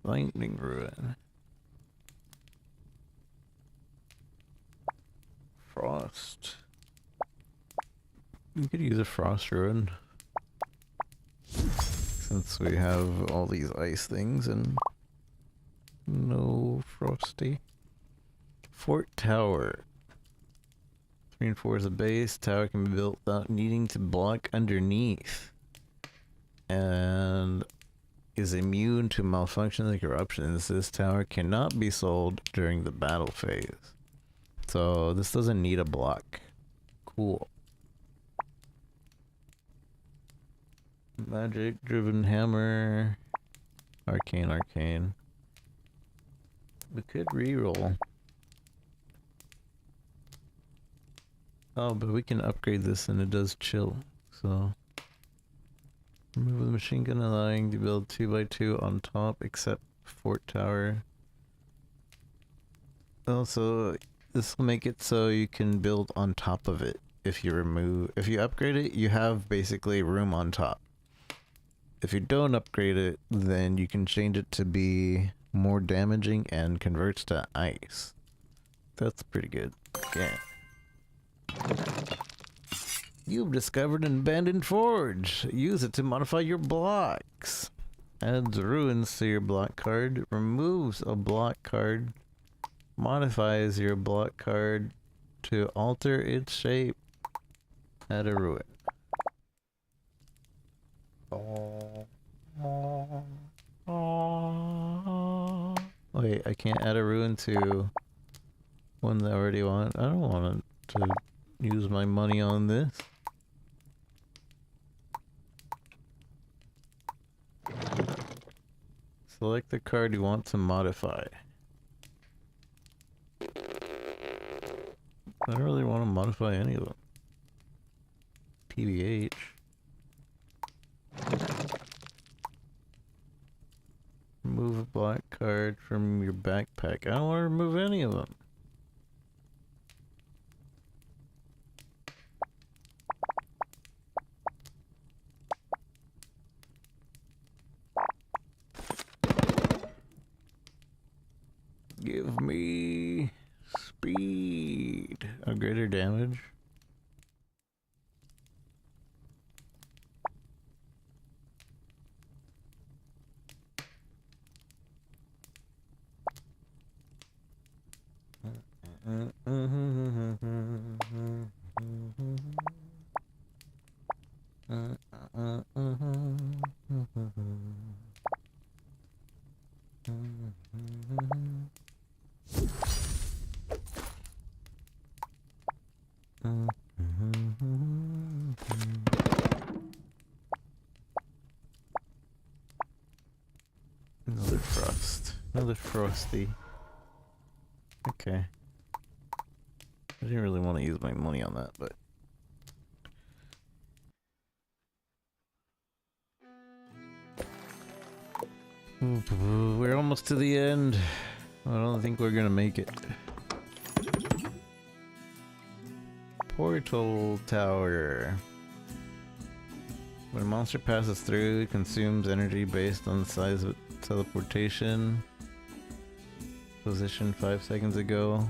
Lightning ruin. Frost. We could use a frost ruin. Since we have all these ice things and no frosty. Fort Tower. 3 and 4 is a base. Tower can be built without needing to block underneath. And is immune to malfunctions and corruptions. This tower cannot be sold during the battle phase. So this doesn't need a block. Cool. Magic driven hammer. Arcane. We could reroll. Oh, but we can upgrade this and it does chill. So remove the machine gun, allowing to build 2x2 on top except Fort Tower. Also, this will make it so you can build on top of it. If you upgrade it, you have basically room on top. If you don't upgrade it, then you can change it to be more damaging and converts to ice. That's pretty good. Yeah. You've discovered an abandoned forge. Use it to modify your blocks. Adds ruins to your block card. Removes a block card. Modifies your block card to alter its shape. Add a ruin. Wait, I can't add a ruin to one that I already want. I don't want to use my money on this. Select the card you want to modify. I don't really want to modify any of them. PBH. Remove a black card from your backpack. I don't want to remove any of them. Give me speed. greater damage? Another frost. Another frosty. Okay. I didn't really want to use my money on that, but... We're almost to the end. I don't think we're gonna make it. Portal tower. When a monster passes through, it consumes energy based on the size of teleportation. Position 5 seconds ago.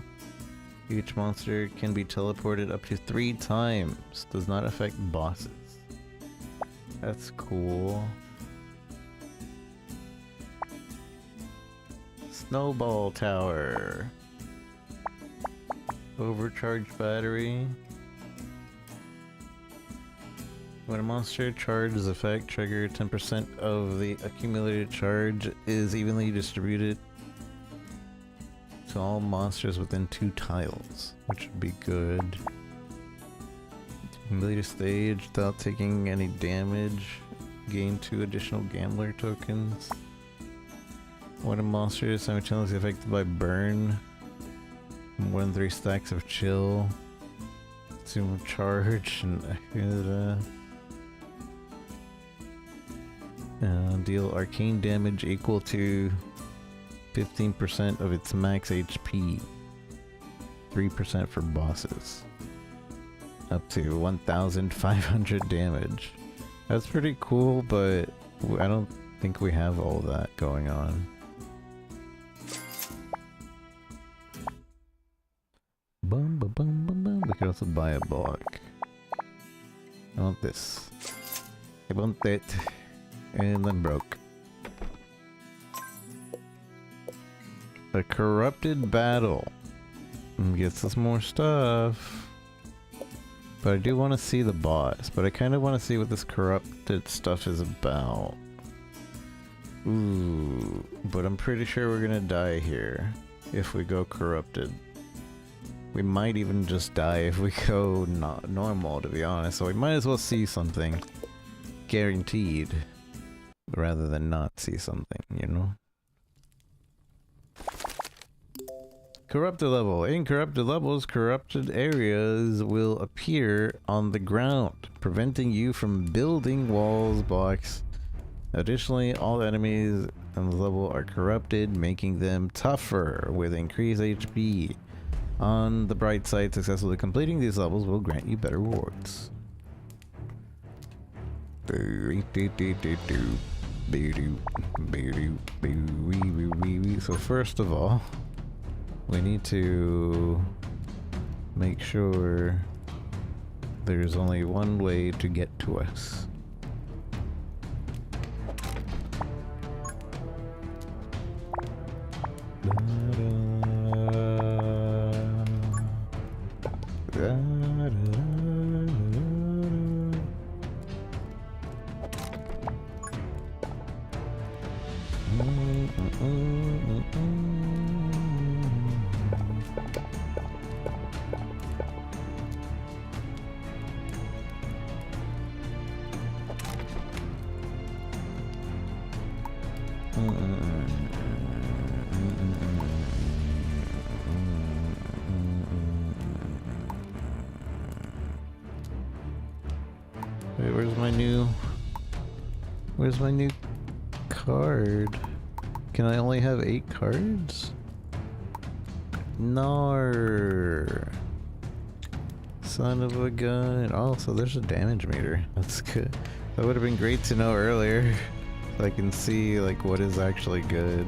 Each monster can be teleported up to 3 times. Does not affect bosses. That's cool. Snowball tower. Overcharged battery. When a monster charges effect trigger, 10% of the accumulated charge is evenly distributed to all monsters within 2 tiles, which would be good. Complete a stage without taking any damage. Gain 2 additional gambler tokens. When a monster is simultaneously affected by burn, more than 3 stacks of chill. Consume charge and deal arcane damage equal to 15% of its max HP. 3% for bosses. Up to 1,500 damage. That's pretty cool, but I don't think we have all that going on. Bum, bum, bum, bum, bum. We could also buy a block. I want this. I want that. And then broke. A corrupted battle. Gets us more stuff. But I do want to see the boss. But I kind of want to see what this corrupted stuff is about. Ooh. But I'm pretty sure we're gonna die here. If we go corrupted. We might even just die if we go not normal, to be honest. So we might as well see something. Guaranteed. Rather than not see something, you know? Corrupted level. In corrupted levels, corrupted areas will appear on the ground, preventing you from building walls, blocks. Additionally, all enemies on the level are corrupted, making them tougher with increased HP. On the bright side, successfully completing these levels will grant you better rewards. So first of all, we need to make sure there's only one way to get to us. Wait, where's my new card? Can I only have 8 cards? No. Son of a gun. Oh, so there's a damage meter. That's good. That would have been great to know earlier. So I can see like what is actually good.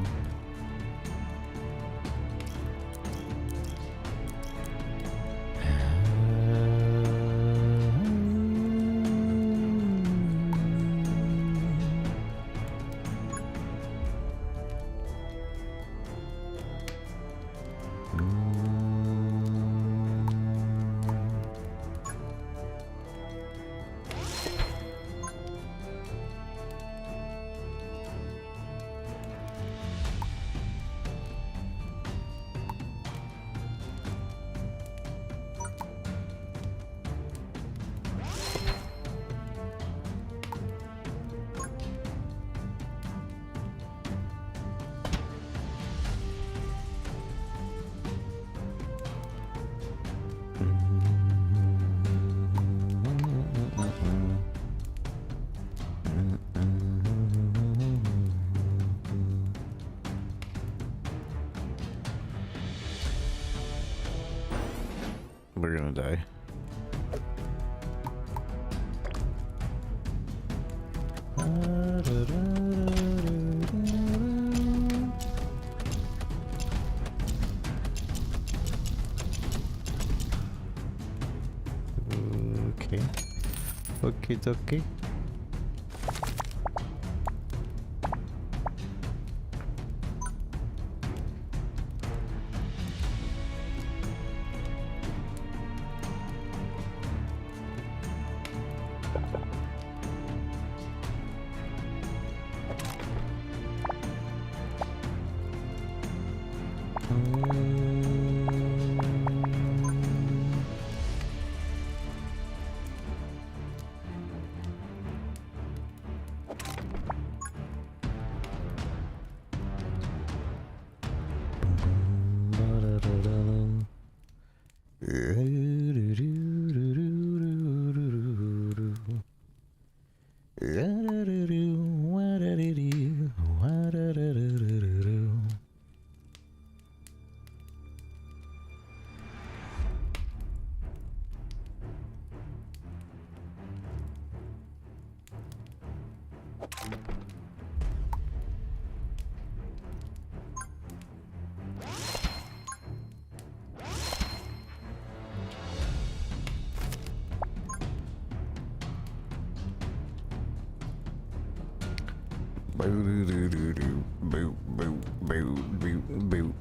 we're gonna die. Okay. Okay, okay.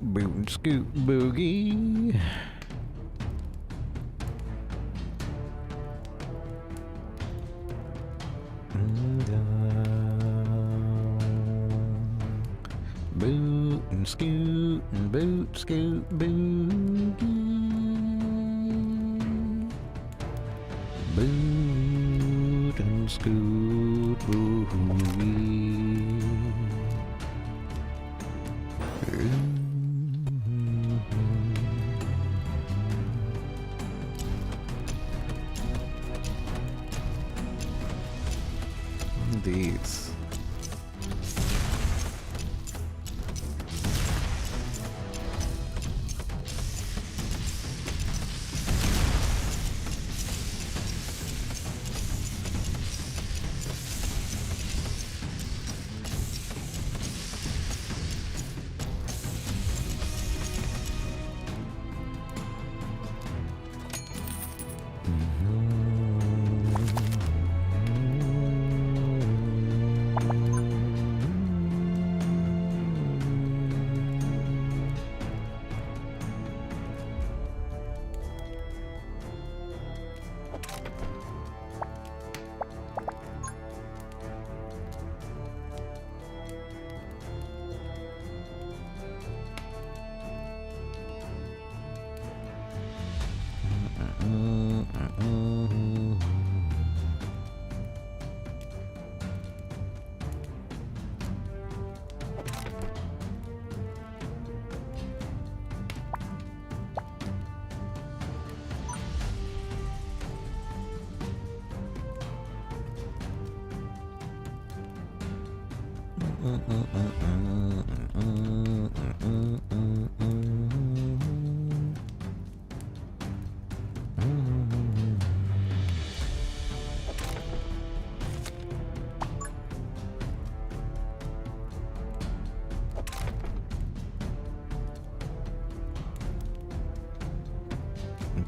Boot scoot boogie. Boot and scoot and boot scoot boogie. Boot and scoot boogie. These.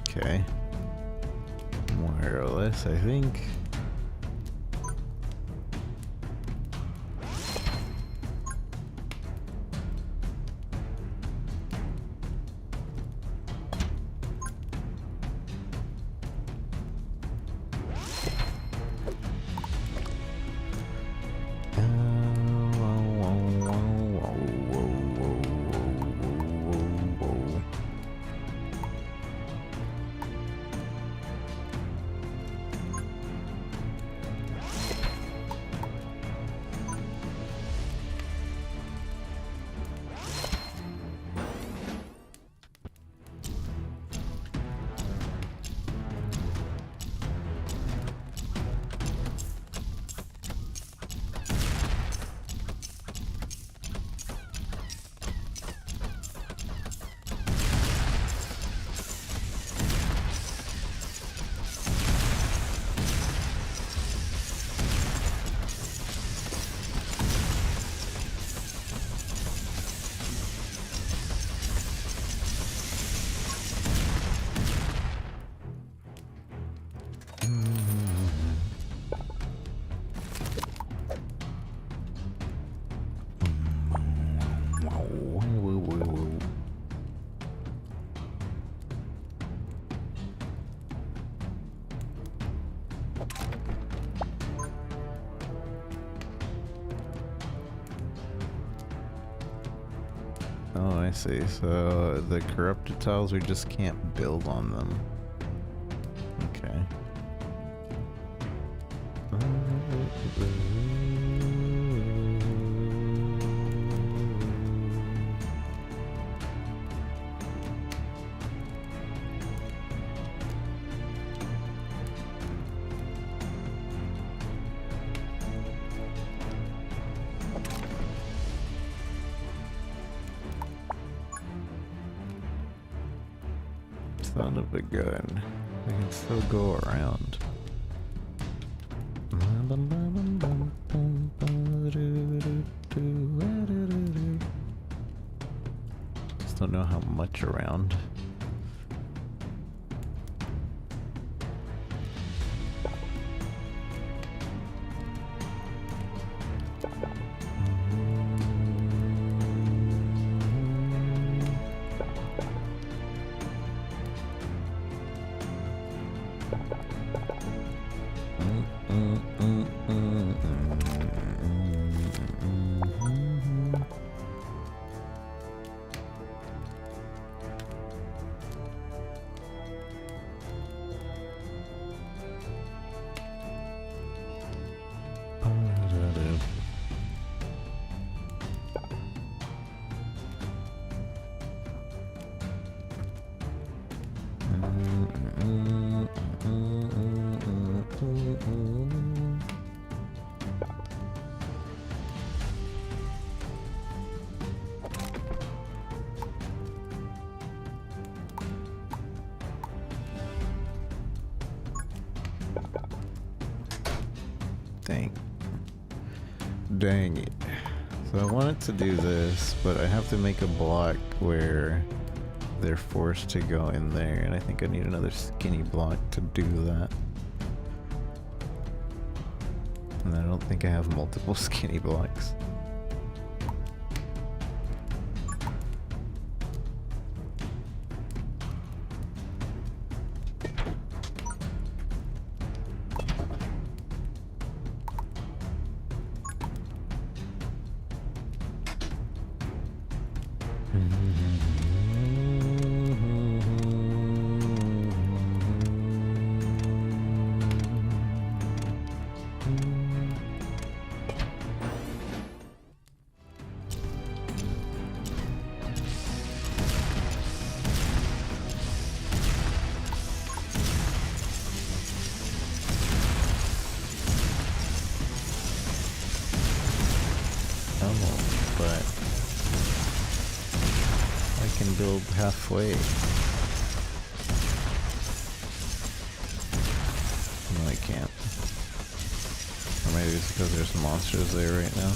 Okay. Wireless, I think. Oh, I see. So the corrupted tiles, we just can't build on them. Okay. Son of a gun. I can still go around. Just don't know how much around. Dang it. So I wanted to do this, but I have to make a block where they're forced to go in there, and I think I need another skinny block to do that. And I don't think I have multiple skinny blocks. But I can build halfway. No, I can't. Or maybe it's because there's monsters there right now.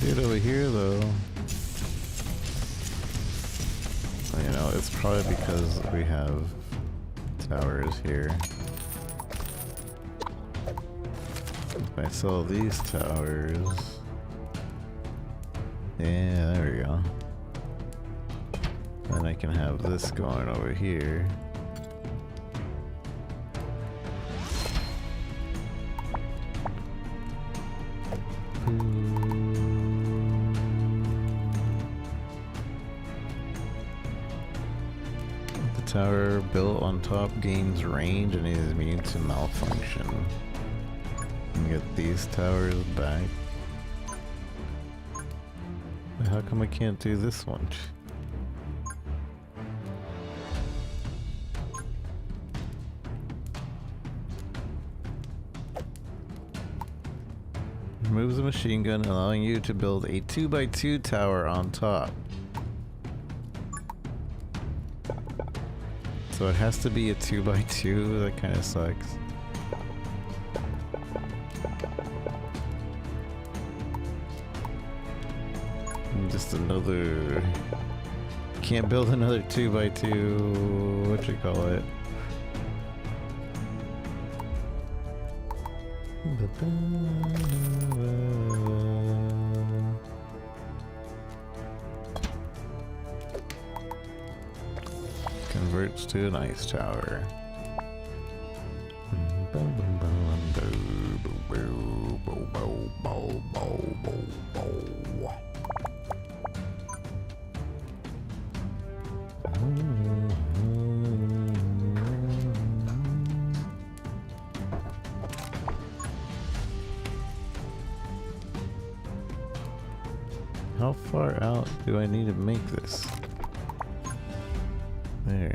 Dude, over here though, you know, it's probably because we have towers here. If I sell these towers, yeah, there we go. Then I can have this going over here. Tower built on top gains range and is immune to malfunction. And get these towers back. But how come I can't do this one? Removes the machine gun, allowing you to build a 2x2 tower on top. So it has to be a 2x2, that kind of sucks. And just another... Can't build another 2x2, what you call it? Converts to an ice tower. How far out do I need to make this? There.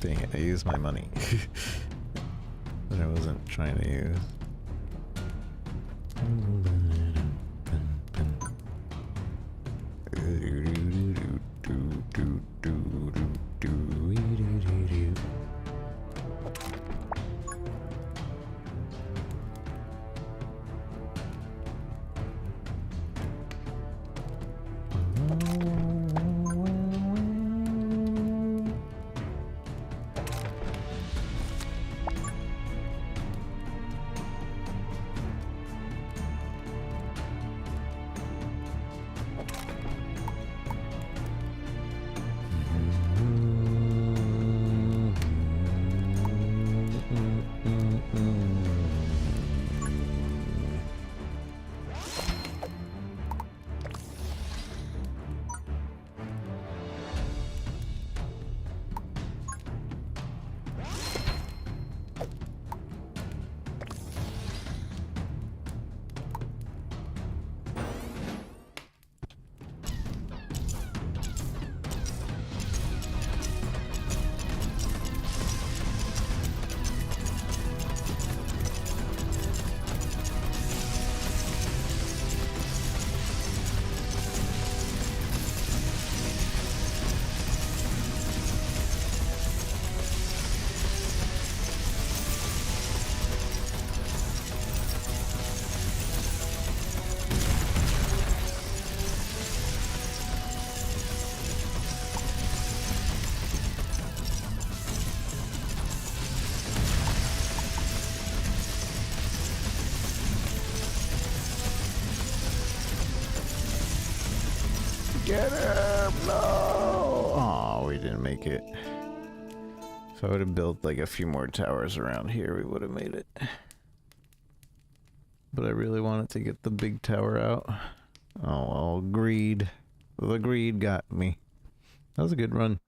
Dang it, I used my money that I wasn't trying to use. Get him! No! Oh, we didn't make it. If I would have built like a few more towers around here, we would have made it. But I really wanted to get the big tower out. Oh, well, greed. The greed got me. That was a good run.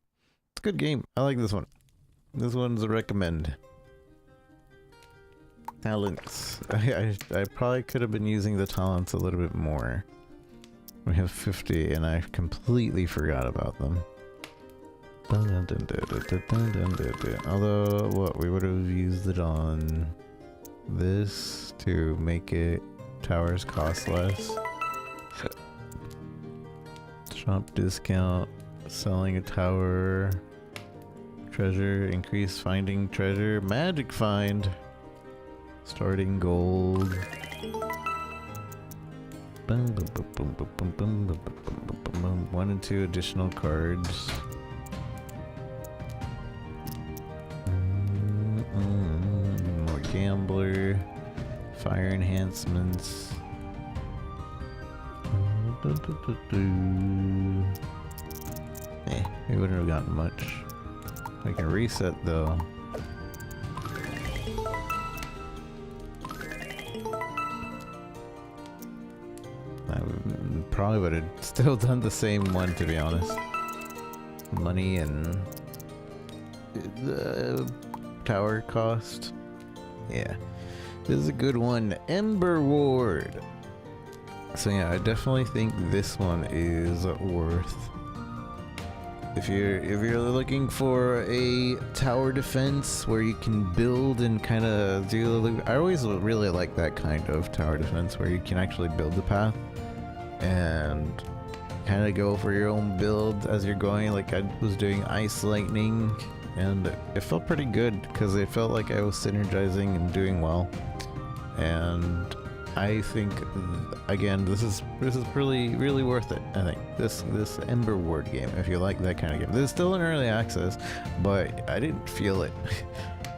It's a good game. I like this one. This one's a recommend. Talents. I probably could have been using the talents a little bit more. We have 50 and I completely forgot about them. Although, what, we would have used it on this to make it towers cost less. Shop discount, selling a tower, Treasure, increase finding treasure, magic find, starting gold. 1 and 2 additional cards. More gambler, fire enhancements. We wouldn't have gotten much. I can reset though. I probably would have still done the same one, to be honest. Money and the tower cost. Yeah, this is a good one. Emberward. So yeah, I definitely think this one is worth. If you're looking for a tower defense where you can build and kind of do, I always really like that kind of tower defense where you can actually build the path and kind of go for your own build as you're going. Like I was doing ice lightning, and it felt pretty good because it felt like I was synergizing and doing well. And I think, again, this is really worth it. I think this Emberward game, if you like that kind of game. This is still in early access, but I didn't feel it.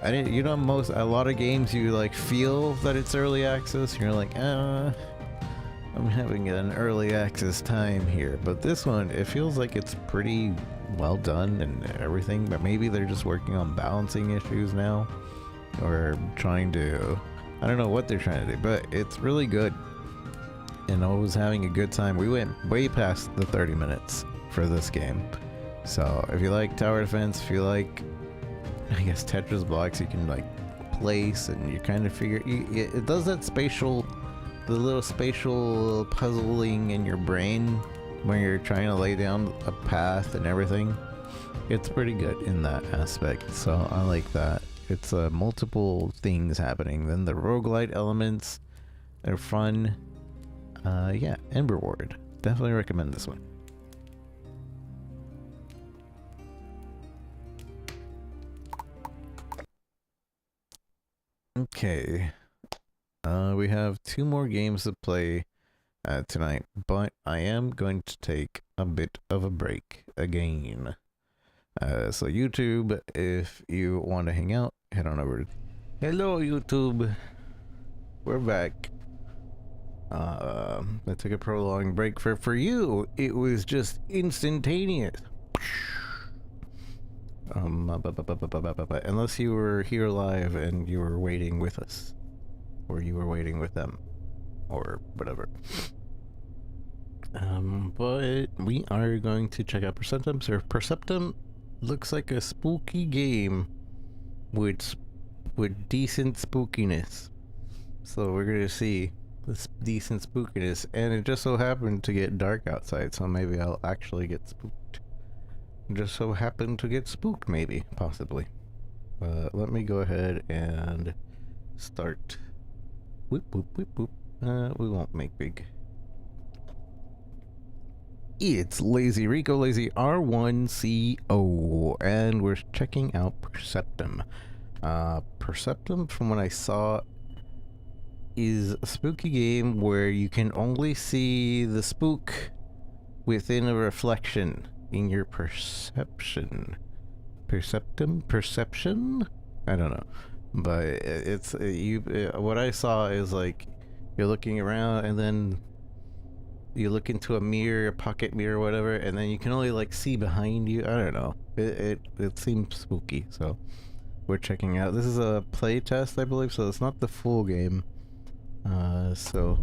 I didn't. You know, a lot of games you like feel that it's early access. You're like, I'm having an early access time here. But this one, it feels like it's pretty well done and everything. But maybe they're just working on balancing issues now, or trying to. I don't know what they're trying to do, but it's really good. And I was having a good time. We went way past the 30 minutes for this game. So if you like tower defense, if you like, I guess, Tetris blocks you can like place, and you kind of figure, it does that the little spatial puzzling in your brain when you're trying to lay down a path and everything. It's pretty good in that aspect. So I like that. It's multiple things happening. Then the roguelite elements are fun. Yeah, Emberward. Definitely recommend this one. Okay. We have 2 more games to play tonight, but I am going to take a bit of a break again. So YouTube, if you want to hang out, head on over. Hello YouTube, we're back. I took a prolonged break. For you, it was just instantaneous. Unless you were here live and you were waiting with us, or you were waiting with them, or whatever. But we are going to check out Perceptum. So Perceptum looks like a spooky game with decent spookiness. So we're gonna see this decent spookiness, and it just so happened to get dark outside, so maybe I'll actually get spooked. Just so happened to get spooked, maybe, possibly. Let me go ahead and start. Whoop whoop whoop whoop. We won't make big. It's Lazy Rico, Lazy R1CO, and we're checking out Perceptum. Perceptum, from what I saw, is a spooky game where you can only see the spook within a reflection in your perception. Perception? I don't know. But it's, what I saw is like, you're looking around and then you look into a mirror, a pocket mirror, whatever, and then you can only like see behind you. I don't know. It seems spooky, so we're checking out. This is a play test, I believe, so it's not the full game. So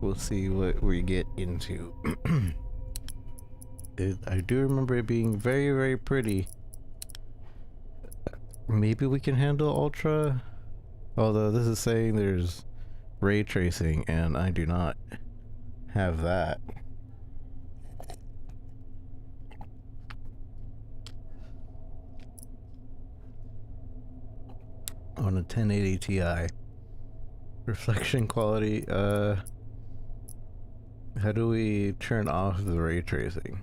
we'll see what we get into. I do remember it being very, very pretty. Maybe we can handle ultra, although this is saying there's ray tracing, and I do not have that. On a 1080 Ti. Reflection quality, how do we turn off the ray tracing?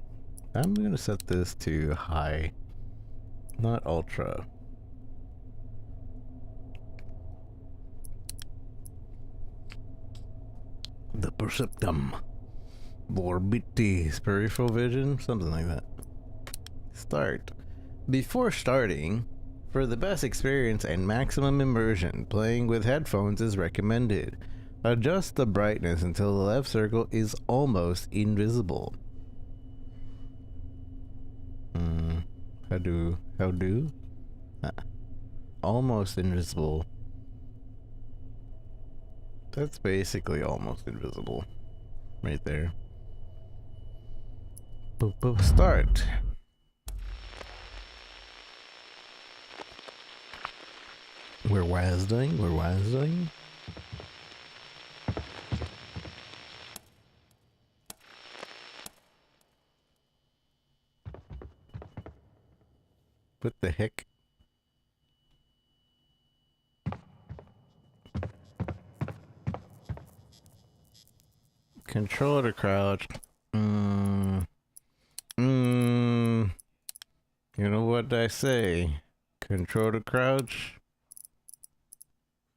I'm gonna set this to high. Not ultra. The Perceptum. Vorbitis. Peripheral vision? Something like that. Start. Before starting, for the best experience and maximum immersion, playing with headphones is recommended. Adjust the brightness until the left circle is almost invisible. How do? Almost invisible. That's basically almost invisible. Right there. Boop, boop, start. We're WASDing. What the heck? Control to crouch. You know what I say? Control to crouch.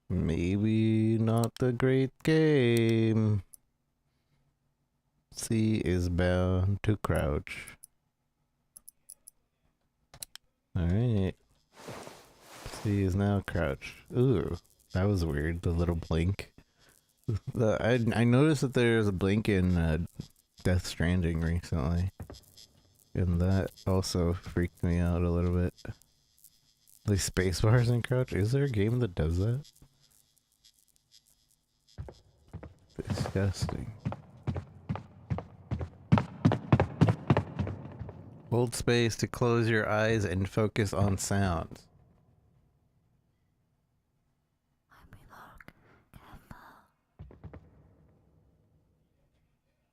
Maybe not the great game. C is bound to crouch. Alright. C is now crouch. Ooh, that was weird, the little blink. I noticed that there's a blink in Death Stranding recently. And that also freaked me out a little bit. Like spacebars and crouch. Is there a game that does that? Disgusting. Hold space to close your eyes and focus on sounds.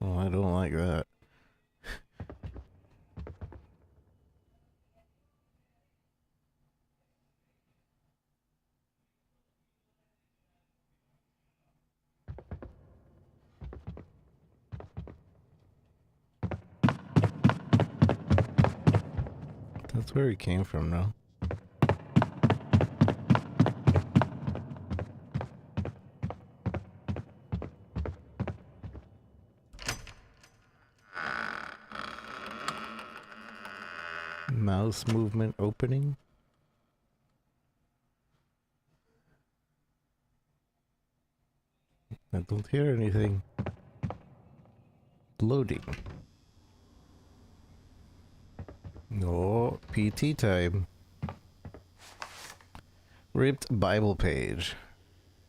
Oh, I don't like that. That's where he came from, no? Mouse movement opening. I don't hear anything. Loading. Oh, PT time. Ripped Bible page.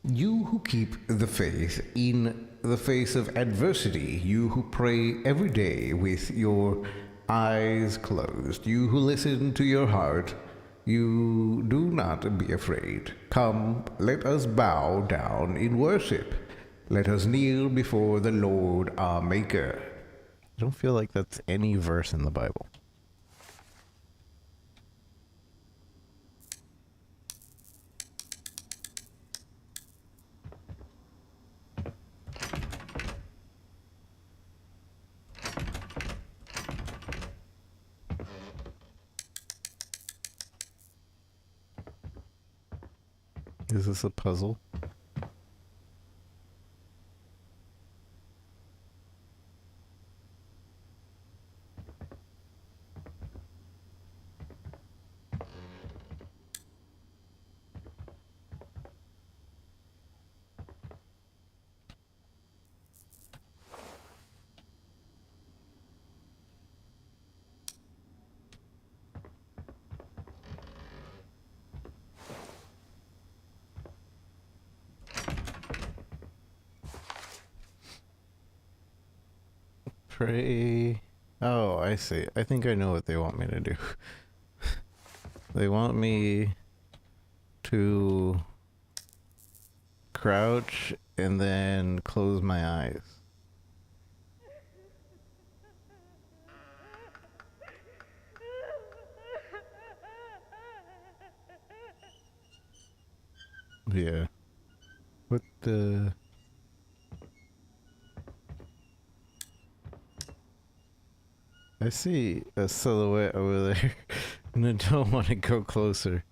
You who keep the faith in the face of adversity, you who pray every day with your eyes closed, you who listen to your heart, you do not be afraid. Come, let us bow down in worship. Let us kneel before the Lord our Maker. I don't feel like that's any verse in the Bible. Is this a puzzle? Pray. Oh, I see. I think I know what they want me to do. They want me to crouch and then close my eyes. Yeah. What the... I see a silhouette over there. And I don't want to go closer.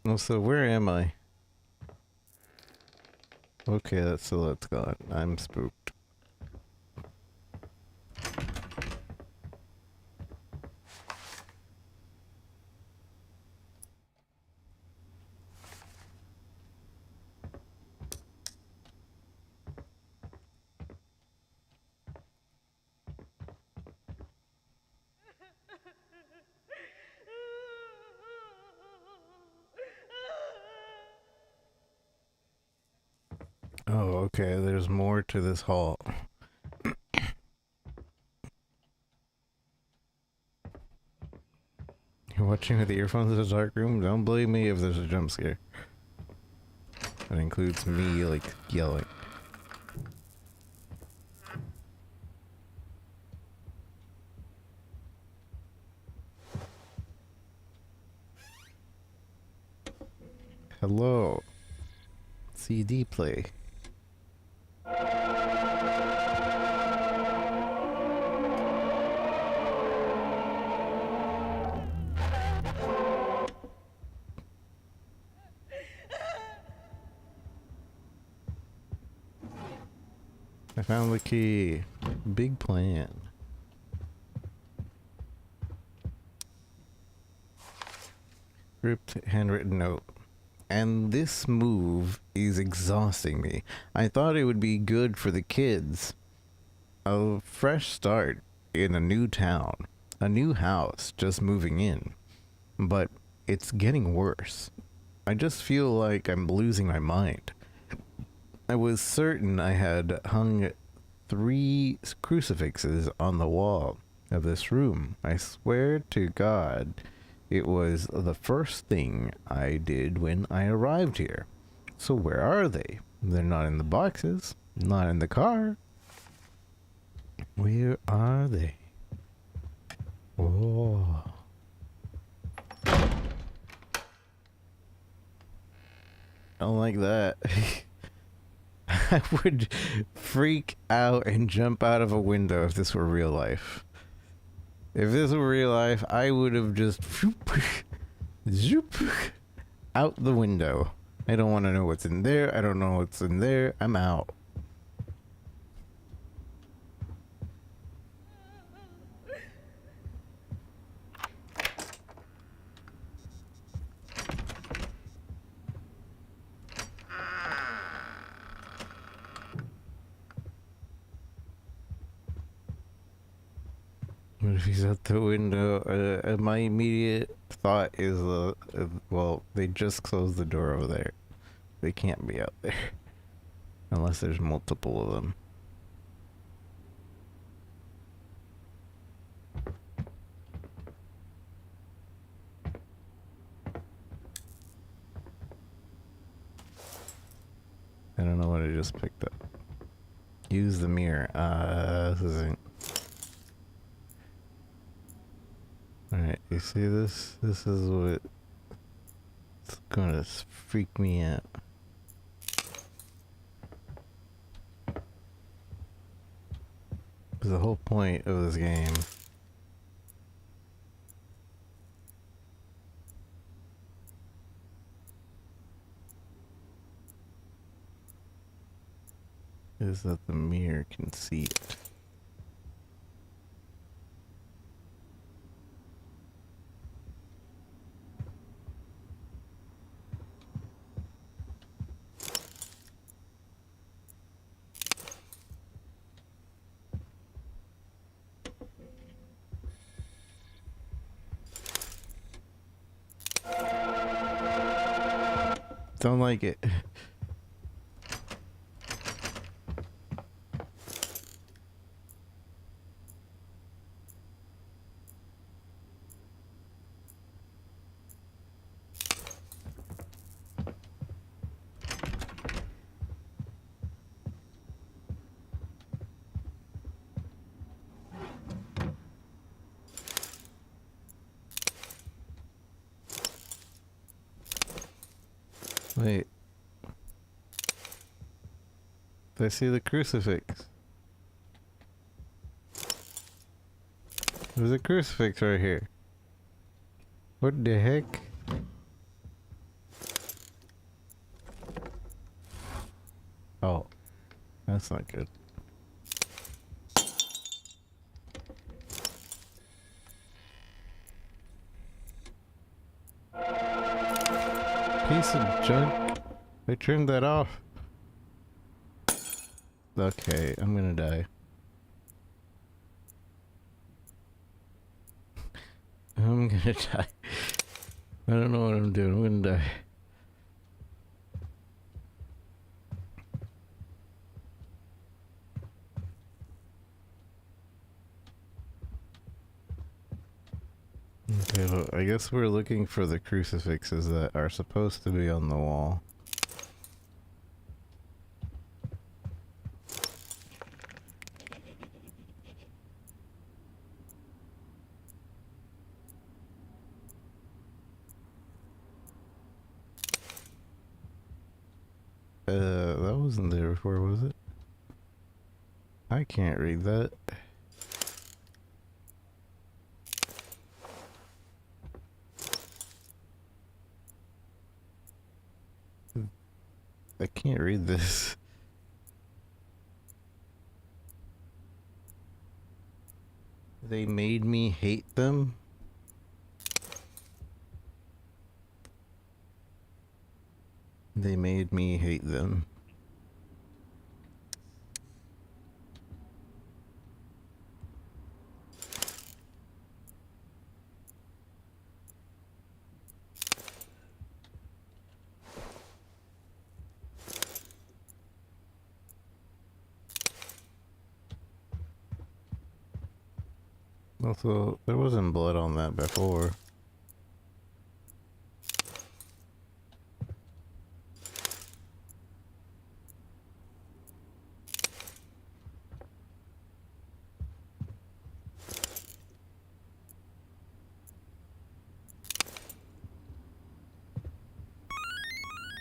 Also, where am I? Okay, that's the let's go. I'm spooked. Oh, okay, there's more to this hall. You're watching with the earphones in a dark room? Don't blame me if there's a jump scare. That includes me, like, yelling. Hello. CD play. I found the key. Big plan. Script, handwritten note. And this move is exhausting me. I thought it would be good for the kids. A fresh start in a new town. A new house just moving in. But it's getting worse. I just feel like I'm losing my mind. I was certain I had hung 3 crucifixes on the wall of this room. I swear to God, it was the first thing I did when I arrived here. So where are they? They're not in the boxes, not in the car. Where are they? Oh. I don't like that. I would freak out and jump out of a window if this were real life. If this were real life, I would have just zoop, out the window. I don't want to know what's in there. I don't know what's in there. I'm out. What if he's out the window? My immediate thought is, well, they just closed the door over there. They can't be out there. Unless there's multiple of them. I don't know what I just picked up. Use the mirror. This isn't... Alright, you see this? This is what... It's gonna freak me out. Because the whole point of this game is that the mirror can see it. Don't like it. Wait. I see the crucifix. There's a crucifix right here. What the heck? Oh, that's not good. Piece of junk. I turned that off. Okay, I'm gonna die. I'm gonna die. I don't know what I'm doing. I'm gonna die. Okay, well, I guess we're looking for the crucifixes that are supposed to be on the wall. That wasn't there before, was it? I can't read that. I can't read this. They made me hate them? They made me hate them. Also, there wasn't blood on that before.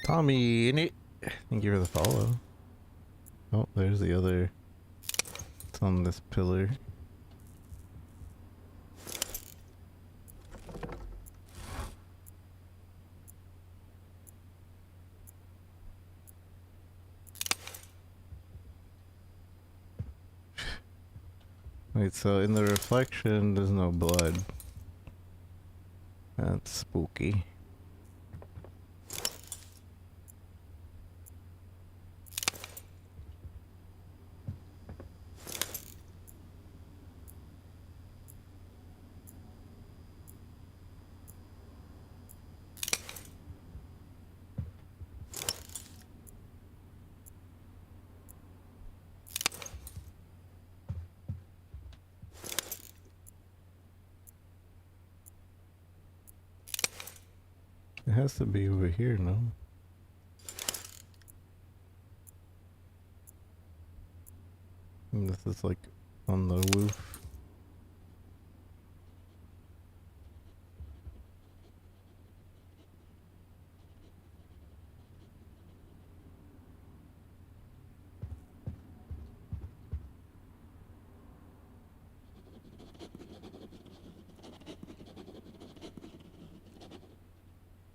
Tommy, in it. Thank you for the follow. Oh, there's the other. It's on this pillar. Wait, so in the reflection, there's no blood. That's spooky. It has to be over here, no? And this is like on the roof.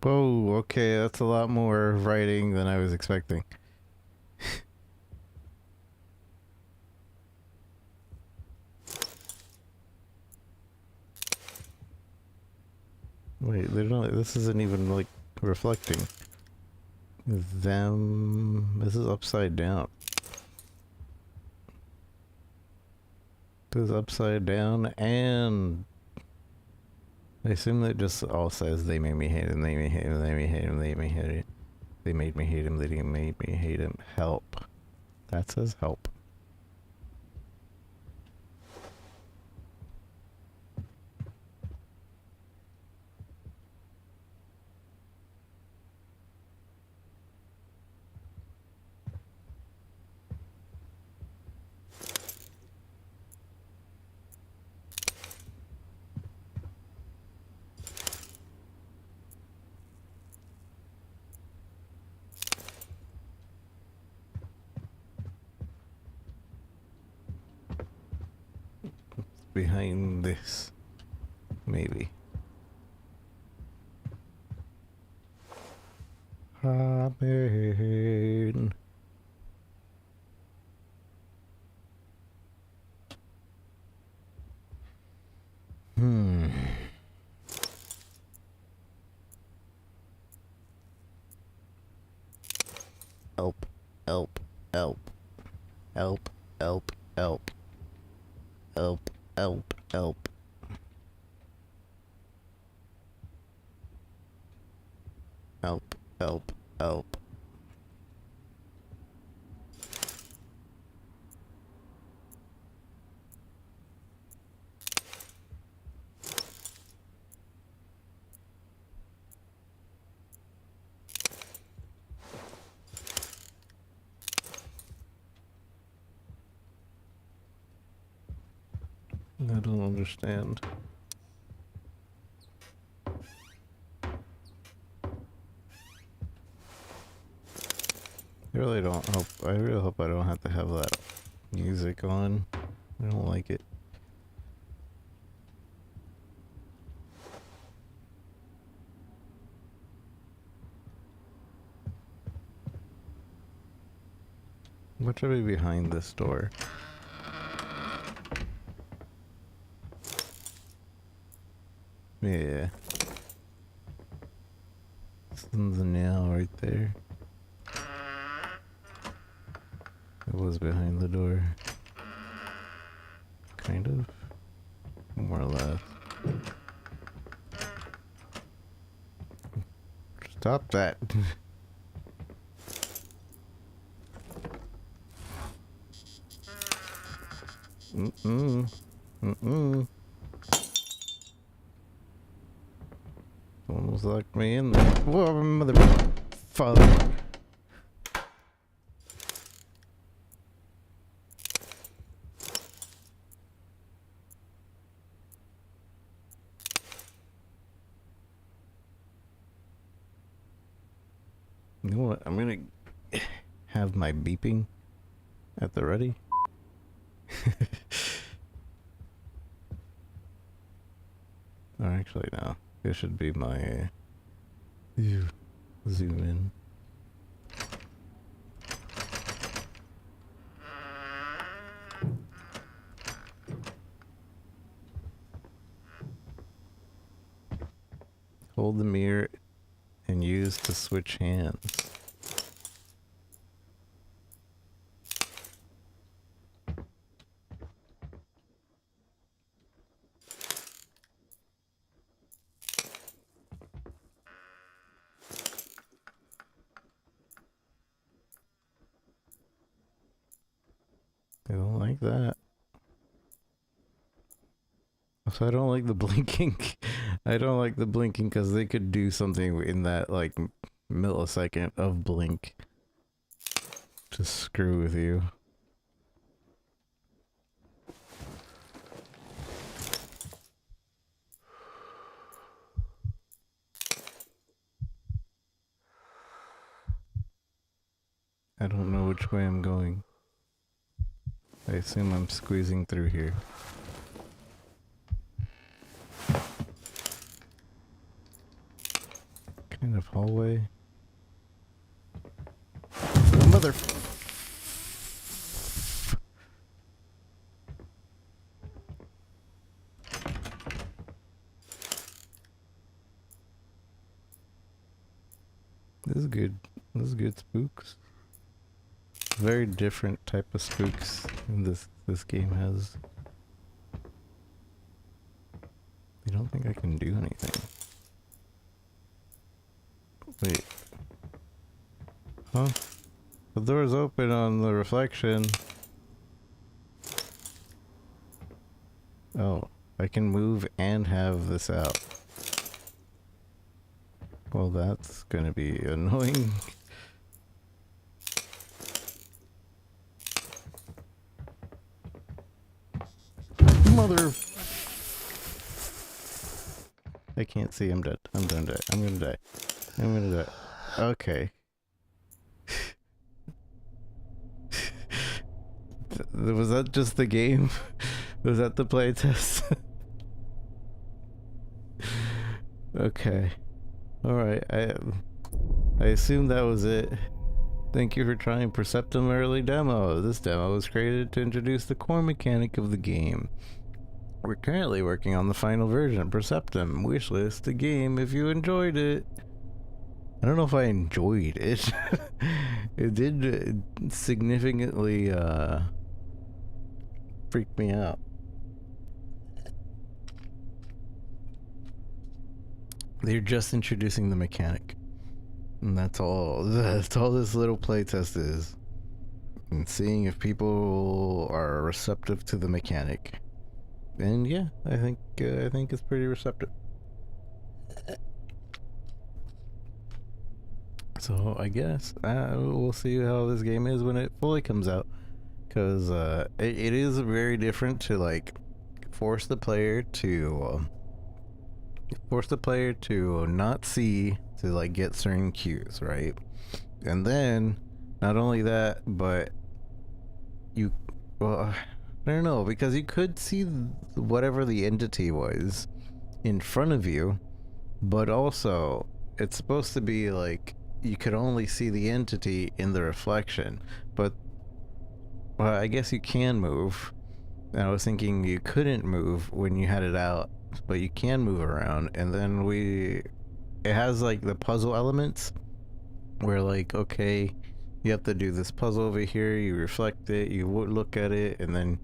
Whoa, okay, that's a lot more writing than I was expecting. Wait, they're not, this isn't even like reflecting. This is upside down. This is upside down, and I assume that just all says they made me hate him, they made me hate him, they made me hate him, they made me hate him. They made me hate him, they didn't make me hate him. Help. That says help. Behind this, maybe. happen. Help, help, help, help, help, help, help, help, help. Help, help, help. I don't understand. I really don't hope. I really hope I don't have to have that music on. I don't like it. What should be behind this door? Yeah. Something's a nail right there. It was behind the door. Kind of. More or less. Stop that. Mm-mm. Mm-mm. Almost locked me in there. Whoa, mother... Father. You know what? I'm gonna have my beeping at the ready. Or actually, no. It should be my zoom in. Hold the mirror and use to switch hands. I don't like that. So I don't like the blinking. I don't like the blinking because they could do something in that like millisecond of blink to screw with you. I don't know which way I'm going. I assume I'm squeezing through here. Kind of hallway. Mother... This is good. This is good spooks. Very different type of spooks this game has. I don't think I can do anything. Wait. Huh? The door's open on the reflection. Oh, I can move and have this out. Well, that's gonna be annoying. Mother... I can't see, I'm dead. I'm done dead. I'm gonna die. I'm gonna die. Okay. Was that just the game? Was that the playtest? Okay. Alright, I assume that was it. Thank you for trying Perceptum early demo. This demo was created to introduce the core mechanic of the game. We're currently working on the final version, Perceptum. Wishlist the game if you enjoyed it. I don't know if I enjoyed it. It did significantly freak me out. They're just introducing the mechanic. And that's all this little playtest is. And seeing if people are receptive to the mechanic. And yeah, I think it's pretty receptive. So I guess we'll see how this game is when it fully comes out, because it is very different to like force the player to not see, to like get certain cues, right? And then not only that, but you, well, I don't know, because you could see whatever the entity was in front of you, but also it's supposed to be like you could only see the entity in the reflection. But well, I guess you can move. And I was thinking you couldn't move when you had it out, but you can move around. And then it has like the puzzle elements where like, okay, you have to do this puzzle over here, you reflect it, you look at it, and then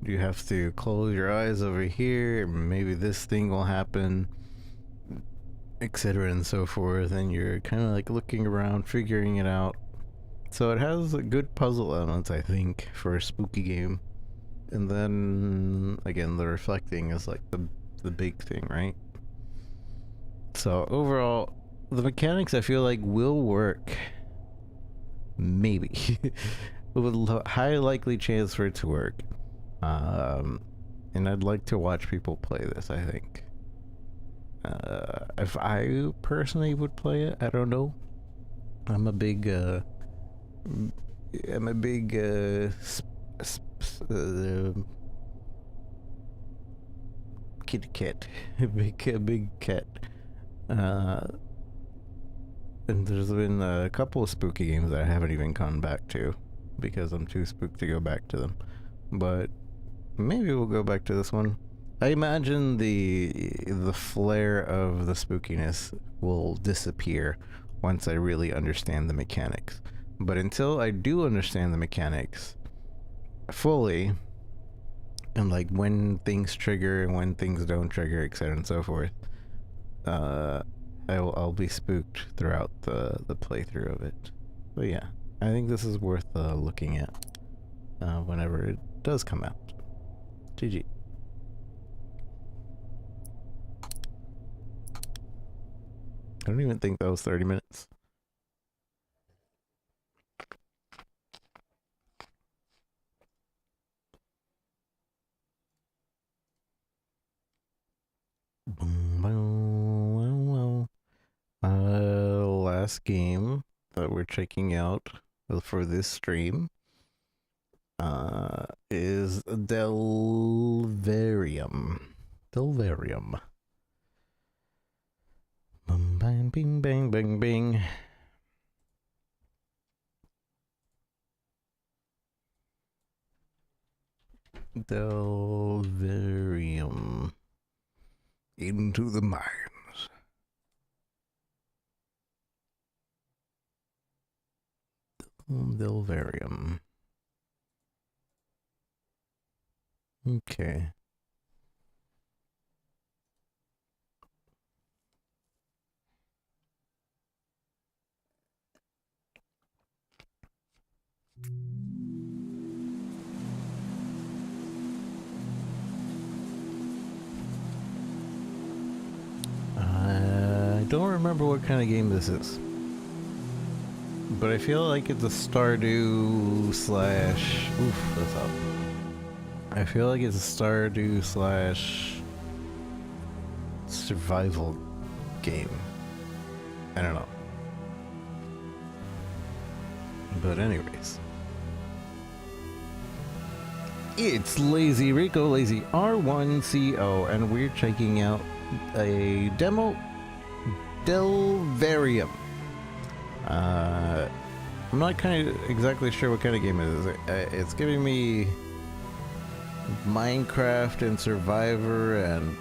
you have to close your eyes over here, and maybe this thing will happen, etc. and so forth, and you're kind of like looking around, figuring it out. So it has a good puzzle elements, I think, for a spooky game. And then again, the reflecting is like the big thing, right? So overall, the mechanics I feel like will work. Maybe. With a high likely chance for it to work. And I'd like to watch people play this, I think. If I personally would play it, I don't know. I'm a big kitty cat. a big cat. And there's been a couple of spooky games that I haven't even gone back to because I'm too spooked to go back to them. But maybe we'll go back to this one. I imagine the flair of the spookiness will disappear once I really understand the mechanics. But until I do understand the mechanics fully, and like when things trigger and when things don't trigger, etc. and so forth, I'll be spooked throughout the playthrough of it. But yeah, I think this is worth looking at whenever it does come out. GG. I don't even think that was 30 minutes. Last game that we're checking out for this stream is Delverium. Delverium. Bum, bang, bing, bang, bang, bing. Delverium. Into the mines. Delverium. Okay. I don't remember what kind of game this is, but I feel like it's a Stardew slash... Oof, that's up. I feel like it's a Stardew slash survival game. I don't know. But anyways. It's Lazy Rico, Lazy R1CO, and we're checking out a demo, Delverium. I'm not exactly sure what kind of game it is. It's giving me Minecraft and Survivor and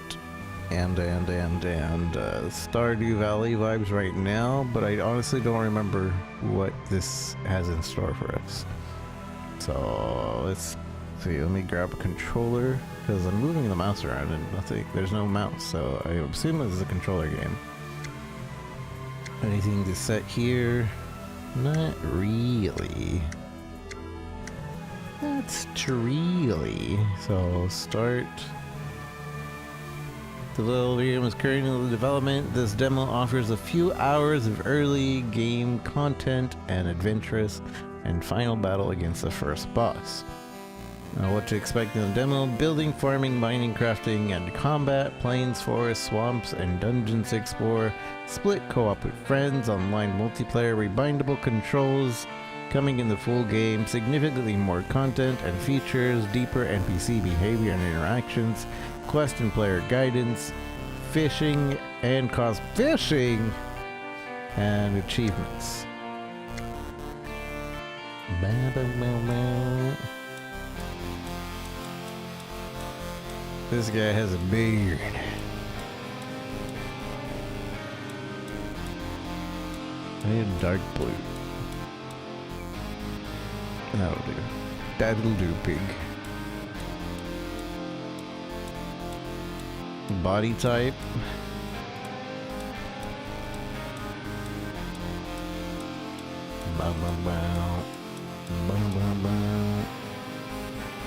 Stardew Valley vibes right now, but I honestly don't remember what this has in store for us. So let's see. Let me grab a controller because I'm moving the mouse around and nothing. There's no mouse, so I assume this is a controller game. Anything to set here? Not really. That's really. So start. The Delverium is currently in development. This demo offers a few hours of early game content and adventurous and final battle against the first boss. Now, what to expect in the demo: building, farming, mining, crafting, and combat, plains, forests, swamps, and dungeons to explore, split co-op with friends, online multiplayer, rebindable controls coming in the full game, significantly more content and features, deeper NPC behavior and interactions, quest and player guidance, fishing and fishing, and achievements. This guy has a beard. I need a dark blue. That'll do. That'll do, pig. Body type.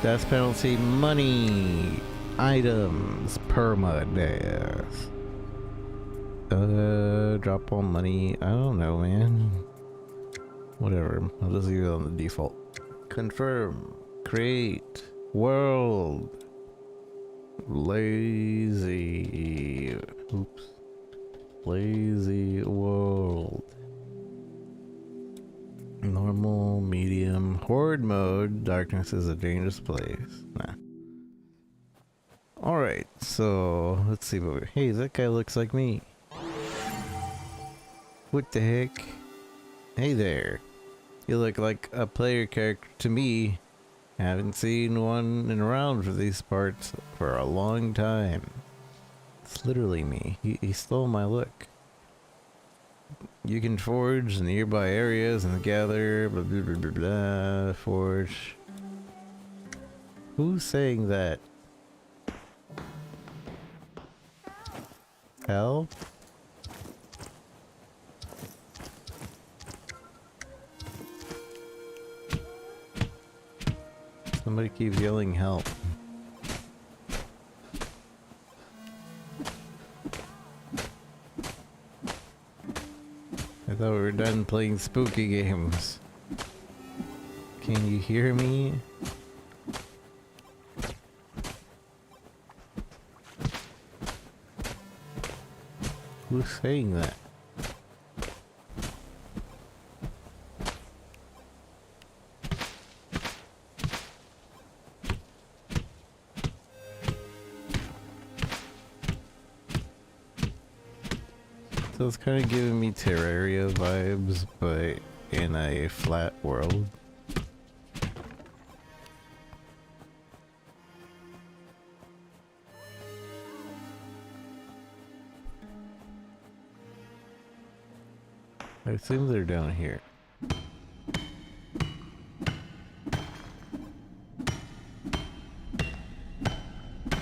Death penalty, money, items, permadeath. Drop all money. I don't know, man. Whatever. I'll just leave it on the default. Confirm. Create. World. Lazy. Oops. Lazy world. Normal, medium, horde mode. Darkness is a dangerous place. Nah. Alright, so let's see what hey, that guy looks like me. What the heck? Hey there. You look like a player character to me. Haven't seen one in around for these parts for a long time. It's literally me. He stole my look. You can forge in nearby areas and gather blah blah blah blah blah. Forge. Who's saying that? Help? Somebody keeps yelling help. I thought we were done playing spooky games. Can you hear me? Who's saying that? So it's kind of giving me Terraria vibes, but in a flat world. I assume they're down here.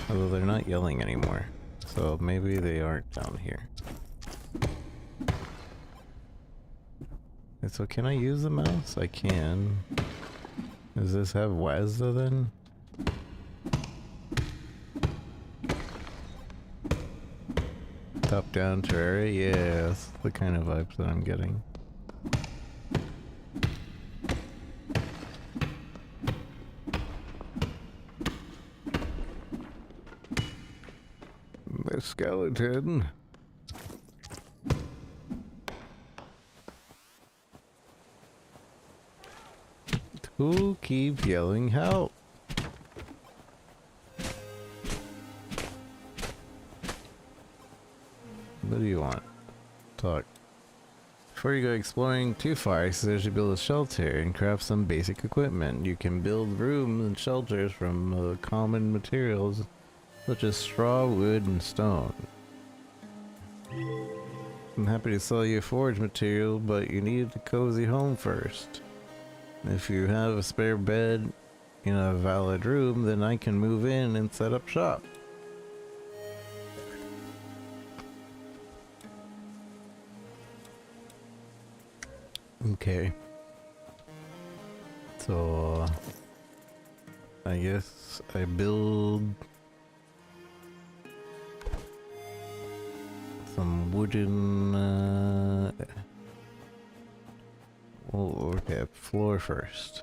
Although they're not yelling anymore, so maybe they aren't down here. So can I use the mouse? I can. Does this have WASD then? Top down Terraria? Yeah, that's the kind of vibes that I'm getting. The skeleton. Who keeps yelling help? What do you want? Talk. before you go exploring too far, I suggest you build a shelter and craft some basic equipment. You can build rooms and shelters from common materials such as straw, wood, and stone. I'm happy to sell you forge material, but you need a cozy home first. If you have a spare bed in a valid room, then I can move in and set up shop. Okay. So, I guess I build some wooden, we'll look at floor first.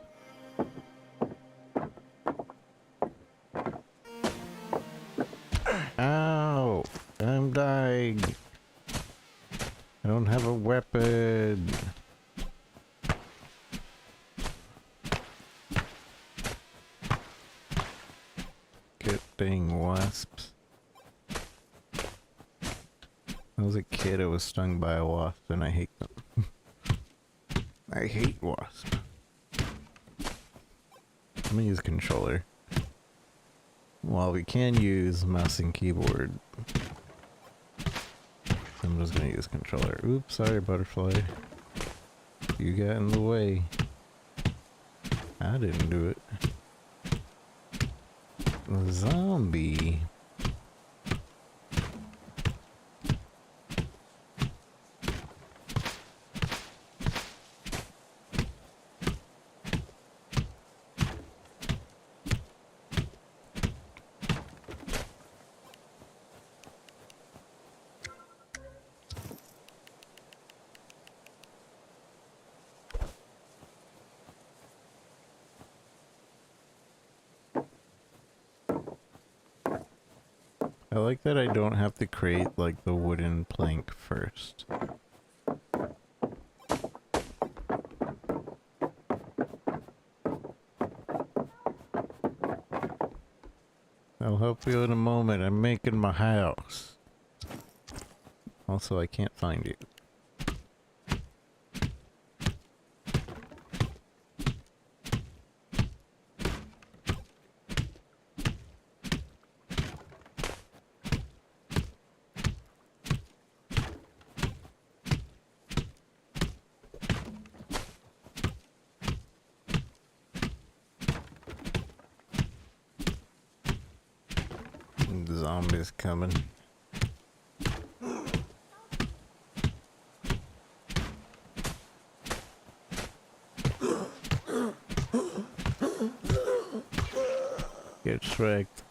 Ow! I'm dying! I don't have a weapon! Good dang wasps. When I was a kid, I was stung by a wasp, and I hate them. I hate wasps. I'm gonna use controller. Well, we can use mouse and keyboard. I'm just gonna use controller. Oops, sorry, butterfly. You got in the way. I didn't do it. Zombie. I like that I don't have to create like the wooden plank first. I'll help you in a moment. I'm making my house. Also, I can't find you. Zombies coming. Get wrecked.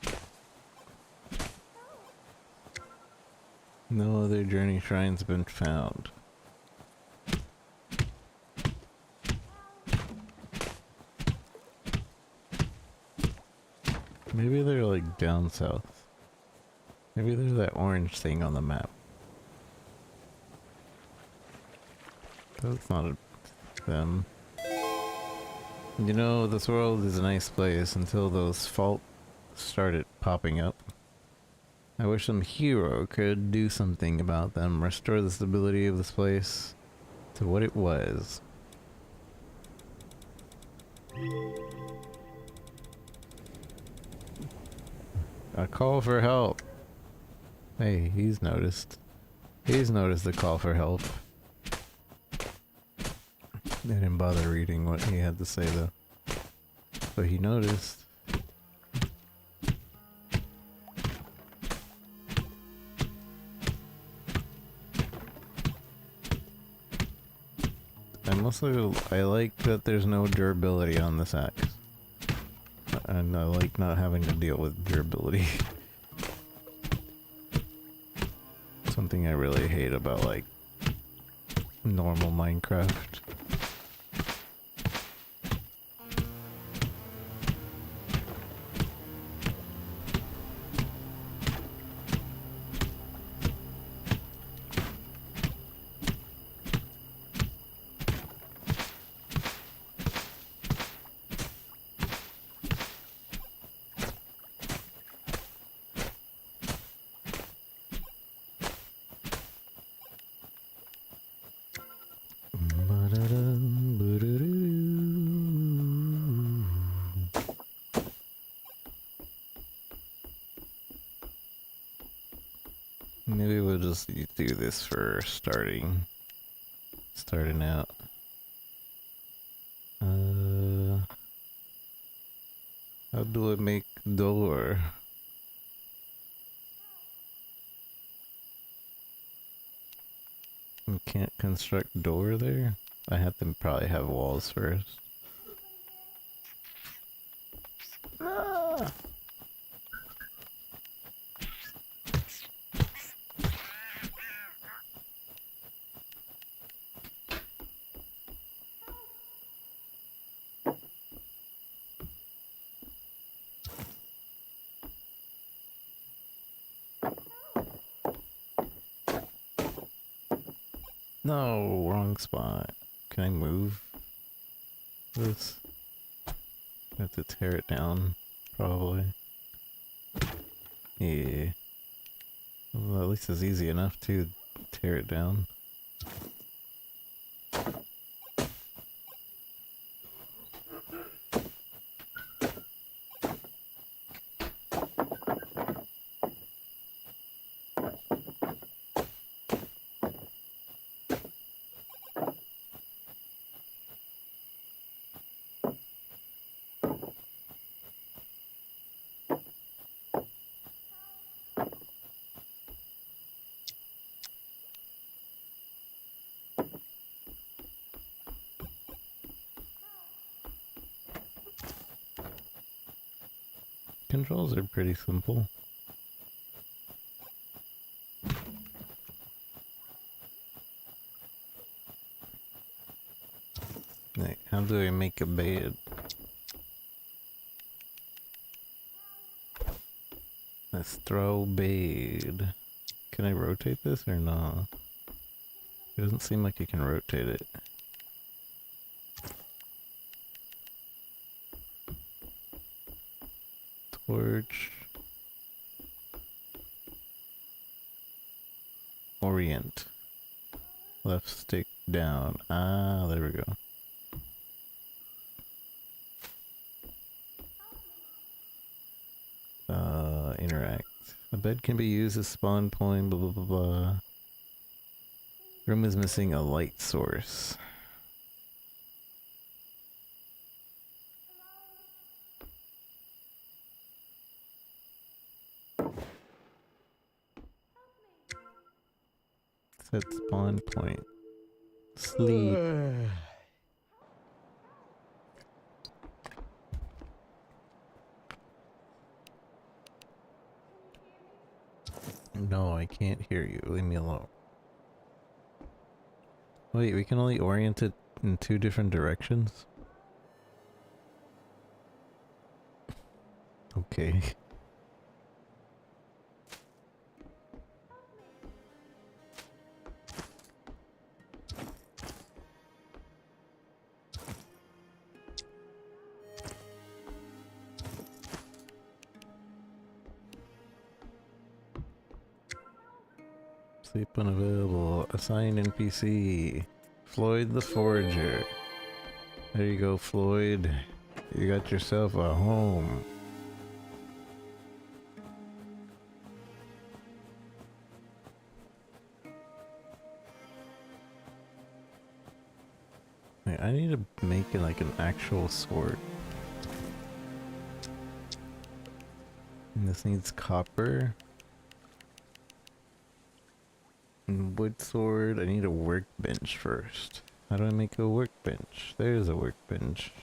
No other journey shrines been found. Maybe they're like down south. Maybe there's that orange thing on the map. That's not them. You know, this world is a nice place until those faults started popping up. I wish some hero could do something about them, restore the stability of this place to what it was. A call for help. Hey, he's noticed. He's noticed the call for help. I didn't bother reading what he had to say though. But he noticed. I like that there's no durability on this axe. And I like not having to deal with durability. Something I really hate about like normal Minecraft. Maybe we'll just do this for starting out. How do I make door? We can't construct door there? I have to probably have walls first. Ah! No, wrong spot. Can I move this? I have to tear it down, probably. Yeah. Well, at least it's easy enough to tear it down. Controls are pretty simple. Like, how do I make a bed? Let's throw bed. Can I rotate this or not? It doesn't seem like you can rotate it. Torch. Orient. Left stick down. Ah, there we go. Interact. The bed can be used as spawn point, blah blah blah blah. Room is missing a light source. Set spawn point. Sleep. No, I can't hear you. Leave me alone. Wait, we can only orient it in 2 different directions? Okay. Sleep unavailable. Assign NPC. Floyd the Forager. There you go, Floyd. You got yourself a home. Wait, I need to make it like an actual sword. And this needs copper. Wood sword. I need a workbench first. How do I make a workbench? There's a workbench.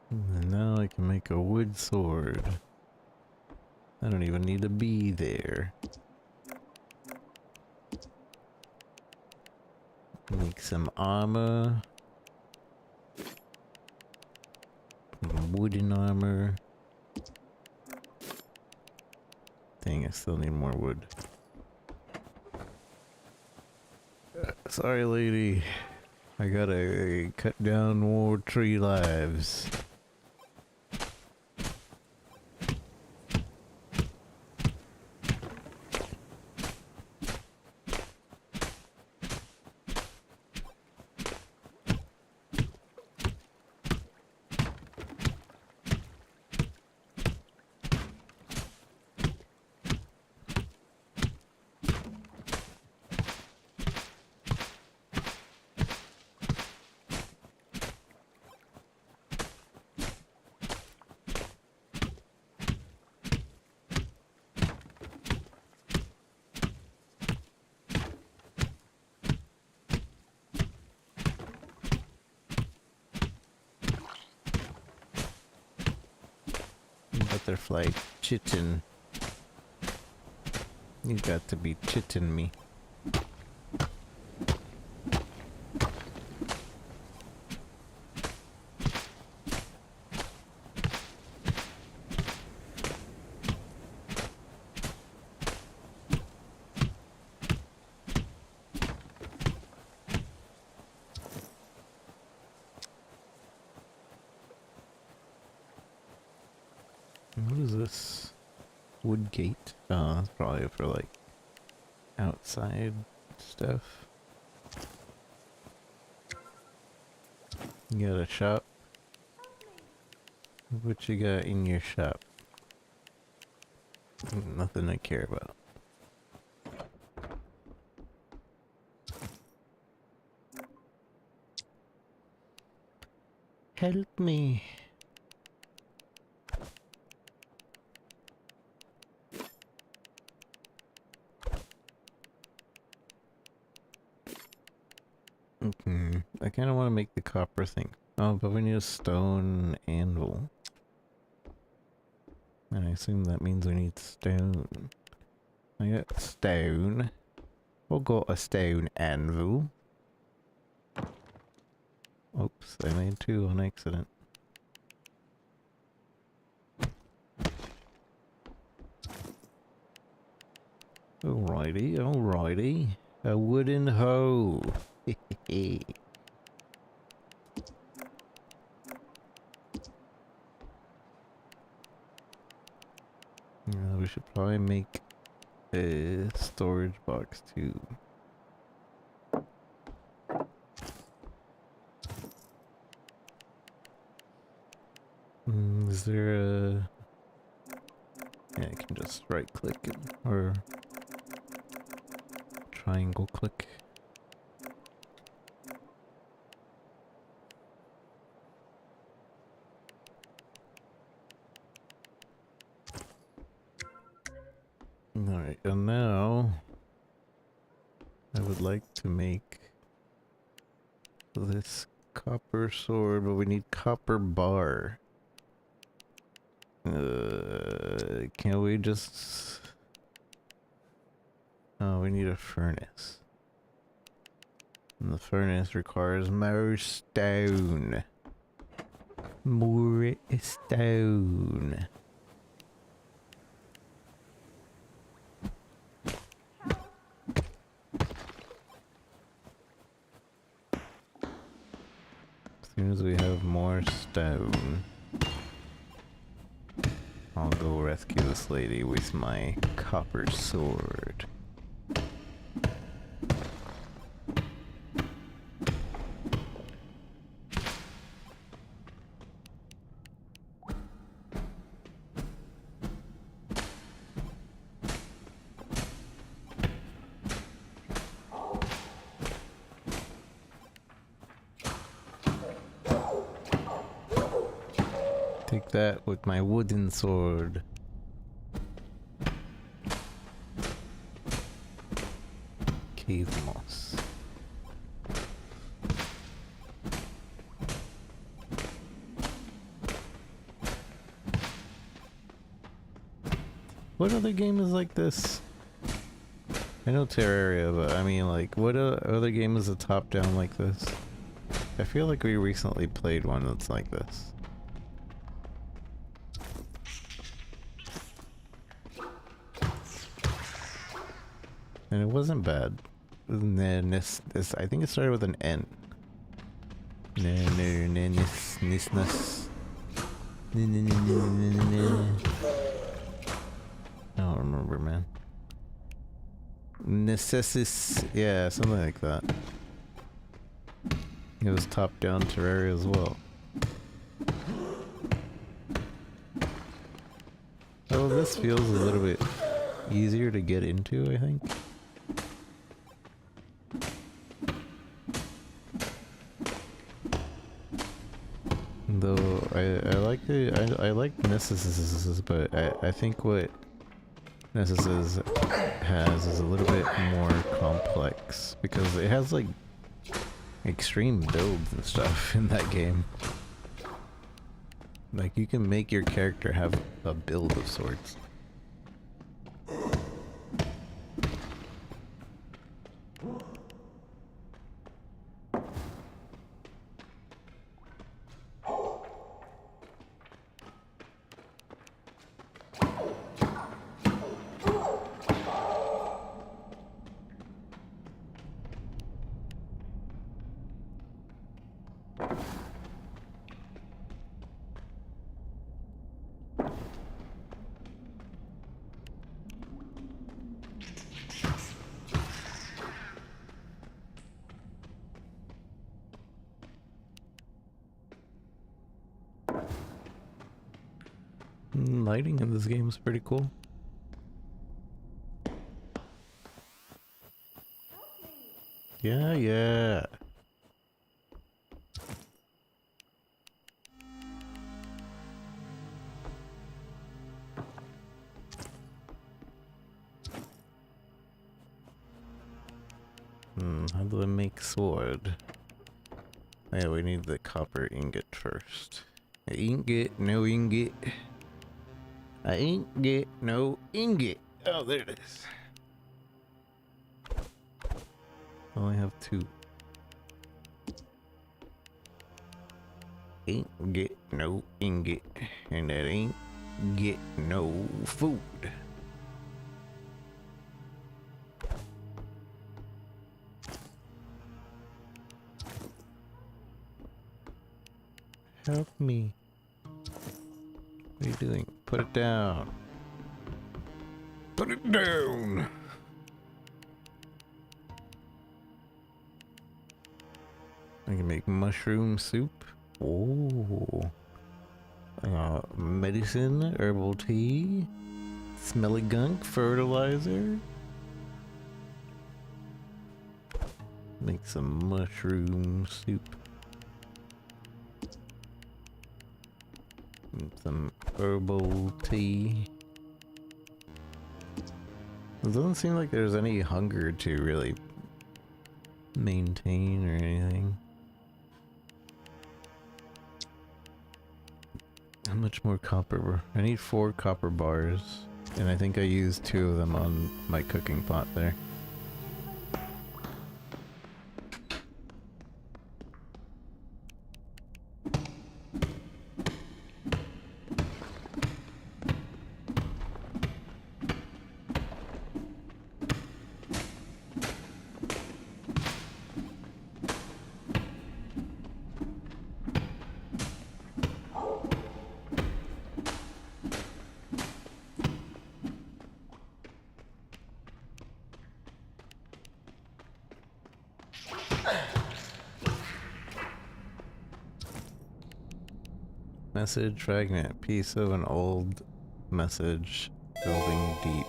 And now I can make a wood sword. I don't even need to be there. Make some armor. Wooden armor. Dang, I still need more wood. Sorry, lady. I gotta cut down more tree lives. butterfly chittin'. You got to be chittin' me. What is this? Wood gate? Oh, that's probably for like outside stuff. You got a shop? What you got in your shop? Nothing I care about. Help me. I kind of want to make the copper thing. Oh, but we need a stone anvil. And I assume that means we need stone. I got stone. We'll go a stone anvil. Oops, I made two on accident. Alrighty, alrighty. A wooden hoe. Yeah, we should probably make a storage box too. Is there a... Yeah, I can just right click it, or triangle click. Alright, and now I would like to make this copper sword, but we need copper bar. Can we just... Oh, we need a furnace. And the furnace requires more stone. More stone. As soon as we have more stone, I'll go rescue this lady with my copper sword. Take that with my wooden sword. Cave moss. What other game is like this? I know Terraria, but I mean, like, what other game is a top-down like this? I feel like we recently played one that's like this. And it wasn't bad. And then this I think it started with an N. I don't remember, man. Necessis, yeah, something like that. It was top-down Terraria as well. Oh, this feels a little bit easier to get into, I think. Though I like Nessus, but I think what Nessus has is a little bit more complex because it has like extreme builds and stuff in that game. Like, you can make your character have a build of sorts. Lighting in this game is pretty cool. Yeah, yeah. How do I make sword? Yeah, we need the copper ingot first. Ingot, no ingot. I ain't get no ingot. Oh, there it is. I only have 2. Ain't get no ingot. And that ain't get no food. Help me. What are you doing? Put it down. Put it down. I can make mushroom soup. Oh. Medicine, herbal tea, smelly gunk, fertilizer. Make some mushroom soup. And some herbal tea. It doesn't seem like there's any hunger to really maintain or anything. How much more copper? I need 4 copper bars, and I think I used 2 of them on my cooking pot there. Message fragment. Piece of an old message. Building deep.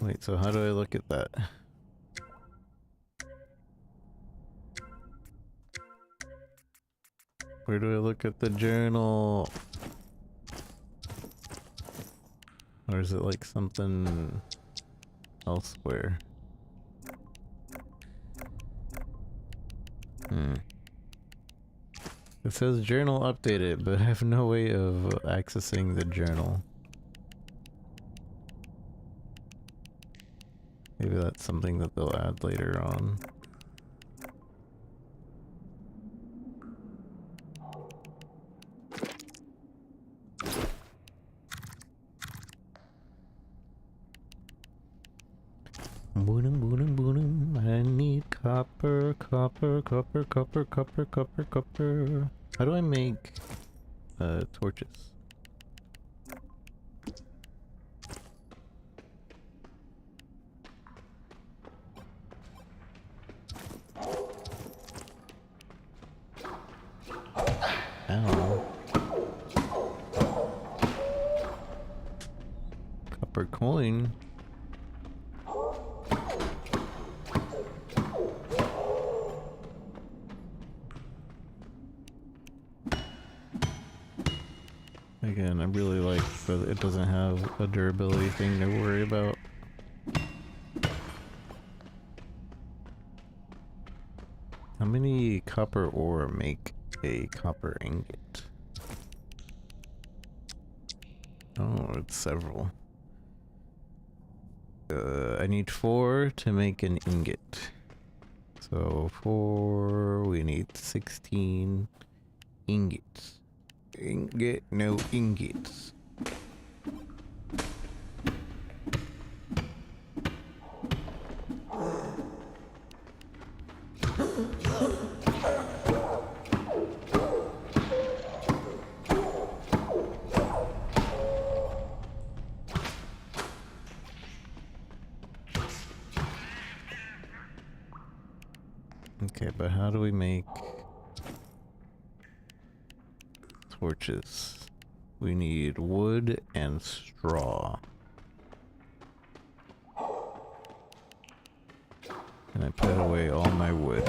Wait, so how do I look at that? Where do I look at the journal? Or is it like something elsewhere? It says journal updated, but I have no way of accessing the journal. Maybe that's something that they'll add later on. I need copper, copper, copper, copper, copper, copper, copper. How do I make torches? Ow. Copper coin. like, but it doesn't have a durability thing to worry about. How many copper ore make a copper ingot? Oh, it's several. I need 4 to make an ingot. So 4, we need 16 ingots. Ingot, no ingots. Okay, but how do we make torches? We need wood and straw. And I put away all my wood.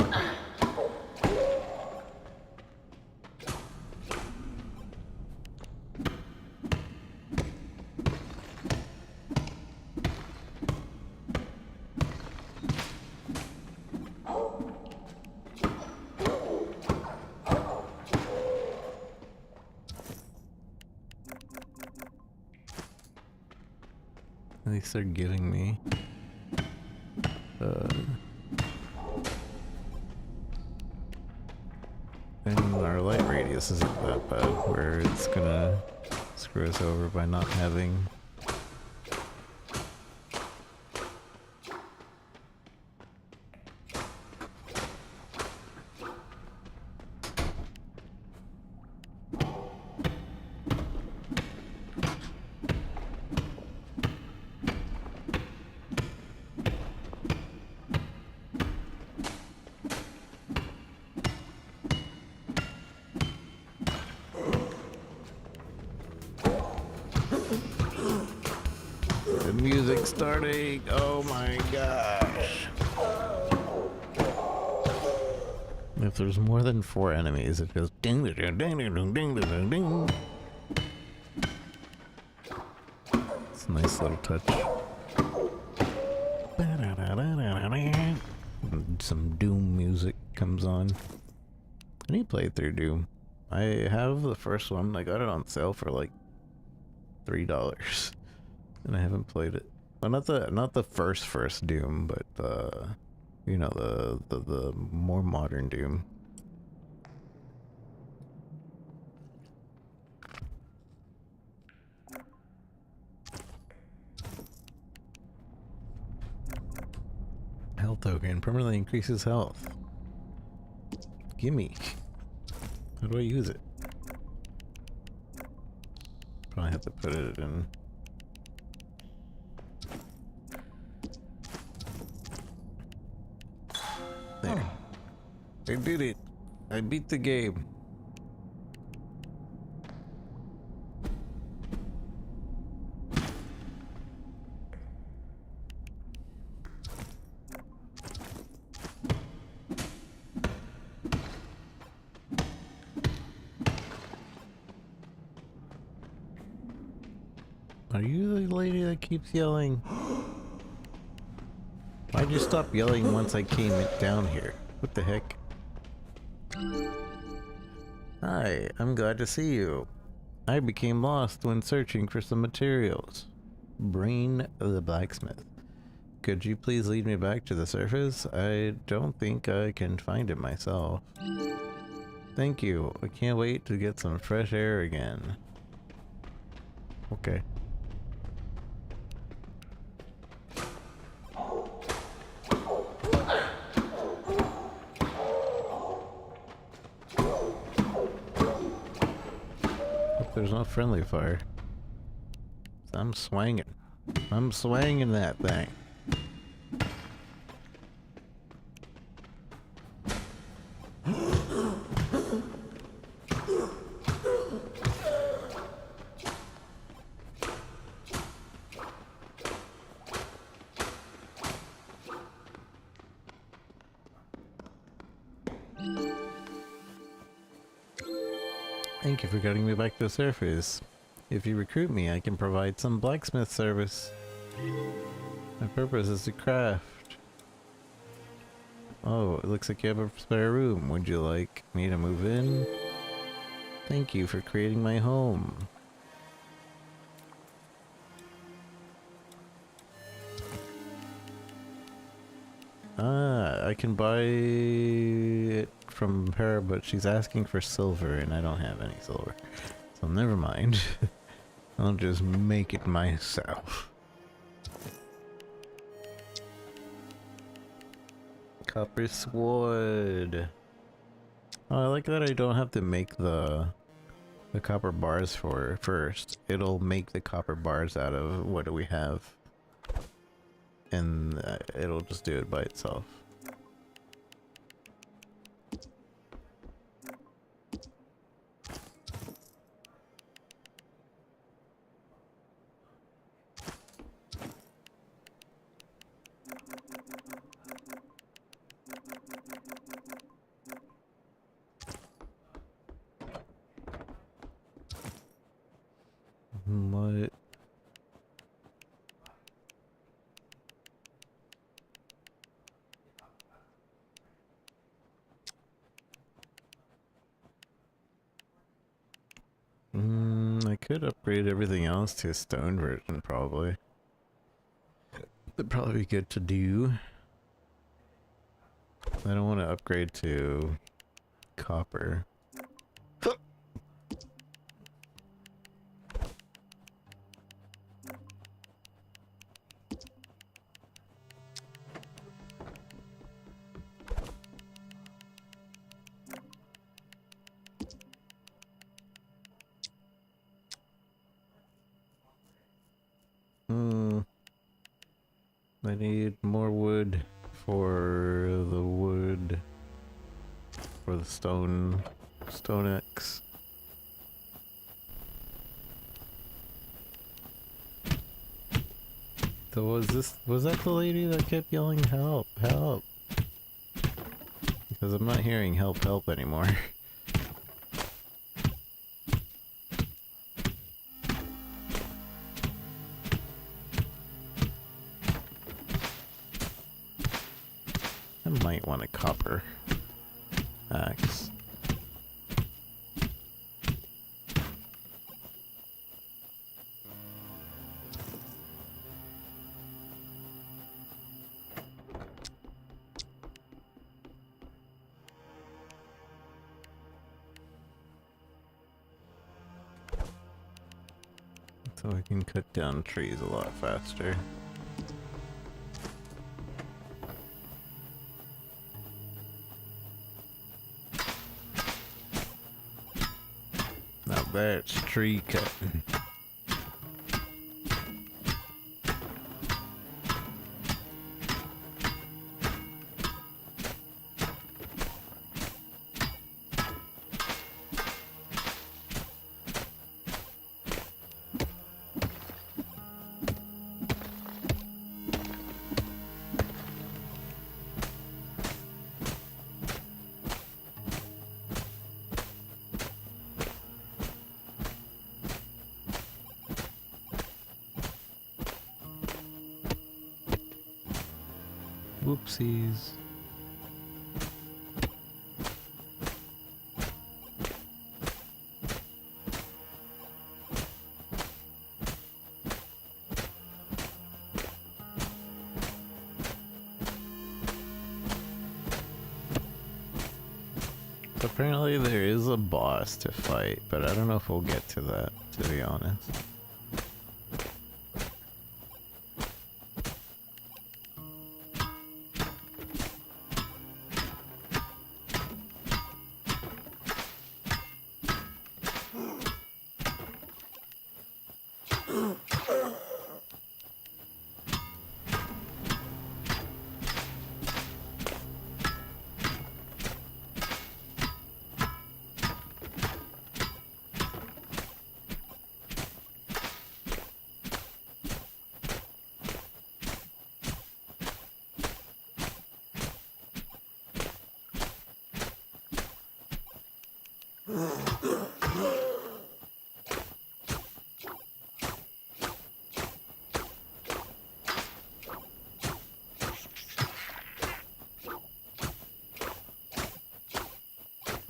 At least they're giving me. And our light radius isn't that bad, where it's gonna screw us over by not having. The music's starting. Oh my gosh. If there's more than 4 enemies, it goes ding ding ding ding ding ding ding ding. It's a nice little touch. And some Doom music comes on. I need to play through Doom. I have the first one. I got it on sale for like $3. And I haven't played it. Well, not the first Doom, but you know, the more modern Doom. Health token permanently increases health. Gimme. How do I use it? Probably have to put it in. There. I did it. I beat the game. Are you the lady that keeps yelling? Why'd you stop yelling once I came down here? What the heck? Hi, I'm glad to see you. I became lost when searching for some materials. Brain of the blacksmith. Could you please lead me back to the surface? I don't think I can find it myself. Thank you. I can't wait to get some fresh air again. Okay. There's no friendly fire. I'm swinging. I'm swinging that thing. Thank you for getting me back to the surface. If you recruit me, I can provide some blacksmith service. My purpose is to craft. Oh, it looks like you have a spare room. Would you like me to move in? Thank you for creating my home. Ah, I can buy it from her, but she's asking for silver and I don't have any silver. So never mind. I'll just make it myself. Copper sword. Oh, I like that I don't have to make the copper bars for first. It'll make the copper bars out of what do we have. And it'll just do it by itself. What? I could upgrade everything else to a stone version, probably. That'd probably be good to do. I don't want to upgrade to copper. I need more wood for the wood for the stone axe. So was that the lady that kept yelling help, help? Because I'm not hearing help, help anymore. I might want a copper axe. So I can cut down trees a lot faster. Now that's tree cutting. Whoopsies. Apparently there is a boss to fight, but I don't know if we'll get to that, to be honest.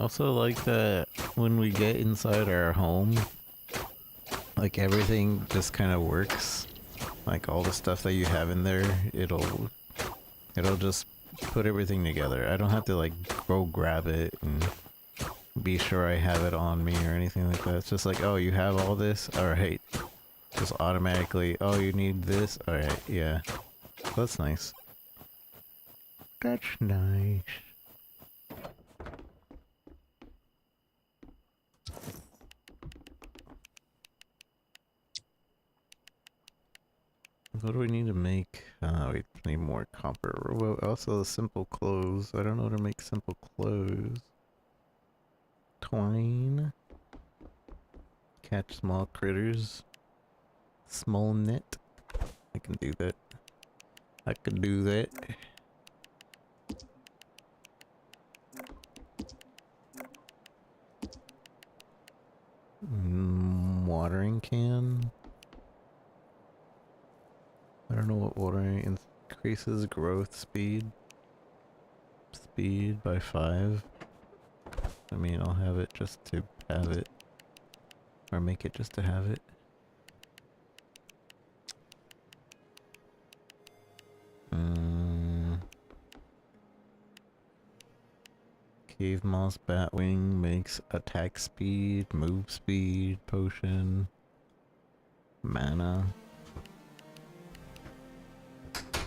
Also like that when we get inside our home, like everything just kind of works. Like all the stuff that you have in there, it'll just put everything together. I don't have to like go grab it and be sure I have it on me or anything like that. It's just like, oh, you have all this? Alright. Just automatically, oh, you need this? Alright, yeah. That's nice. That's nice. What do we need to make? We need more copper. Well, also the simple clothes. I don't know how to make simple clothes. Twine. Catch small critters. Small net. I can do that. I can do that. Watering can. I don't know what watering increases growth speed. Speed by 5. I mean, I'll have it just to have it. Or make it just to have it. Cave moss batwing makes attack speed, move speed, potion, mana.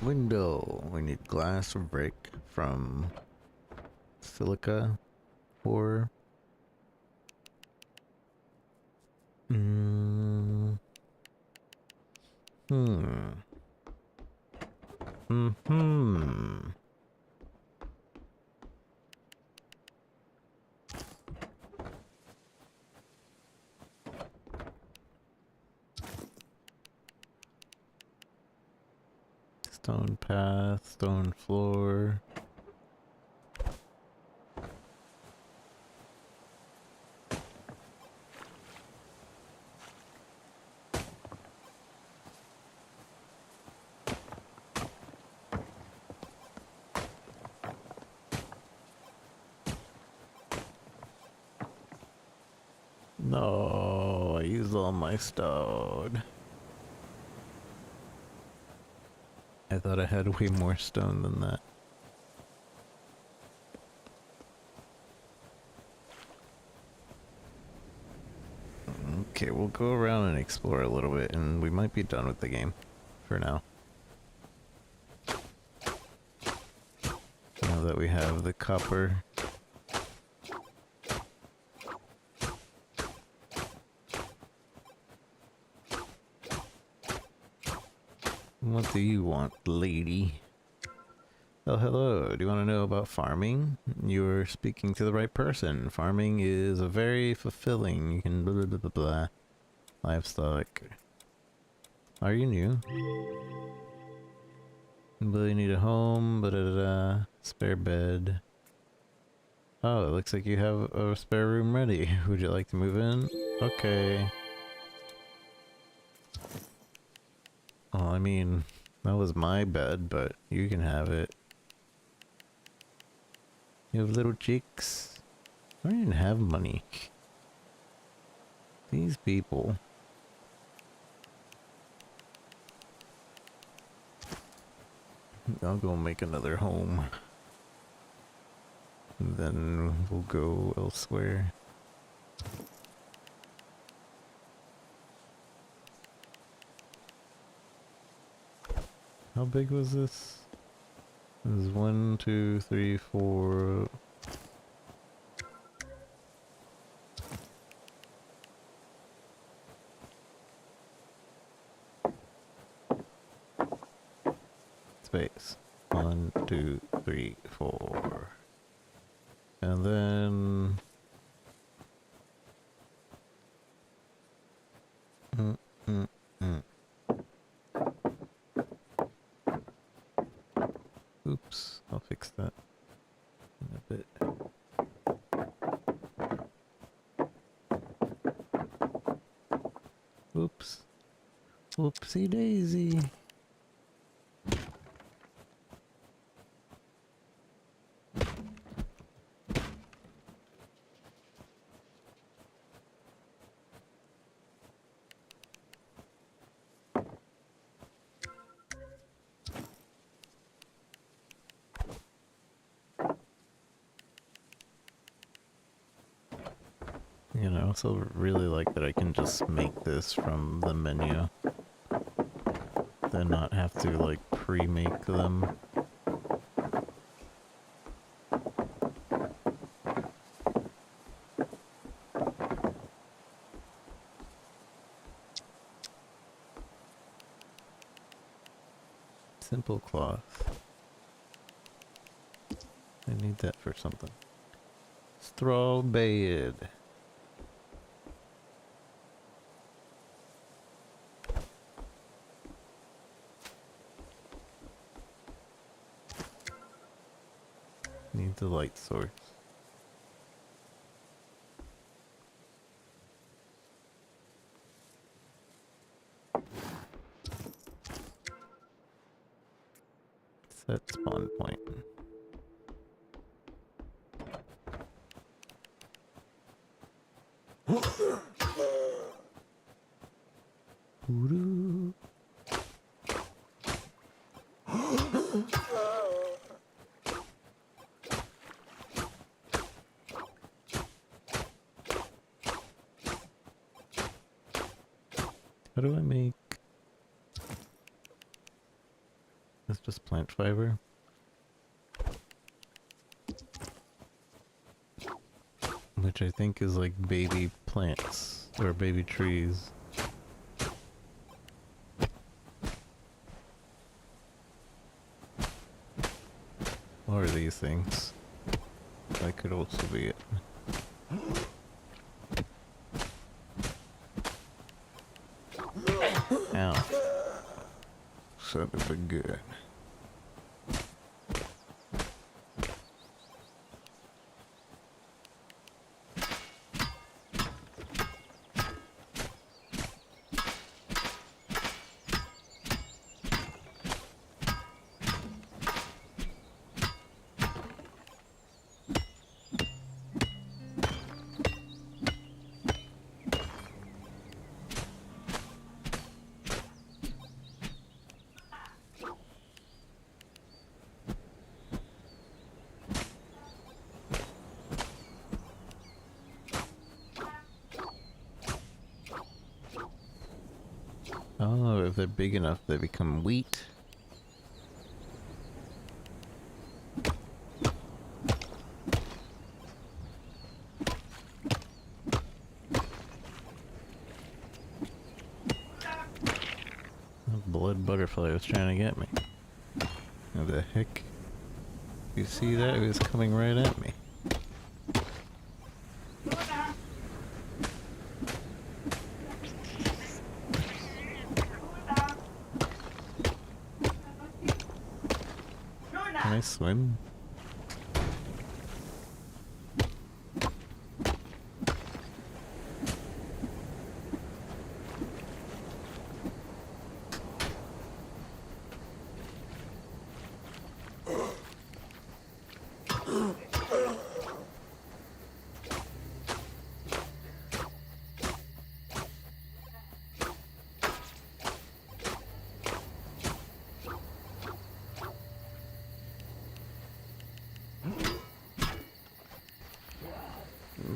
Window. We need glass or brick from silica ore. Stone path, stone floor. No, I used all my stone. I thought I had way more stone than that. Okay, we'll go around and explore a little bit, and we might be done with the game for now. Now that we have the copper. What do you want, lady? Oh, hello. Do you want to know about farming? You're speaking to the right person. Farming is a very fulfilling. You can blah blah blah blah. Livestock. Are you new? Will you need a home? Blah, blah, blah. Spare bed. Oh, it looks like you have a spare room ready. Would you like to move in? Okay. Oh, I mean, that was my bed, but you can have it. You have little chicks. I don't even have money. These people. I'll go make another home. And then we'll go elsewhere. How big was this? This is 1, 2, 3, 4. Space. 1, 2, 3, 4. And then oops, I'll fix that in a bit. Oops. Whoopsie daisy. also really like that I can just make this from the menu. Then not have to like pre-make them. Simple cloth. I need that for something. Straw bed. Need the light source. Set spawn point. Voodoo. How do I make... It's just plant fiber. Which I think is like baby plants, or baby trees. Or these things. That could also be it. Ow. Son of a gun. Oh, if they're big enough, they become wheat. The blood butterfly was trying to get me. What the heck? You see that? It was coming right at me. Can I swim?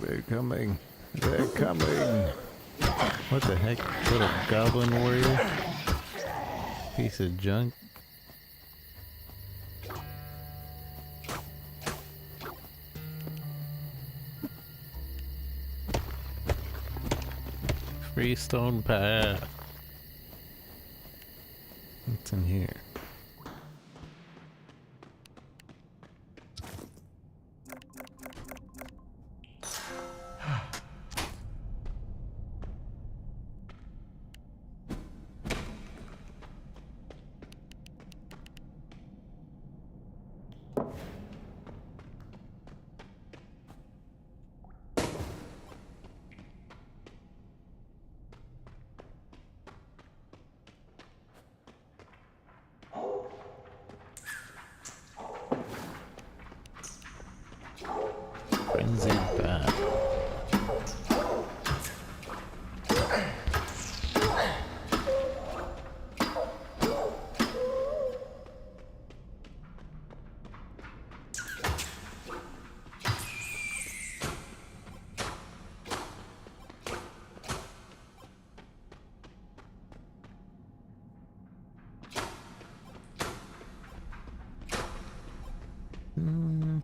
They're coming. They're coming. What the heck? Little goblin warrior? Piece of junk. Freestone path. What's in here?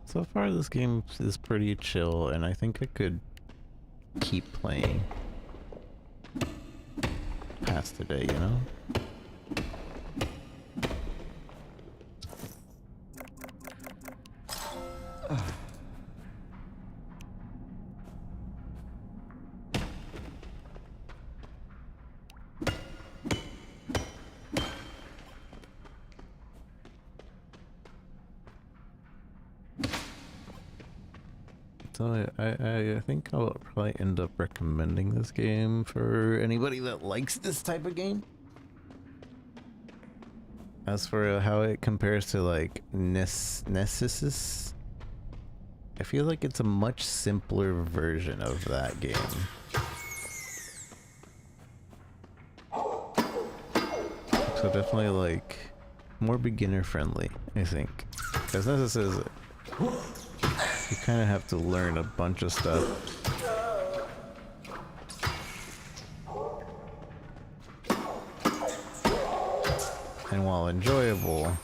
So far this game is pretty chill, and I think I could keep playing past today, you know? So I think I'll probably end up recommending this game for anybody that likes this type of game. As for how it compares to like Nessus, I feel like it's a much simpler version of that game. So definitely like more beginner friendly, I think. Because Nessus is, you kind of have to learn a bunch of stuff. And while enjoyable,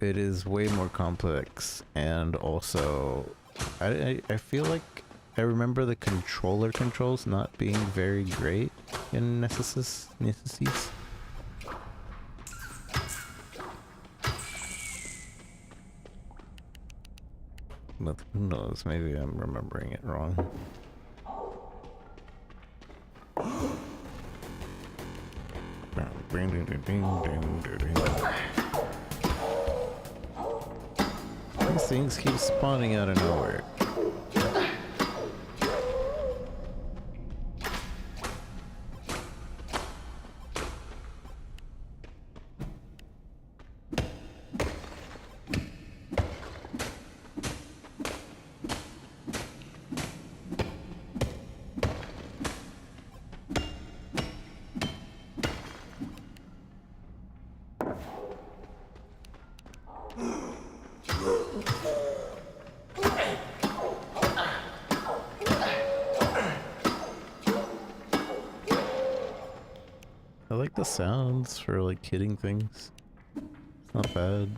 it is way more complex, and also I feel like I remember the controller controls not being very great in Nessus. But who knows, maybe I'm remembering it wrong. These things keep spawning out of nowhere. I like the sounds for like hitting things. It's not bad.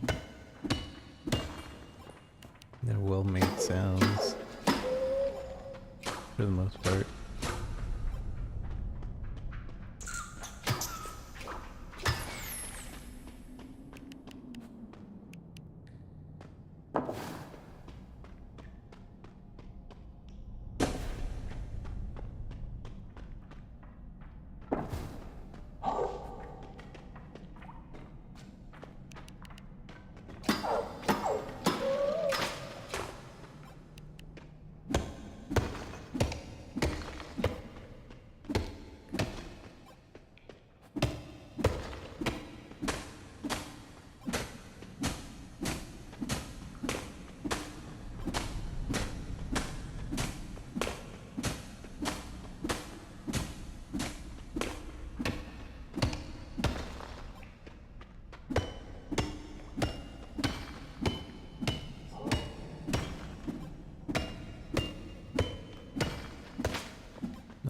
They're well made sounds for the most part.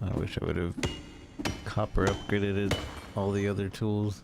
I wish I would have copper upgraded all the other tools.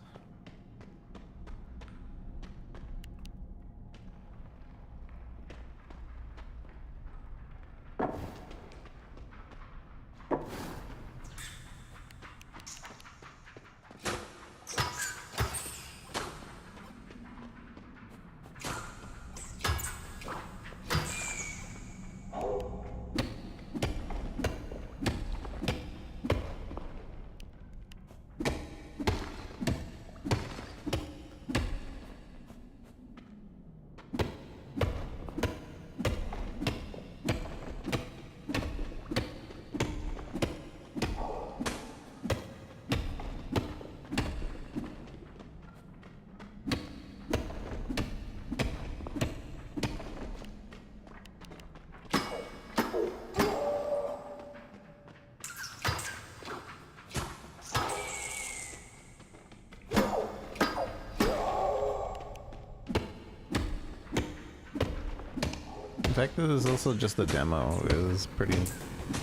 In fact, this is also just a demo. It was pretty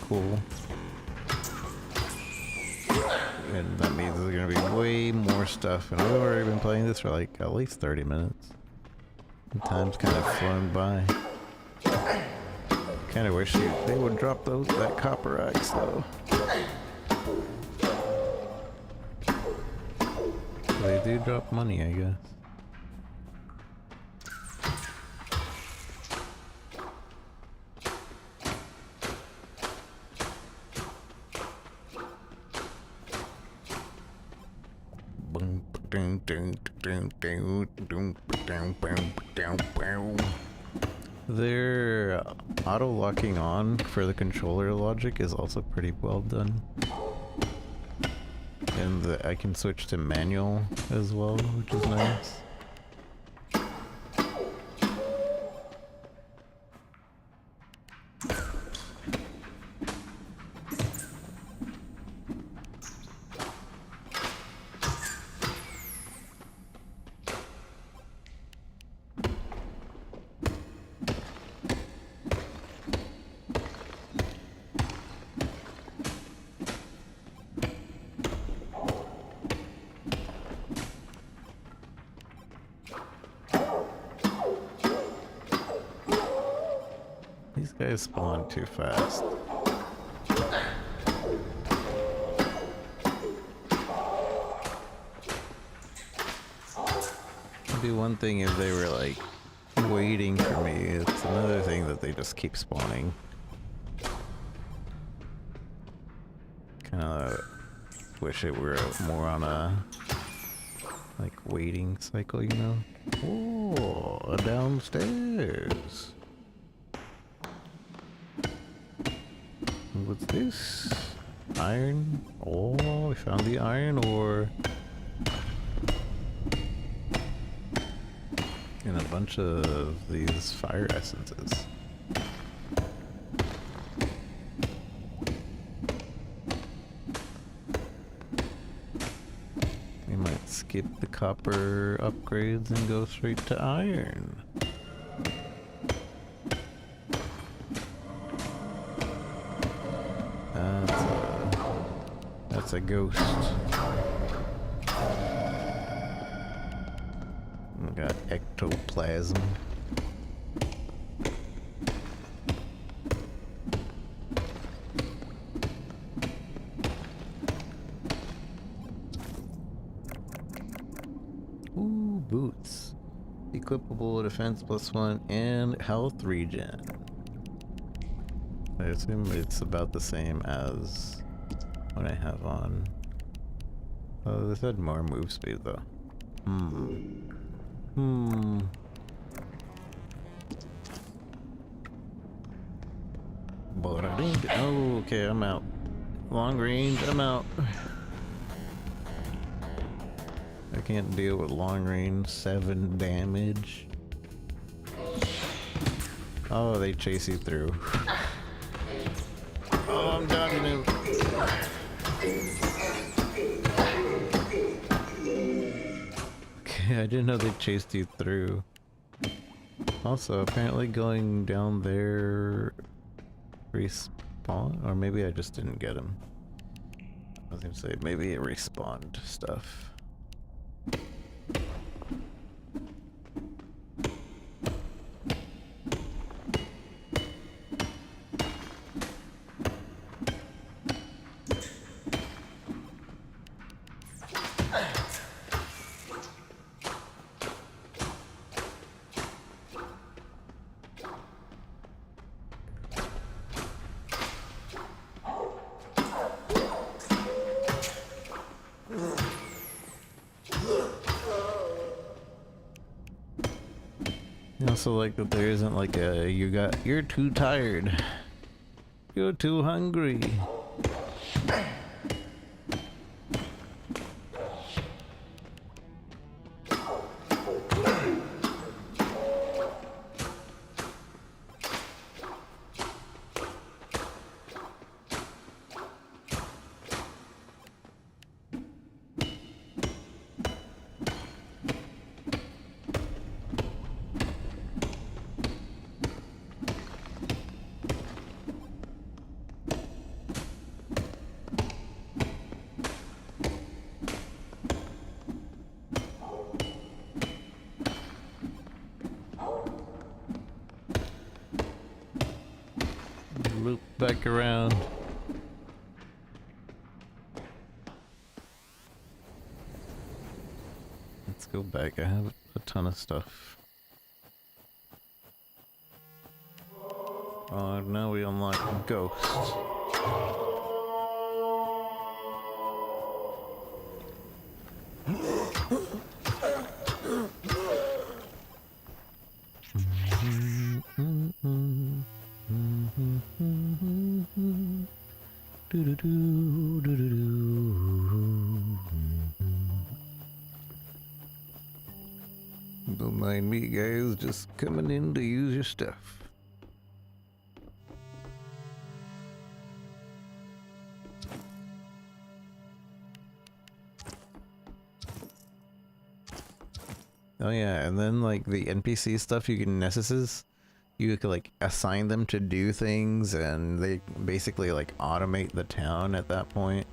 cool. And that means there's gonna be way more stuff. And I've already been playing this for like at least 30 minutes. Time's kind of flown by. Kind of wish they would drop that copper axe though. They do drop money, I guess. Their auto-locking on for the controller logic is also pretty well done. And I can switch to manual as well, which is nice. These guys spawn too fast. It'd be one thing if they were like waiting for me. It's another thing that they just keep spawning. Kinda wish it were more on a like waiting cycle, you know? Oh, downstairs. What's this? Iron? Oh, we found the iron ore. And a bunch of these fire essences. We might skip the copper upgrades and go straight to iron. That's a ghost. We got ectoplasm. Ooh, boots. Equipable defense +1 and health regen. I assume it's about the same as what I have on. Oh, this had more move speed though. Oh, okay, I'm out. Long range, I'm out. I can't deal with long range, 7 damage. Oh, they chase you through. Oh, I'm dodging him. Okay, I didn't know they chased you through. Also, apparently going down there respawn, or maybe I just didn't get him. I was gonna say maybe it respawned stuff. I also like that there isn't like a you're too tired, you're too hungry. back around. Let's go back. I have a ton of stuff. Oh, now we unlock Ghost. Don't mind me, guys, just coming in to use your stuff. Oh yeah, and then like the NPC stuff you can necesses, you could like assign them to do things and they basically like automate the town at that point.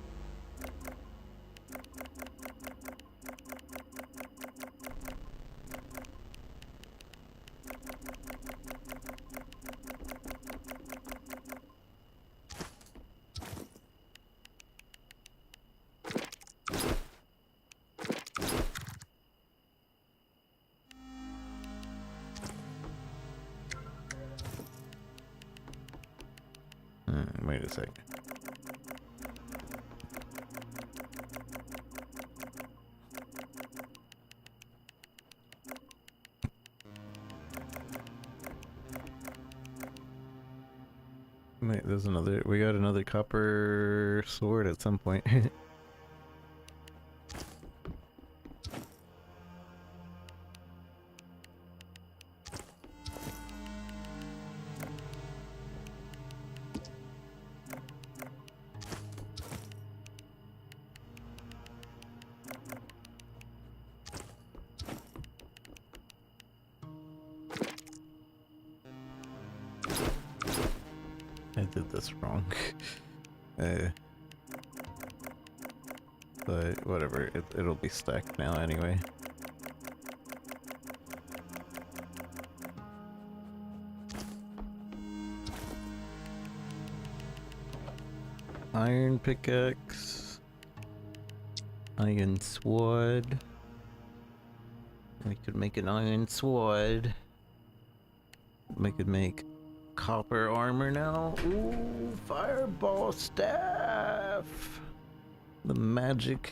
Wait a second. Wait, there's another. We got another copper sword at some point. I did this wrong. But whatever, it'll be stacked now anyway. Iron pickaxe. Iron sword. We could make an iron sword. We could make copper armor now. Ooh, fireball staff. The magic.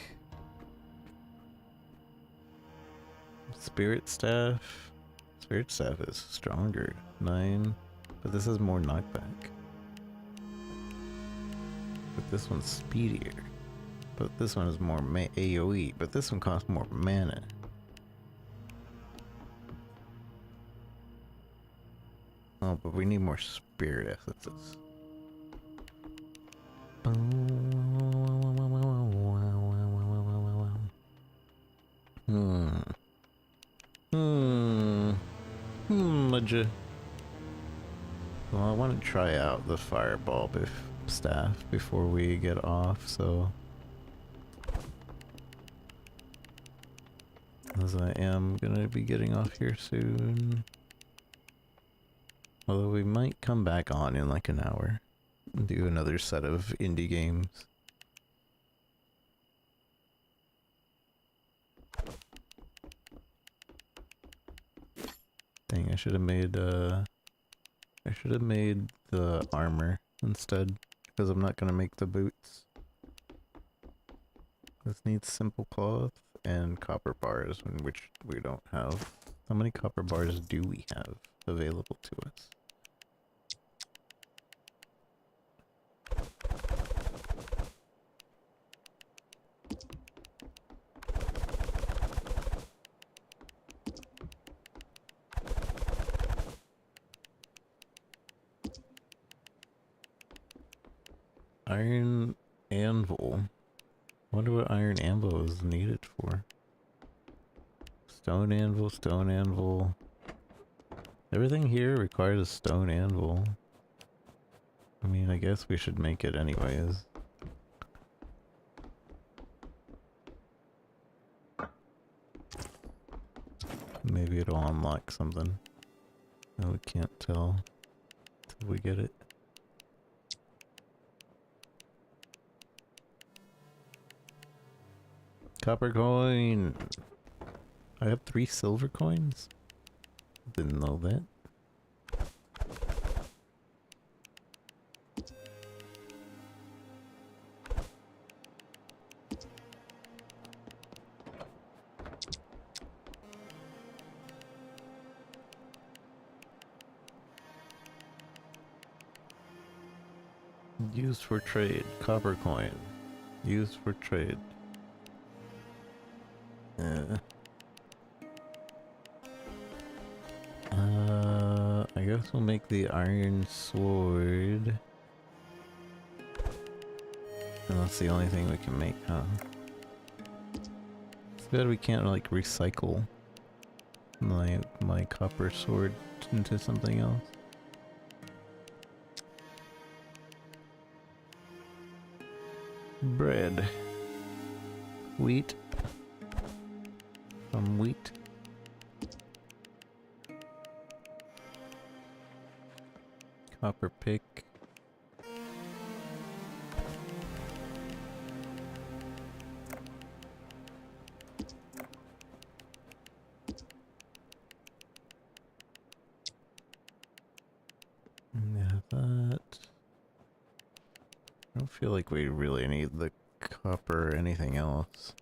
Spirit staff. Spirit staff is stronger. 9. But this has more knockback. But this one's speedier. But this one is more AoE. But this one costs more mana. Oh, but we need more spirit essences. Well, I want to try out the fireball staff before we get off, so... As I am gonna be getting off here soon. Although we might come back on in like an hour and do another set of indie games. Dang, I should have made the armor instead, because I'm not gonna make the boots. This needs simple cloth and copper bars, which we don't have. How many copper bars do we have available to us? Iron anvil. Wonder what iron anvil is needed for. Stone anvil, stone anvil. Everything here requires a stone anvil. I mean, I guess we should make it anyways. Maybe it'll unlock something. No, we can't tell until we get it. copper coin. I have 3 silver coins. Didn't know that. Used for trade. Copper coin. Used for trade. I guess we'll make the iron sword. And that's the only thing we can make, huh? It's bad we can't like recycle my copper sword into something else. Bread. Wheat. Some wheat. Copper pick. Yeah, that. I don't feel like we really need the copper or anything else.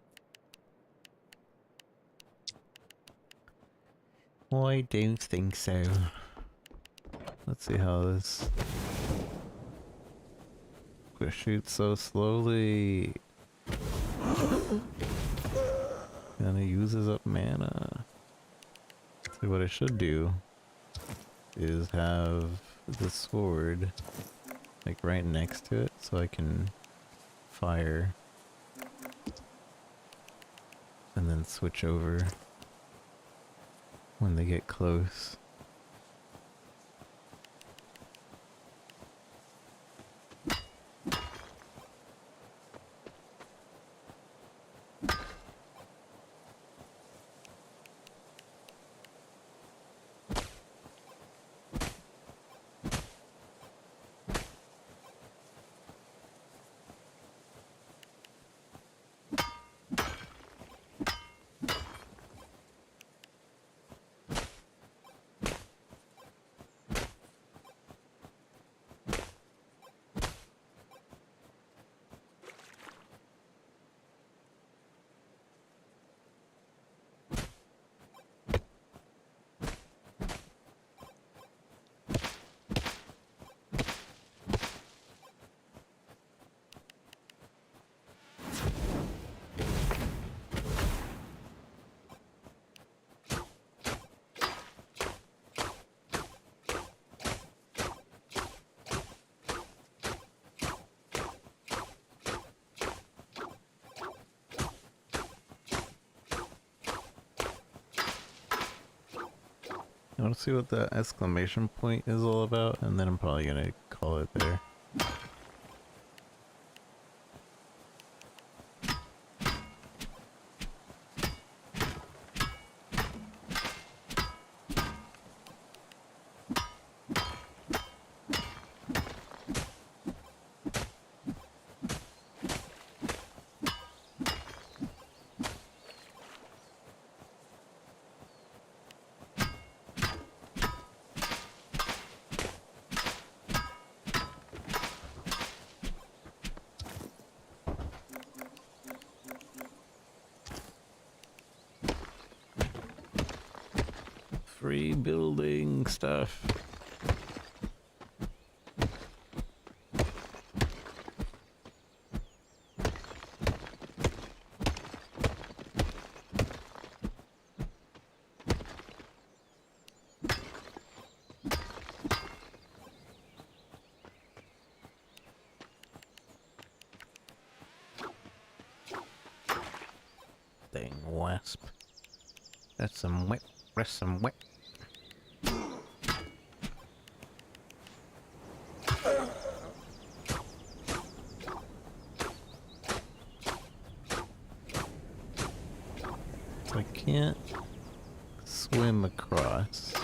I don't think so. Let's see how this shoots so slowly. And it uses up mana. So what I should do is have the sword like right next to it so I can fire and then switch over when they get close. I want to see what the exclamation point is all about, and then I'm probably gonna call it there. Free building stuff. Dang wasp. That's some wet. That's some wet. I can't swim across,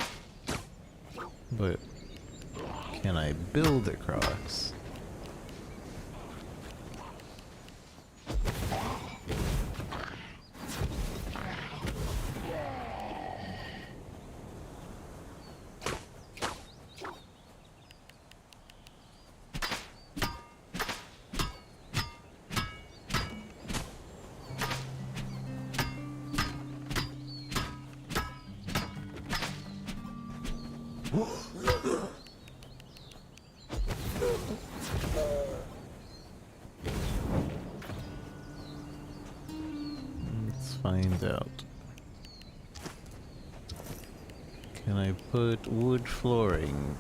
but can I build across? Let's find out. Can I put wood flooring?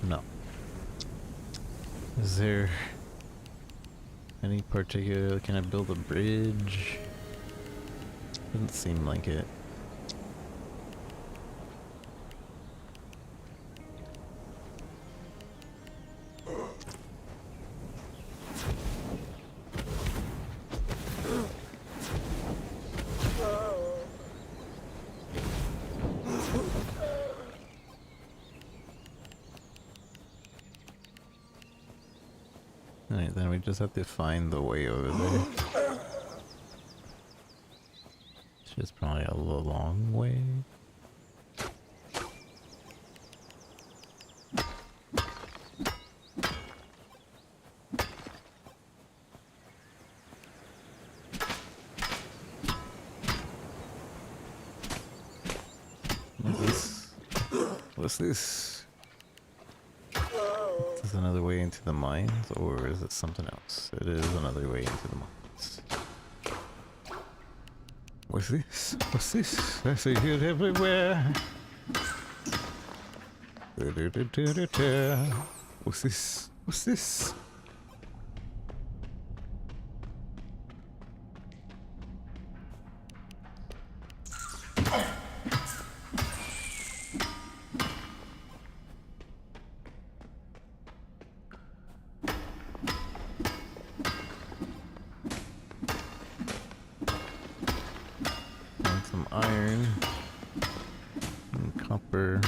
No. Is there any particular... Can I build a bridge? Doesn't seem like it. Alright, then we just have to find the way over there. It's just probably a long way. What's this? Is this another way into the mines, or is it something else? It is another way into the mines. What's this? What's this? I see it everywhere. What's this? What's this? Iron and copper.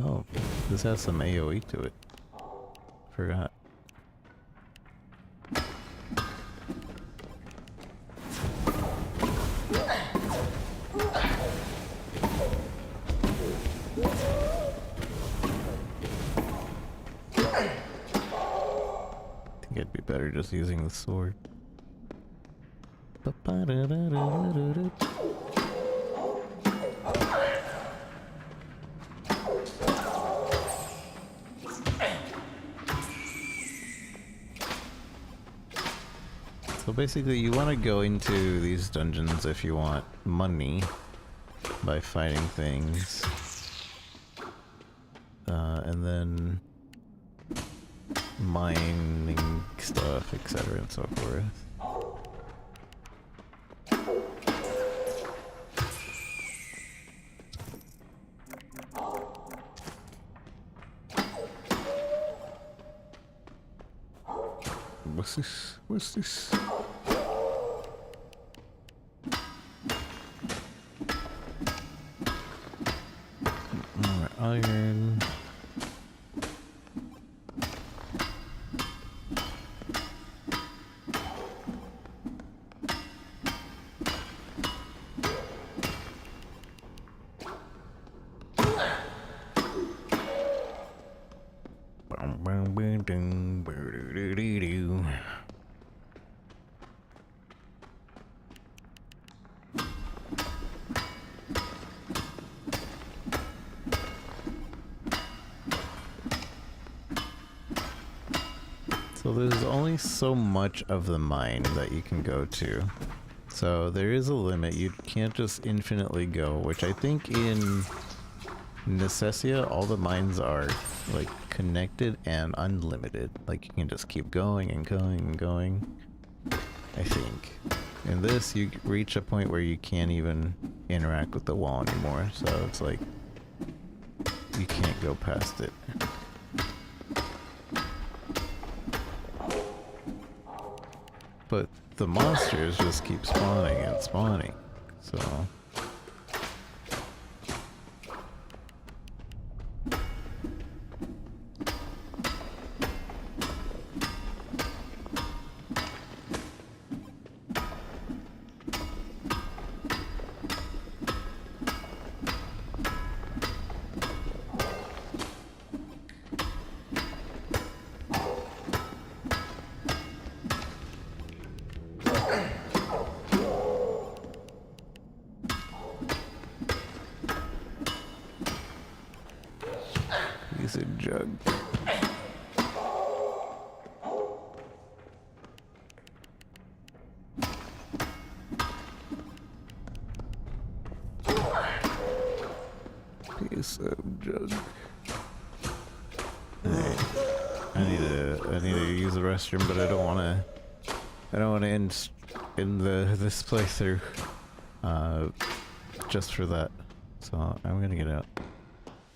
Oh, this has some AoE to it. Forgot. It'd be better just using the sword. So basically you want to go into these dungeons if you want money by fighting things. And then mining stuff, etc. and so forth. What's this? What's this? More iron. So there's only so much of the mine that you can go to. So there is a limit. You can't just infinitely go, which I think in Necessia all the mines are like connected and unlimited. Like you can just keep going and going and going. I think. In this you reach a point where you can't even interact with the wall anymore. So it's like you can't go past it. But the monsters just keep spawning and spawning, so... piece of junk. Piece of junk. Alright. I need to use the restroom, but I don't wanna end this playthrough just for that. So I'm gonna get out.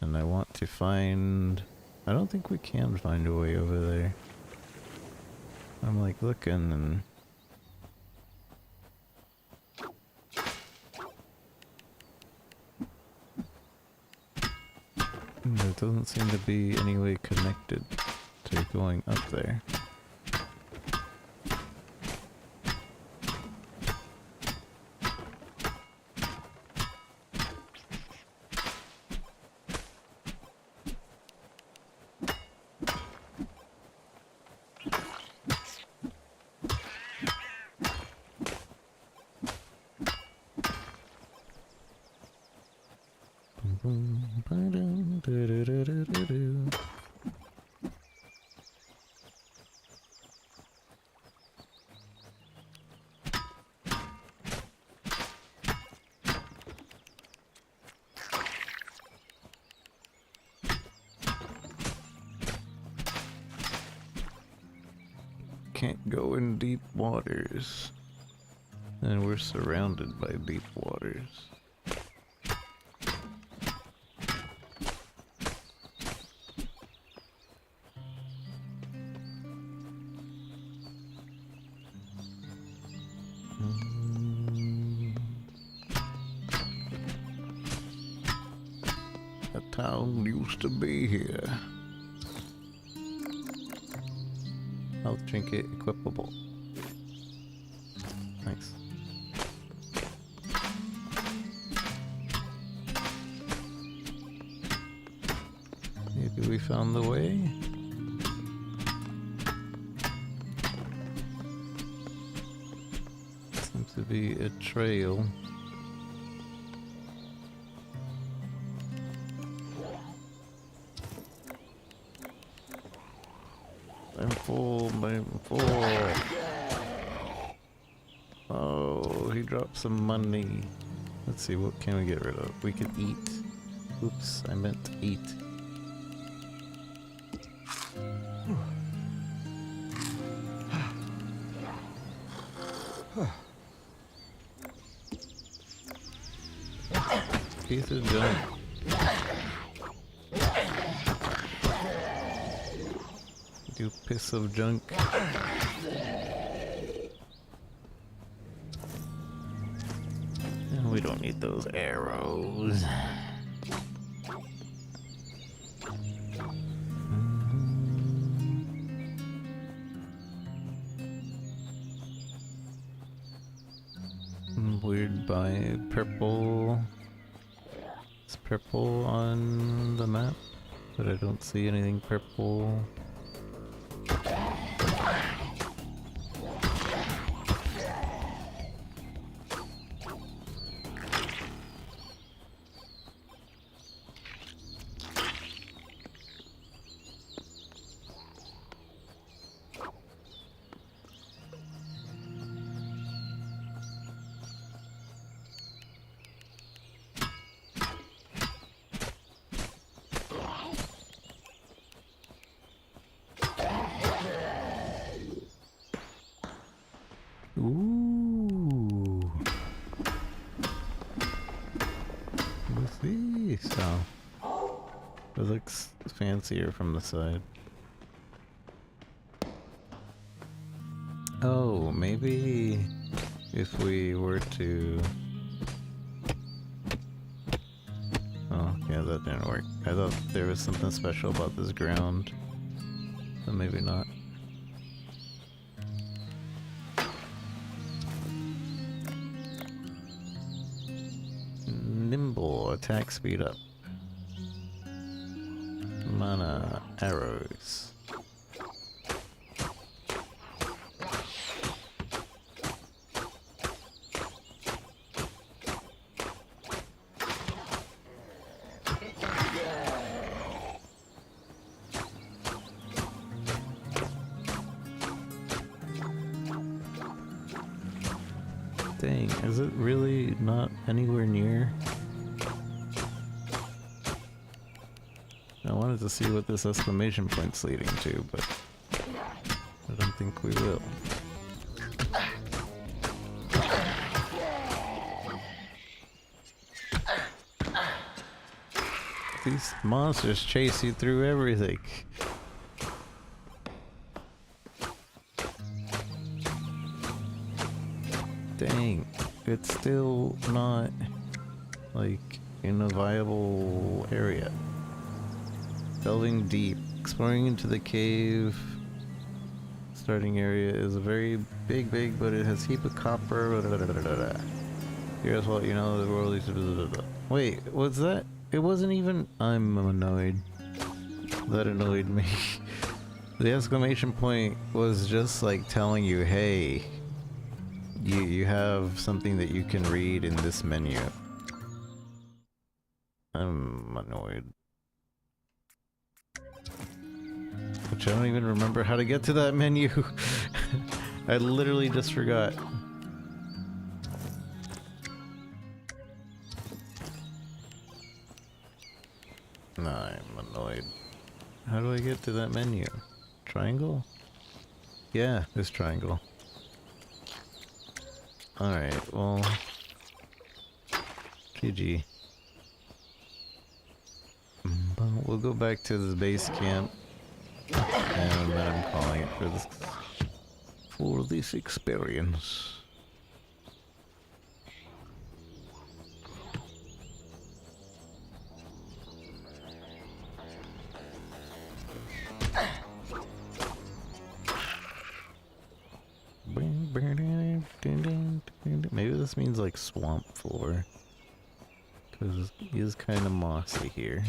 And I want to find... I don't think we can find a way over there. I'm like looking and... there doesn't seem to be any way connected to going up there. Can't go in deep waters. And we're surrounded by deep waters. A town used to be here. Health trinket equipable. Nice. Maybe we found the way? Seems to be a trail. I'm full, I'm full. Oh, he dropped some money. Let's see, what can we get rid of? We can eat. Oops, I meant to eat. Piece of junk. You piece of junk. We don't need those arrows. Weird by purple. It's purple on the map, but I don't see anything purple. Ooh. What's this? Oh. It looks fancier from the side. Oh, maybe if we were to... Oh, yeah, that didn't work. I thought there was something special about this ground, but maybe not. Nimble, attack speed up. Mana, arrows. Is it really not anywhere near? I wanted to see what this exclamation point's leading to, but I don't think we will. These monsters chase you through everything. Dang, it's still not like in a viable area. Delving deep, exploring into the cave. Starting area is a very big, but it has heap of copper. Here's what you know the world is. Wait, what's that? It wasn't even. I'm annoyed. That annoyed me. The exclamation point was just like telling you, hey, you have something that you can read in this menu. I'm annoyed. Which I don't even remember how to get to that menu. I literally just forgot. No, I'm annoyed. How do I get to that menu? Triangle? Yeah, this triangle. Alright, well... GG. We'll go back to the base camp. And then I'm calling it for this experience. Maybe this means like swamp floor, because it is kind of mossy here.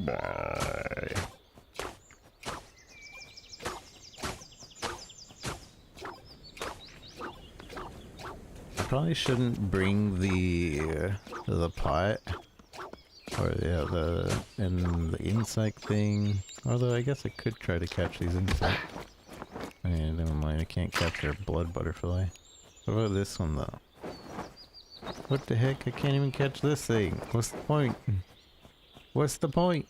Bye. I probably shouldn't bring the pot, or yeah, the insect thing. Although I guess I could try to catch these insects. Okay, never mind. I can't capture a blood butterfly. What about this one though? What the heck? I can't even catch this thing. What's the point? What's the point?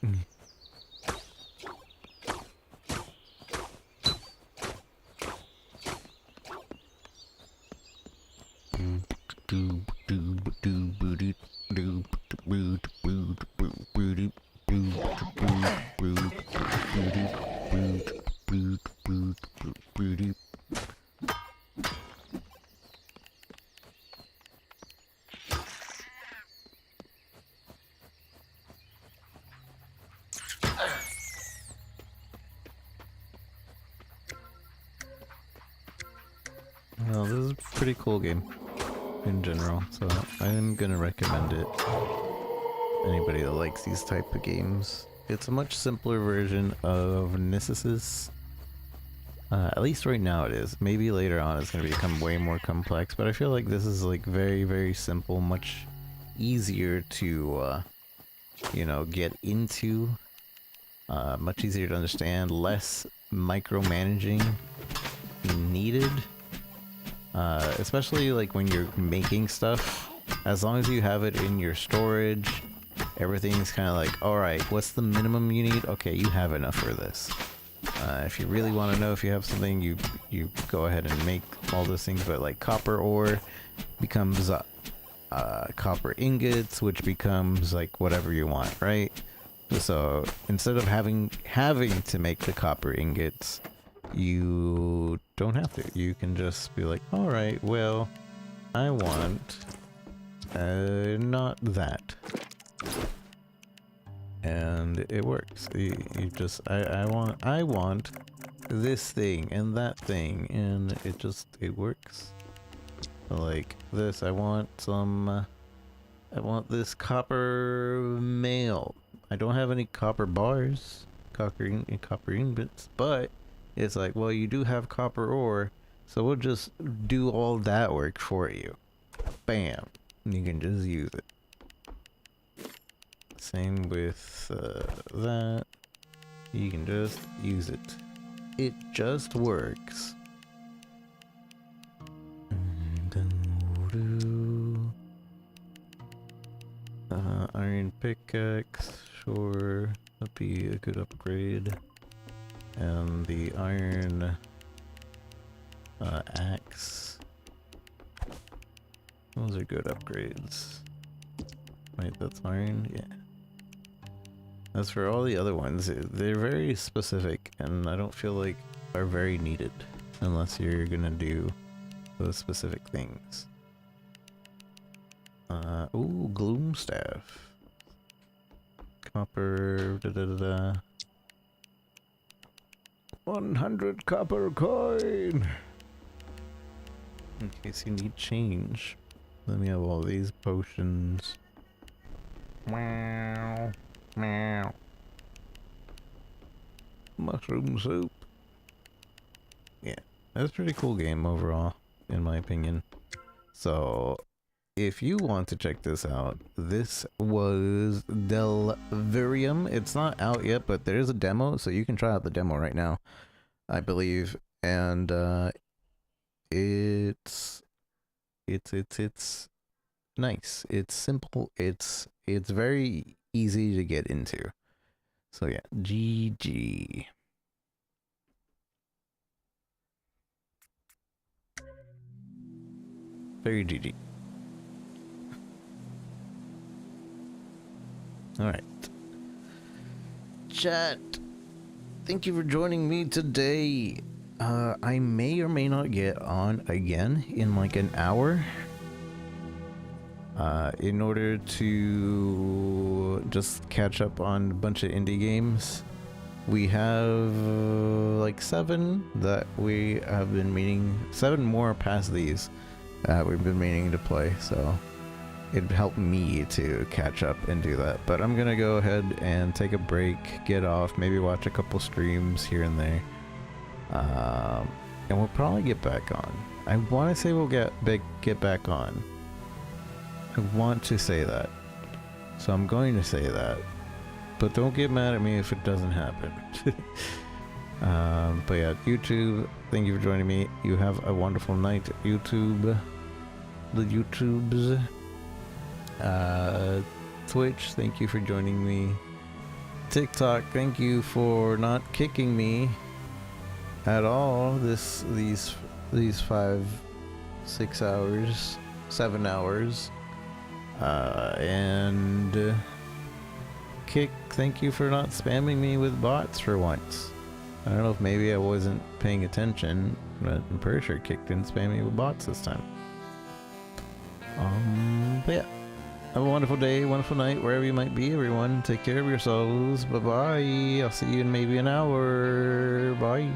Well, this is a pretty cool game in general, so I'm gonna recommend it. Anybody that likes these type of games. It's a much simpler version of Nissus. At least right now it is. Maybe later on it's gonna become way more complex, but I feel like this is like very simple, much easier to you know, get into. Much easier to understand, less micromanaging needed. Especially like when you're making stuff, as long as you have it in your storage, everything's kind of like, alright, what's the minimum you need? Okay, you have enough for this. If you really want to know if you have something, you go ahead and make all those things, but like copper ore becomes copper ingots, which becomes like whatever you want, right? So instead of having to make the copper ingots, you don't have to. You can just be like, alright, well, I want not that. And it works. You just, I want this thing and that thing, and it works. Like this, I want this copper mail. I don't have any copper bars, copper ingots, but it's like, well, you do have copper ore, So we'll just do all that work for you. Bam. You can just use it. Same with that. You can just use it. It just works. Iron pickaxe, sure, that'd be a good upgrade. And the iron axe. Those are good upgrades. Wait, that's iron? Yeah. As for all the other ones, they're very specific and I don't feel like are very needed unless you're gonna do those specific things. Ooh, gloom staff. Copper, 100 copper coin! In case you need change. Let me have all these potions. Meow. Meow. Mushroom soup. Yeah, that's a pretty cool game overall, in my opinion. So, if you want to check this out, this was Delverium. It's not out yet, but there's a demo, so you can try out the demo right now, I believe. And it's nice. It's simple. It's very easy to get into. So yeah, GG. Very GG. Alright. Chat, thank you for joining me today. I may or may not get on again in like an hour. In order to just catch up on a bunch of indie games. We have like 7 that we have been meaning, 7 more past these that we've been meaning to play, so it'd help me to catch up and do that. But I'm gonna go ahead and take a break, get off, maybe watch a couple streams here and there, and we'll probably get back on. I want to say we'll get back on. I want to say that, so I'm going to say that, but don't get mad at me if it doesn't happen. But yeah, YouTube, thank you for joining me. You have a wonderful night, YouTube. The YouTubes. Twitch, thank you for joining me. TikTok, thank you for not kicking me at all these 5, 6 hours, 7 hours. And Kick, thank you for not spamming me with bots for once. I don't know if maybe I wasn't paying attention, but I'm pretty sure Kick didn't spam me with bots this time. But yeah, have a wonderful day, wonderful night, wherever you might be, everyone. Take care of yourselves. Bye-bye. I'll see you in maybe an hour. Bye.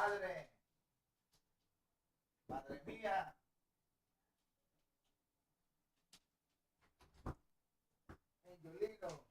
Padre. Madre mía. Angelino.